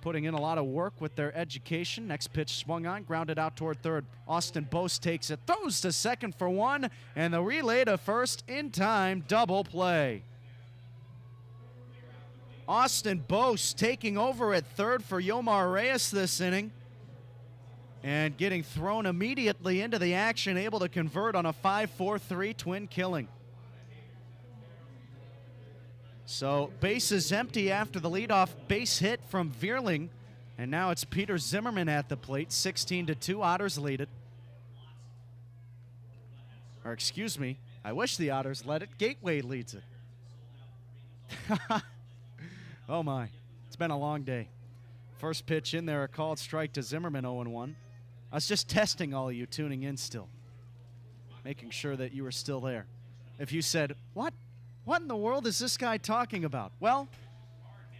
putting in a lot of work with their education. Next pitch swung on, grounded out toward third. Austin Bose takes it, throws to second for one, and the relay to first in time, double play. Austin Bose taking over at third for Yomar Reyes this inning and getting thrown immediately into the action, able to convert on a 5-4-3 twin killing. So base is empty after the leadoff base hit from Vierling, and now it's Peter Zimmerman at the plate. 16-2, Otters lead it. Or excuse me, I wish the Otters led it. Gateway leads it. Oh my, it's been a long day. First pitch in there, a called strike to Zimmerman, 0-1. I was just testing all of you tuning in still, making sure that you were still there. If you said, what in the world is this guy talking about? Well,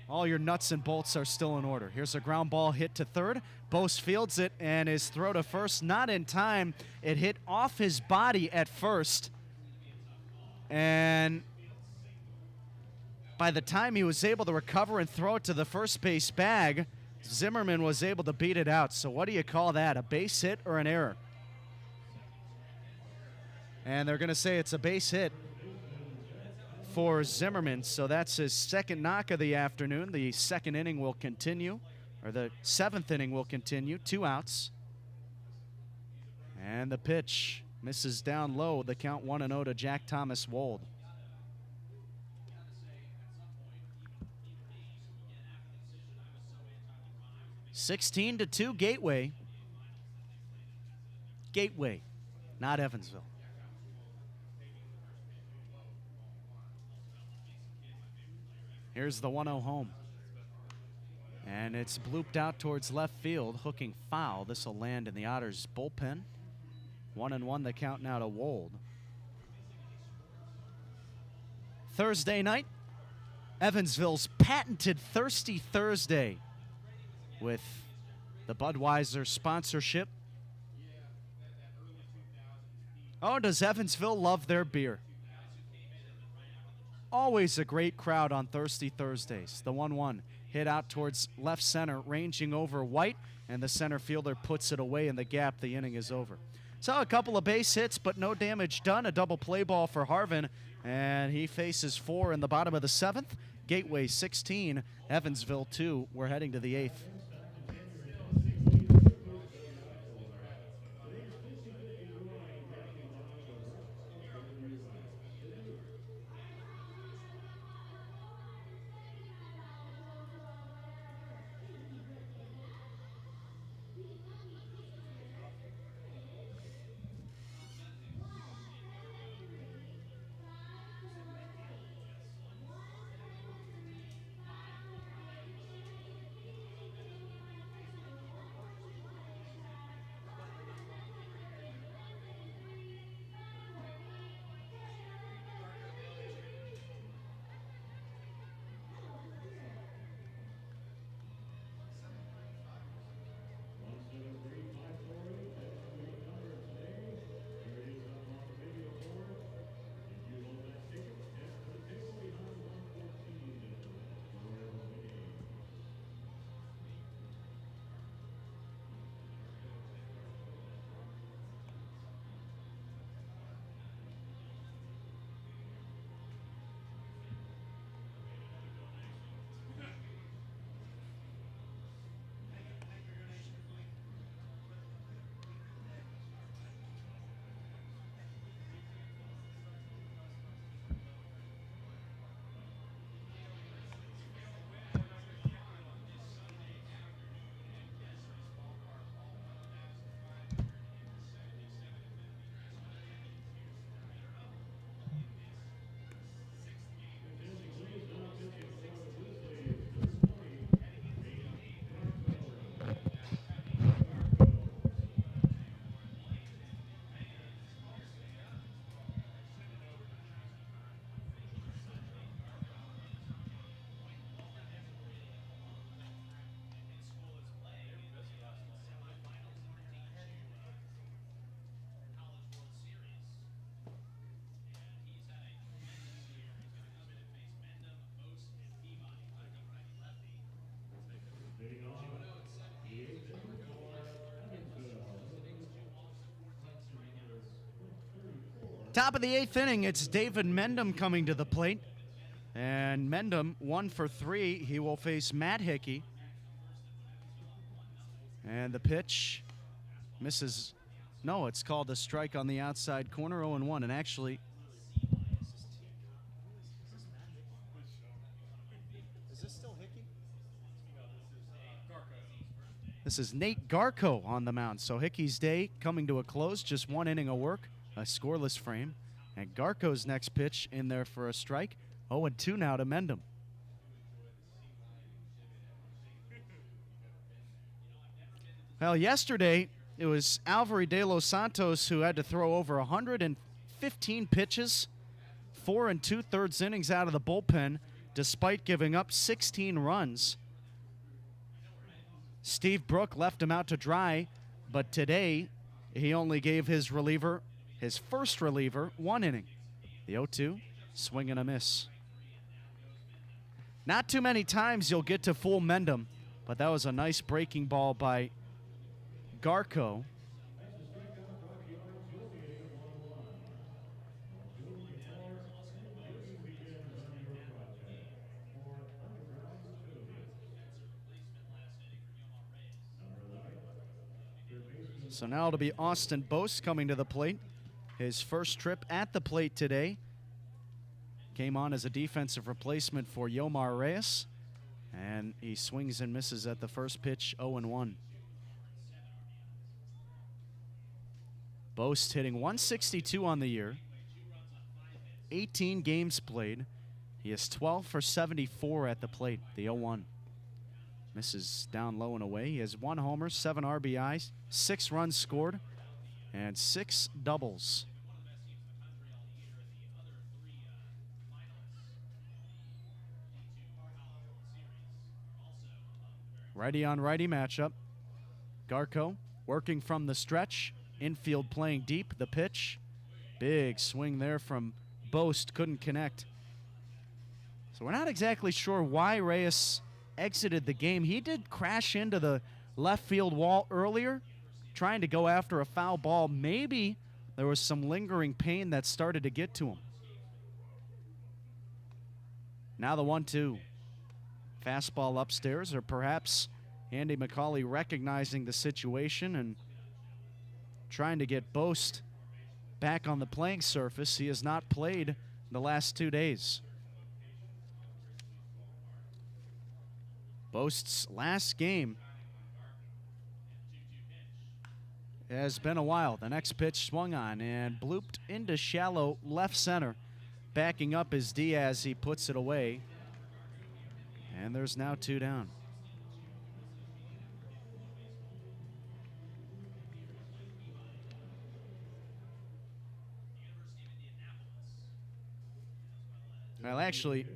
all your nuts and bolts are still in order. Here's a ground ball hit to third. Bose fields it, and his throw to first, not in time. It hit off his body at first, and by the time he was able to recover and throw it to the first base bag, Zimmerman was able to beat it out. So what do you call that, a base hit or an error? And they're going to say it's a base hit for Zimmerman, so that's his second knock of the afternoon. The second inning will continue, or the seventh inning will continue. 2 outs. And the pitch misses down low. The count 1-0 to Jack Thomas Wold. (16-2) Gateway. Gateway, not Evansville. Here's the 1-0 home. And it's blooped out towards left field, hooking foul. This will land in the Otters bullpen. 1-1 the count now to Wold. Thursday night, Evansville's patented Thirsty Thursday with the Budweiser sponsorship. Oh, does Evansville love their beer? Always a great crowd on Thirsty Thursdays. The 1-1 hit out towards left center, ranging over White, and the center fielder puts it away in the gap. The inning is over. So a couple of base hits, but no damage done. A double play ball for Harvin, and he faces 4 in the bottom of the 7th. Gateway 16, Evansville 2. We're heading to the 8th. Top of the 8th inning, it's David Mendham coming to the plate. And Mendham, 1 for 3. He will face Matt Hickey. And the pitch misses. No, it's called a strike on the outside corner, 0-1. And actually, is this still Hickey? This is Nate Garko on the mound. So Hickey's day coming to a close, just 1 inning of work, a scoreless frame. And Garko's next pitch in there for a strike. 0-2 now to Mendham. Well, yesterday it was Alvaro de los Santos who had to throw over 115 pitches, 4 2/3 innings out of the bullpen, despite giving up 16 runs. Steve Brook left him out to dry, but today he only gave his reliever, his first reliever, 1 inning. The 0-2, swing and a miss. Not too many times you'll get to fool Mendham, but that was a nice breaking ball by Garko. So now it'll be Austin Bose coming to the plate. His first trip at the plate today. Came on as a defensive replacement for Yomar Reyes. And he swings and misses at the first pitch, 0-1. Boast hitting 162 on the year. 18 games played. He is 12 for 74 at the plate, the 0-1. Misses down low and away. He has 1 homer, 7 RBIs, 6 runs scored, and 6 doubles. Righty on righty matchup. Garko working from the stretch. Infield playing deep. The pitch. Big swing there from Boast. Couldn't connect. So we're not exactly sure why Reyes exited the game. He did crash into the left field wall earlier, trying to go after a foul ball. Maybe there was some lingering pain that started to get to him. Now the 1-2. Fastball upstairs, or perhaps Andy McCauley recognizing the situation and trying to get Boast back on the playing surface. He has not played the last 2 days. Boast's last game has been a while. The next pitch swung on and blooped into shallow left center. Backing up is Diaz. He puts it away. And there's now 2 down. Well, actually,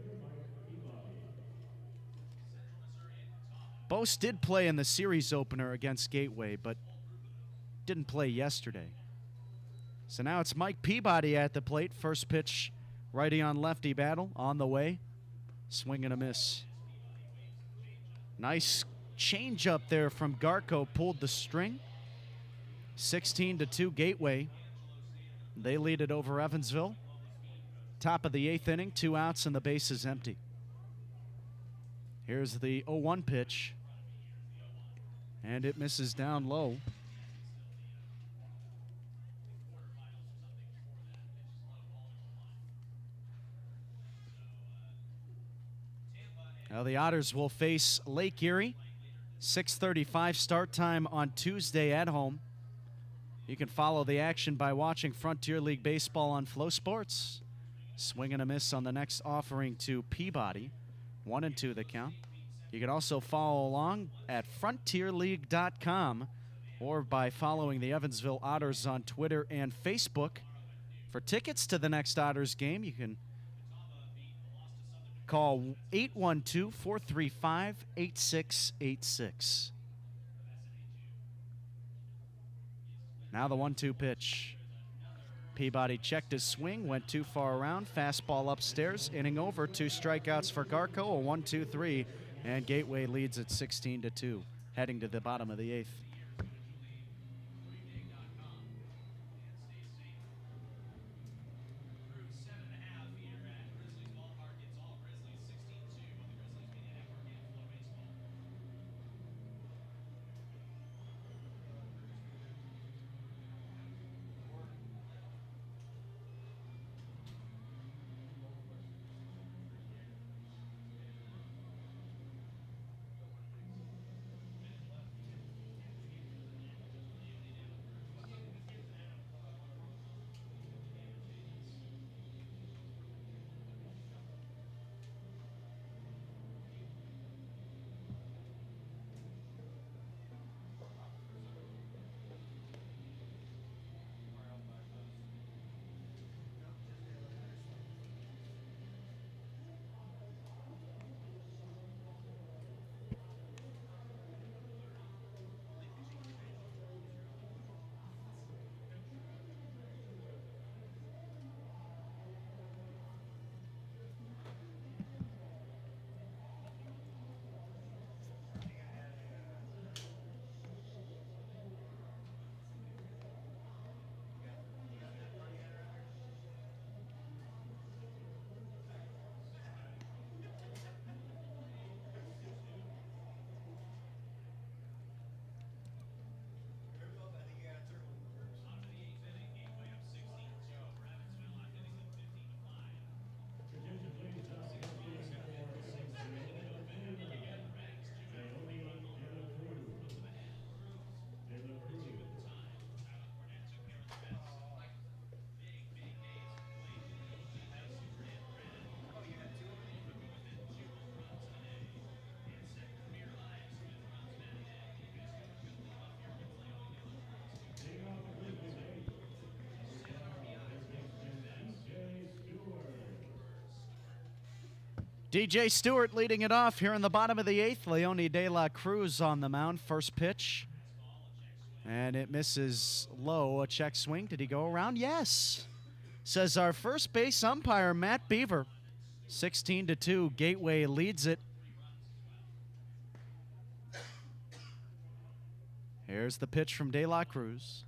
Boast did play in the series opener against Gateway, but didn't play yesterday. So now it's Mike Peabody at the plate. First pitch, righty on lefty battle on the way. Swing and a miss. Nice change up there from Garko, pulled the string. 16-2 Gateway. They lead it over Evansville. Top of the 8th inning, 2 outs and the base is empty. Here's the 0-1 pitch. And it misses down low. Now the Otters will face Lake Erie. 6:35 start time on Tuesday at home. You can follow the action by watching Frontier League Baseball on Flow Sports. Swing and a miss on the next offering to Peabody. 1-2 the count. You can also follow along at frontierleague.com or by following the Evansville Otters on Twitter and Facebook. For tickets to the next Otters game, you can call 812-435-8686. Now the 1-2 pitch. Peabody checked his swing, went too far around. Fastball upstairs, inning over. 2 strikeouts for Garko, a 1-2-3, and Gateway leads at 16-2, heading to the bottom of the 8th. DJ Stewart leading it off here in the bottom of the 8th. Leone De La Cruz on the mound. First pitch. And it misses low. A check swing. Did he go around? Yes. Says our first base umpire, Matt Beaver. 16-2. Gateway leads it. Here's the pitch from De La Cruz.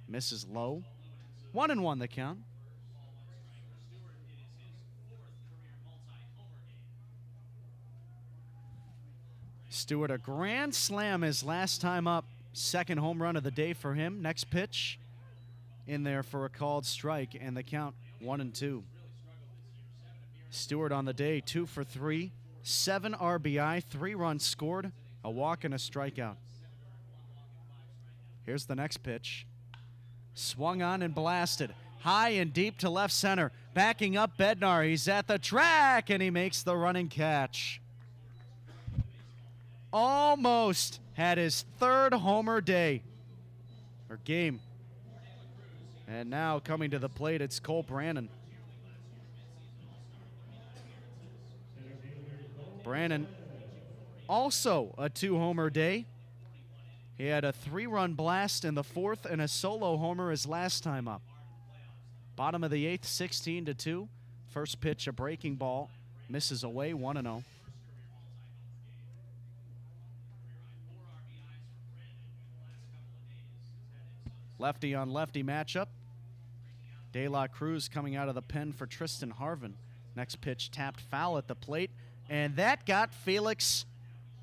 Misses low. 1-1 the count. Stewart, a grand slam his last time up. Second home run of the day for him. Next pitch in there for a called strike, and the count 1-2. Stewart on the day, 2 for 3, 7 RBI, 3 runs scored, a walk and a strikeout. Here's the next pitch. Swung on and blasted. High and deep to left center. Backing up Bednar. He's at the track, and he makes the running catch. Almost had his 3rd homer day, or game. And now coming to the plate, it's Cole Brannon. Brannon also a 2-homer day. He had a 3-run blast in the 4th and a solo homer his last time up. Bottom of the 8th, 16-2. First pitch, a breaking ball. Misses away, 1-0. Lefty on lefty matchup. De La Cruz coming out of the pen for Tristan Harvin. Next pitch tapped foul at the plate. And that got Felix.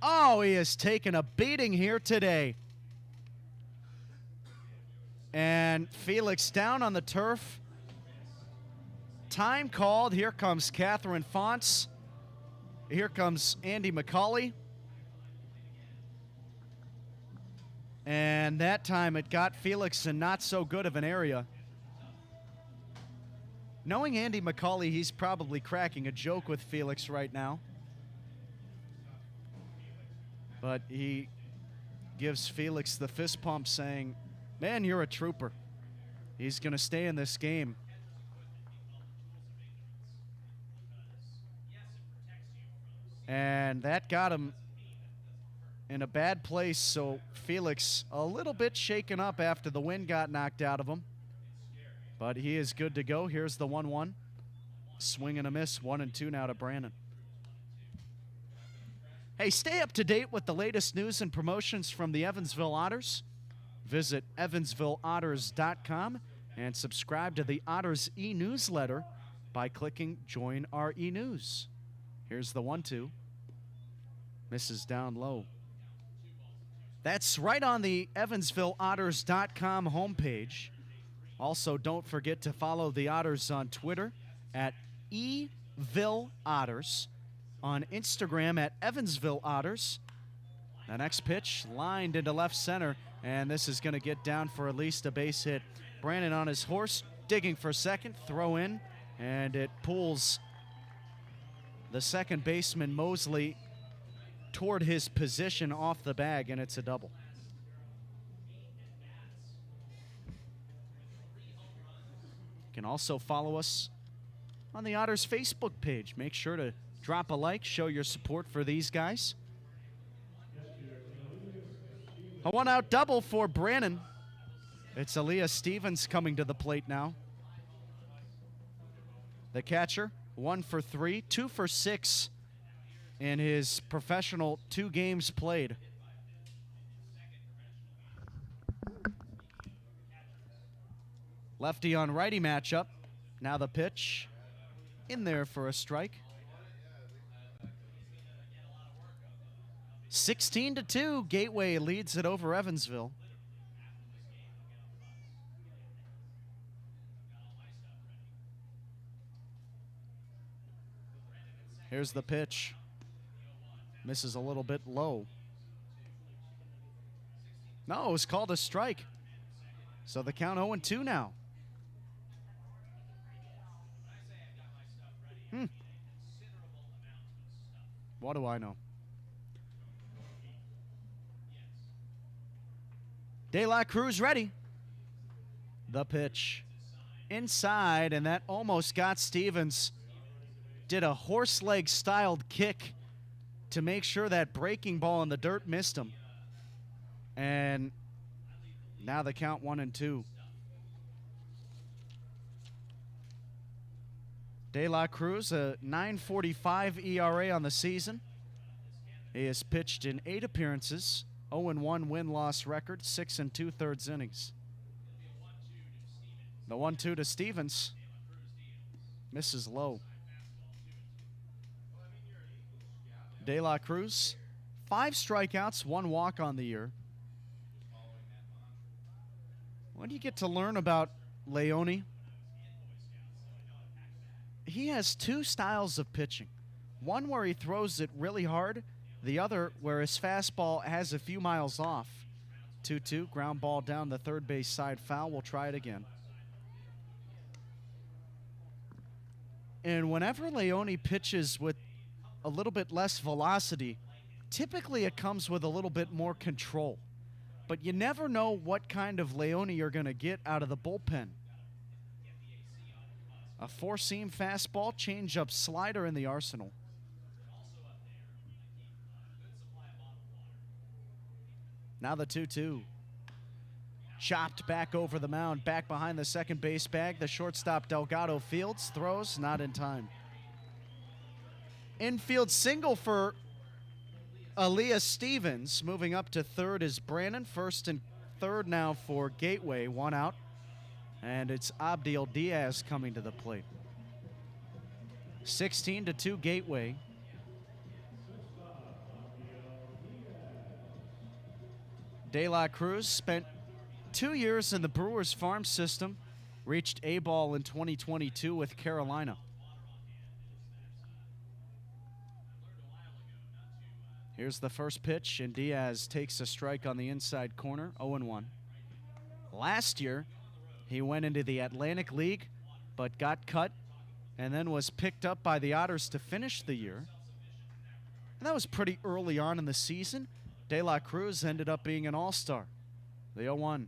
Oh, he has taken a beating here today. And Felix down on the turf. Time called. Here comes Catherine Fonts. Here comes Andy McCauley. And that time it got Felix in not so good of an area. Knowing Andy McCauley, he's probably cracking a joke with Felix right now. But he gives Felix the fist pump saying, man, you're a trooper. He's going to stay in this game. And that got him in a bad place, so Felix a little bit shaken up after the wind got knocked out of him. But he is good to go. Here's the 1-1. Swing and a miss, 1-2 now to Brannon. Hey, stay up to date with the latest news and promotions from the Evansville Otters. Visit evansvilleotters.com and subscribe to the Otters e-newsletter by clicking Join Our e-news. Here's the 1-2. Misses down low. That's right on the evansvilleotters.com homepage. Also, don't forget to follow the Otters on Twitter at EvilleOtters, on Instagram at Evansville Otters. The next pitch lined into left center, and this is going to get down for at least a base hit. Brannon on his horse, digging for second, throw in, and it pulls the second baseman Mosley toward his position off the bag, and it's a double. You can also follow us on the Otters Facebook page. Make sure to drop a like, show your support for these guys. A one-out double for Brannon. It's Aaliyah Stevens coming to the plate now. The catcher, 1 for 3, 2 for 6 in his professional 2 games played. Lefty on righty matchup. Now the pitch in there for a strike. 16-2, Gateway leads it over Evansville. Here's the pitch. Misses a little bit low. No, it was called a strike. So the count 0-2 now. What do I know? De La Cruz ready. The pitch inside, and that almost got Stevens. did a horse leg styled kick to make sure that breaking ball in the dirt missed him. And now the count 1-2. De La Cruz, a 9.45 ERA on the season. He has pitched in 8 appearances, 0-1 win-loss record, 6 2/3 innings. The 1-2 to Stevens. Misses low. De La Cruz, 5 strikeouts, 1 walk on the year. What do you get to learn about Leone? He has 2 styles of pitching. One where he throws it really hard, the other where his fastball has a few miles off. 2-2, ground ball down the third base side foul. We'll try it again. And whenever Leone pitches with a little bit less velocity, typically it comes with a little bit more control. But you never know what kind of Leone you're going to get out of the bullpen. A 4-seam fastball, changeup, slider in the arsenal. Now the 2-2. Chopped back over the mound, back behind the second base bag. The shortstop Delgado fields, throws, not in time. Infield single for Aaliyah Stevens. Moving up to third is Brannon. First and third now for Gateway, 1 out. And it's Abdiel Diaz coming to the plate. 16-2 Gateway. De La Cruz spent 2 years in the Brewers farm system, reached A-ball in 2022 with Carolina. Here's the first pitch, and Diaz takes a strike on the inside corner, 0-1. Last year, he went into the Atlantic League, but got cut, and then was picked up by the Otters to finish the year. And that was pretty early on in the season. De La Cruz ended up being an all-star. The 0-1.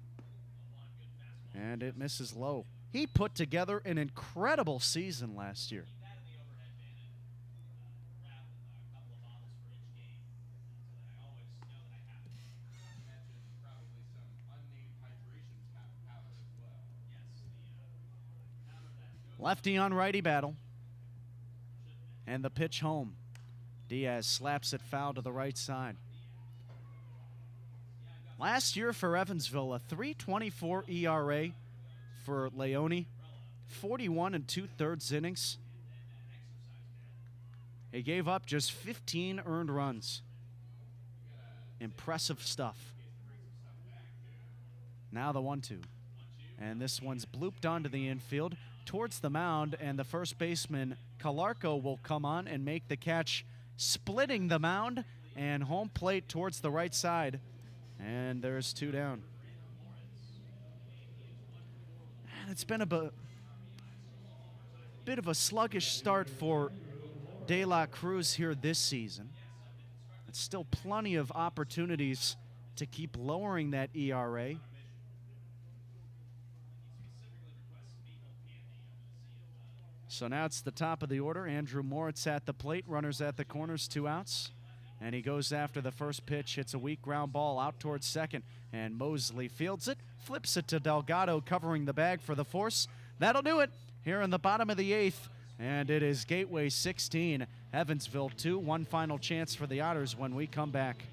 And it misses low. He put together an incredible season last year. Lefty on righty battle. And the pitch home. Diaz slaps it foul to the right side. Last year for Evansville, a 3.24 ERA for Leone, 41 2/3 innings. He gave up just 15 earned runs. Impressive stuff. Now the 1-2. And this one's blooped onto the infield towards the mound, and the first baseman Calarco will come on and make the catch, splitting the mound and home plate towards the right side. And there's 2 down. And it's been a bit of a sluggish start for De La Cruz here this season. It's still plenty of opportunities to keep lowering that ERA. So now it's the top of the order. Andrew Moritz at the plate, runners at the corners, 2 outs. And he goes after the first pitch. Hits a weak ground ball out towards second. And Mosley fields it, flips it to Delgado, covering the bag for the force. That'll do it here in the bottom of the 8th. And it is Gateway 16, Evansville 2. One final chance for the Otters when we come back.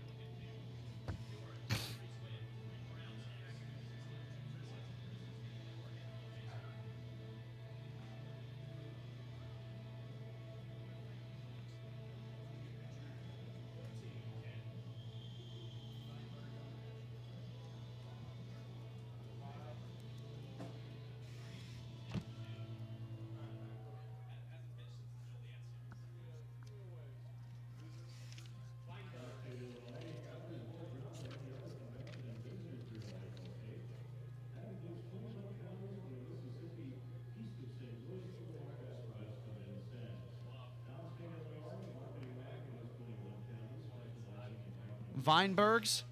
Weinbergs.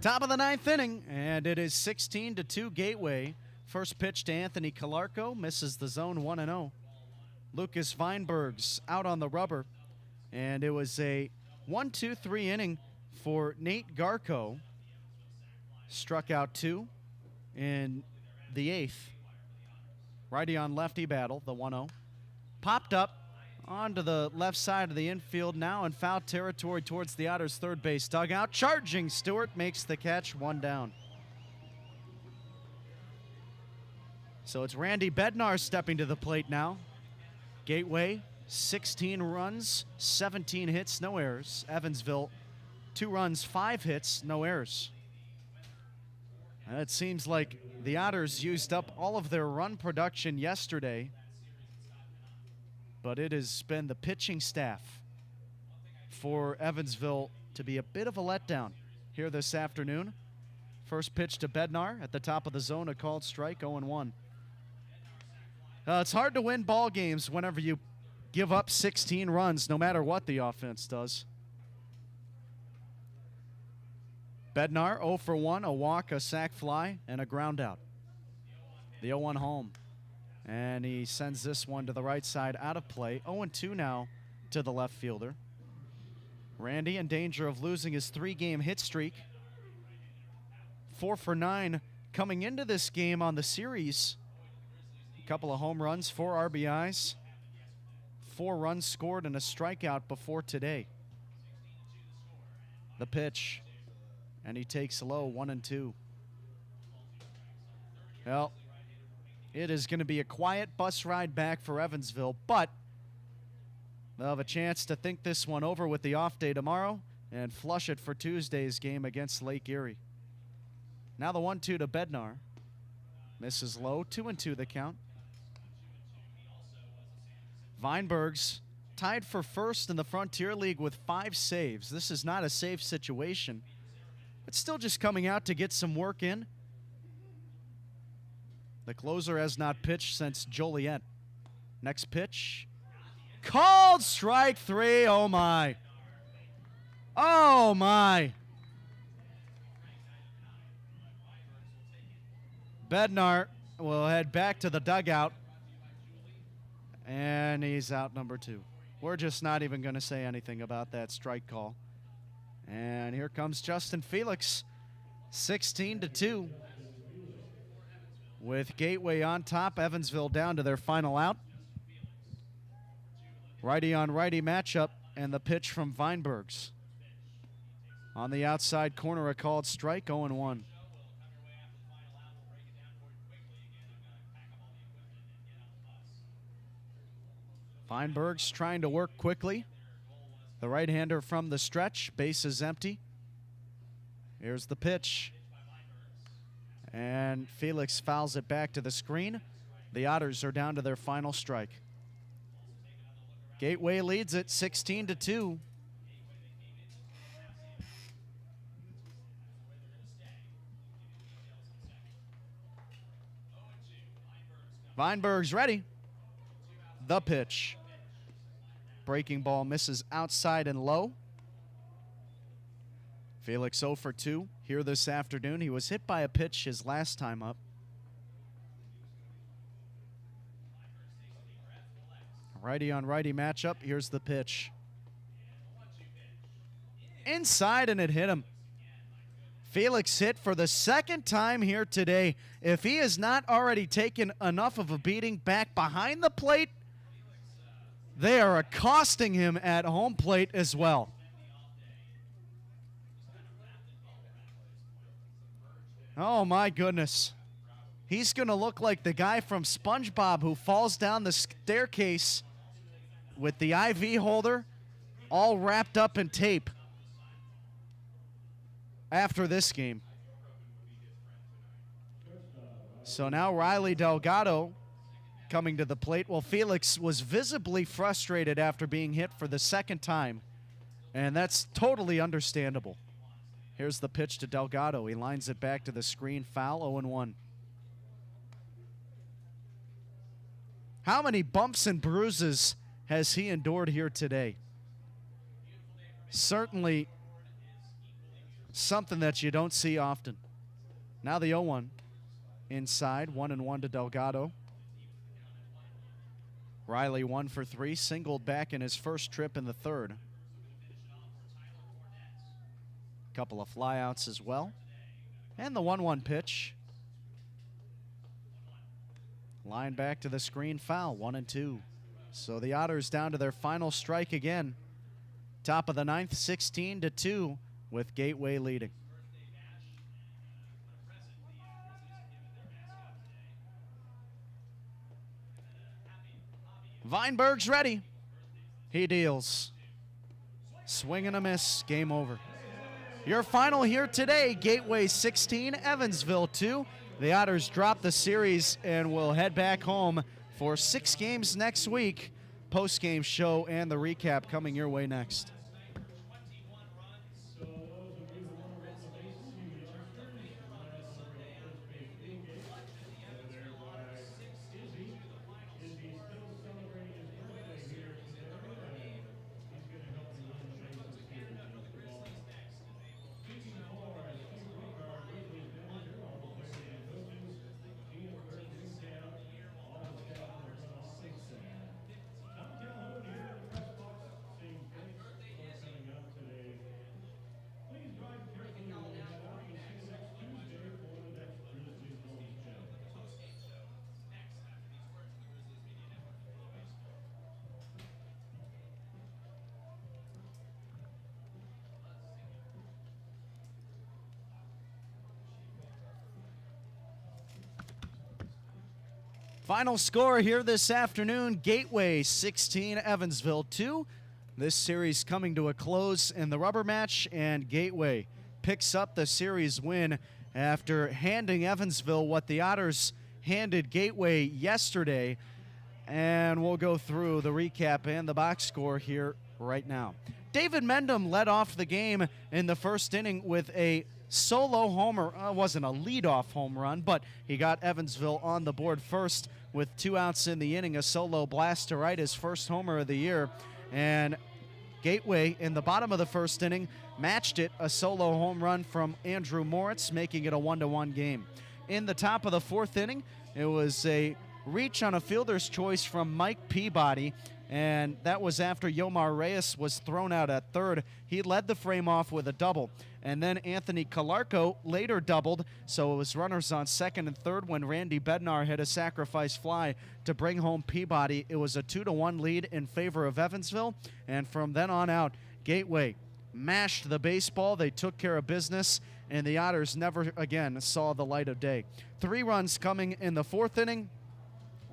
Top of the ninth inning, and it is 16-2 Gateway. First pitch to Anthony Calarco, misses the zone 1-0. Lucas Weinberg's out on the rubber, and it was a 1-2-3 inning for Nate Garco. Struck out 2 in the 8th. Righty on lefty battle, the 1-0. Popped up onto the left side of the infield, now in foul territory towards the Otters' third base dugout. Charging Stewart makes the catch, 1 down. So it's Randy Bednar stepping to the plate now. Gateway, 16 runs, 17 hits, no errors. Evansville, 2 runs, 5 hits, no errors. And it seems like the Otters used up all of their run production yesterday, but it has been the pitching staff for Evansville to be a bit of a letdown here this afternoon. First pitch to Bednar at the top of the zone, a called strike, 0-1. It's hard to win ball games whenever you give up 16 runs, no matter what the offense does. Bednar 0 for 1, a walk, a sac fly, and a ground out. The 0-1 home. And he sends this one to the right side out of play. 0-2 now to the left fielder. Randy in danger of losing his 3-game hit streak. 4 for 9 coming into this game on the series. A couple of home runs, 4 RBIs, 4 runs scored, and a strikeout before today. The pitch, and he takes low, 1-2. Well, it is going to be a quiet bus ride back for Evansville, but they'll have a chance to think this one over with the off day tomorrow and flush it for Tuesday's game against Lake Erie. Now the 1-2 to Bednar. Misses low, 2-2 the count. Weinberg's tied for first in the Frontier League with 5 saves. This is not a save situation. It's still just coming out to get some work in. The closer has not pitched since Joliet. Next pitch. Called strike 3. Oh, my. Oh, my. Bednar will head back to the dugout. And he's out, number 2. We're just not even going to say anything about that strike call. And here comes Justin Felix, 16-2. With Gateway on top, Evansville down to their final out. Righty on righty matchup, and the pitch from Weinberg's. On the outside corner, a called strike, 0-1. Weinberg's trying to work quickly. The right-hander from the stretch, base is empty. Here's the pitch. And Felix fouls it back to the screen. The Otters are down to their final strike. Gateway leads it 16-2. Weinberg's ready. The pitch. Breaking ball misses outside and low. Felix 0 for 2 here this afternoon. He was hit by a pitch his last time up. Righty on righty matchup. Here's the pitch. Inside, and it hit him. Felix hit for the second time here today. If he has not already taken enough of a beating back behind the plate, they are accosting him at home plate as well. Oh, my goodness. He's going to look like the guy from SpongeBob who falls down the staircase with the IV holder all wrapped up in tape after this game. So now Riley Delgado coming to the plate. Well, Felix was visibly frustrated after being hit for the second time, and that's totally understandable. Here's the pitch to Delgado. He lines it back to the screen. Foul, 0-1. How many bumps and bruises has he endured here today? Certainly something that you don't see often. Now the 0-1 inside, 1-1 to Delgado. Riley 1 for 3, singled back in his first trip in the third. Couple of flyouts as well. And the 1-1 pitch. Line back to the screen, foul, 1-2. So the Otters down to their final strike again. Top of the ninth, 16-2 with Gateway leading. Weinberg's ready. He deals. Swing and a miss, game over. Your final here today, Gateway 16, Evansville 2. The Otters drop the series and will head back home for 6 games next week. Post-game show and the recap coming your way next. Final score here this afternoon, Gateway 16, Evansville 2. This series coming to a close in the rubber match, and Gateway picks up the series win after handing Evansville what the Otters handed Gateway yesterday. And we'll go through the recap and the box score here right now. David Mendham led off the game in the first inning with a solo homer. It wasn't a leadoff home run, but he got Evansville on the board first with 2 outs in the inning. A solo blast to right, his first homer of the year. And Gateway in the bottom of the first inning matched it, a solo home run from Andrew Moritz, making it a 1-1 game. In the top of the fourth inning, it was a reach on a fielder's choice from Mike Peabody, and that was after Yomar Reyes was thrown out at third. He led the frame off with a double, and then Anthony Calarco later doubled, so it was runners on second and third when Randy Bednar hit a sacrifice fly to bring home Peabody. It was a 2-1 lead in favor of Evansville, and from then on out, Gateway mashed the baseball. They took care of business, and the Otters never again saw the light of day. 3 runs coming in the fourth inning,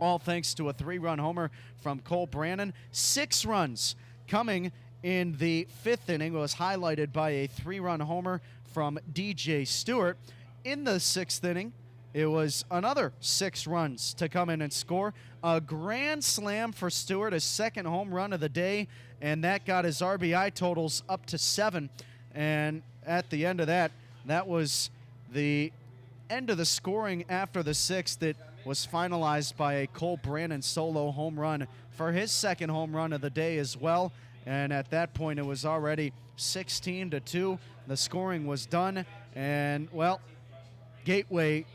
all thanks to a 3-run homer from Cole Brannon. 6 runs coming in the fifth inning was highlighted by a 3-run homer from DJ Stewart. In the sixth inning, it was another 6 runs to come in and score. A grand slam for Stewart, his second home run of the day, and that got his RBI totals up to 7. And at the end of that, that was the end of the scoring after the sixth. That was finalized by a Cole Brannon solo home run for his second home run of the day as well. And at that point, it was already 16-2. The scoring was done, and, well, Gateway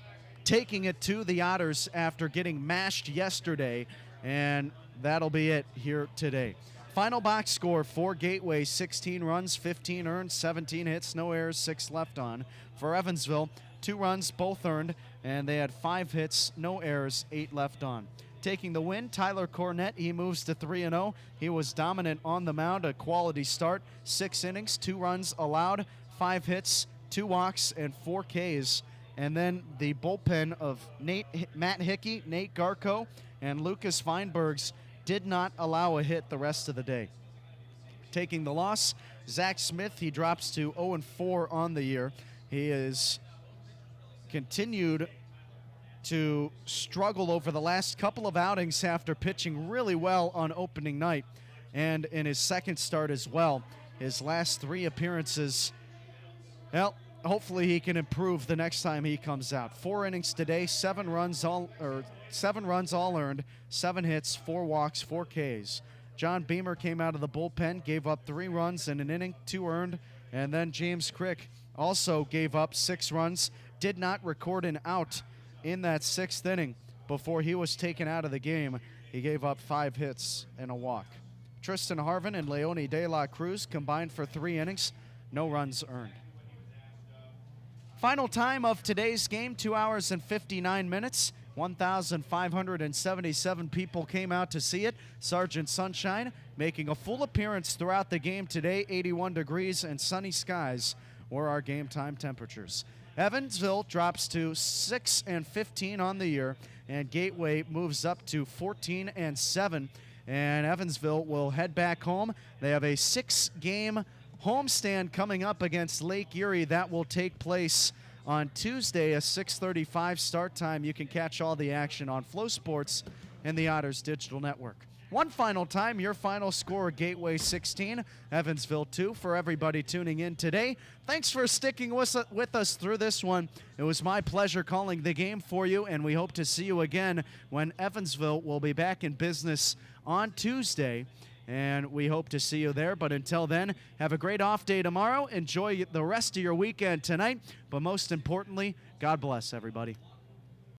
taking it to the Otters after getting mashed yesterday, and that'll be it here today. Final box score for Gateway, 16 runs, 15 earned, 17 hits, no errors, 6 left on. For Evansville, 2 runs, both earned, and they had 5 hits, no errors, 8 left on. Taking the win, Tyler Cornett, he moves to 3-0. He was dominant on the mound, a quality start, 6 innings, 2 runs allowed, 5 hits, 2 walks, and 4 Ks. And then the bullpen of Matt Hickey, Nate Garco, and Lucas Weinbergs did not allow a hit the rest of the day. Taking the loss, Zach Smith, he drops to 0-4 on the year. He is continued to struggle over the last couple of outings after pitching really well on opening night and in his second start as well. His last 3 appearances, well, hopefully he can improve the next time he comes out. 4 innings today, 7 runs all earned, 7 hits, 4 walks, 4 Ks. John Beamer came out of the bullpen, gave up 3 runs in an inning, 2 earned, and then James Crick also gave up 6 runs, did not record an out in that 6th inning before he was taken out of the game. He gave up 5 hits and a walk. Tristan Harvin and Leone De La Cruz combined for 3 innings, no runs earned. Final time of today's game, 2 hours and 59 minutes. 1,577 people came out to see it. Sergeant Sunshine making a full appearance throughout the game today. 81 degrees and sunny skies were our game time temperatures. Evansville drops to 6-15 on the year, and Gateway moves up to 14-7. And Evansville will head back home. They have a 6-game homestand coming up against Lake Erie. That will take place on Tuesday, a 6:35 start time. You can catch all the action on Flow Sports and the Otters Digital Network. One final time, your final score, Gateway 16, Evansville 2. For everybody tuning in today, thanks for sticking with us through this one. It was my pleasure calling the game for you, and we hope to see you again when Evansville will be back in business on Tuesday. And we hope to see you there. But until then, have a great off day tomorrow. Enjoy the rest of your weekend tonight. But most importantly, God bless everybody.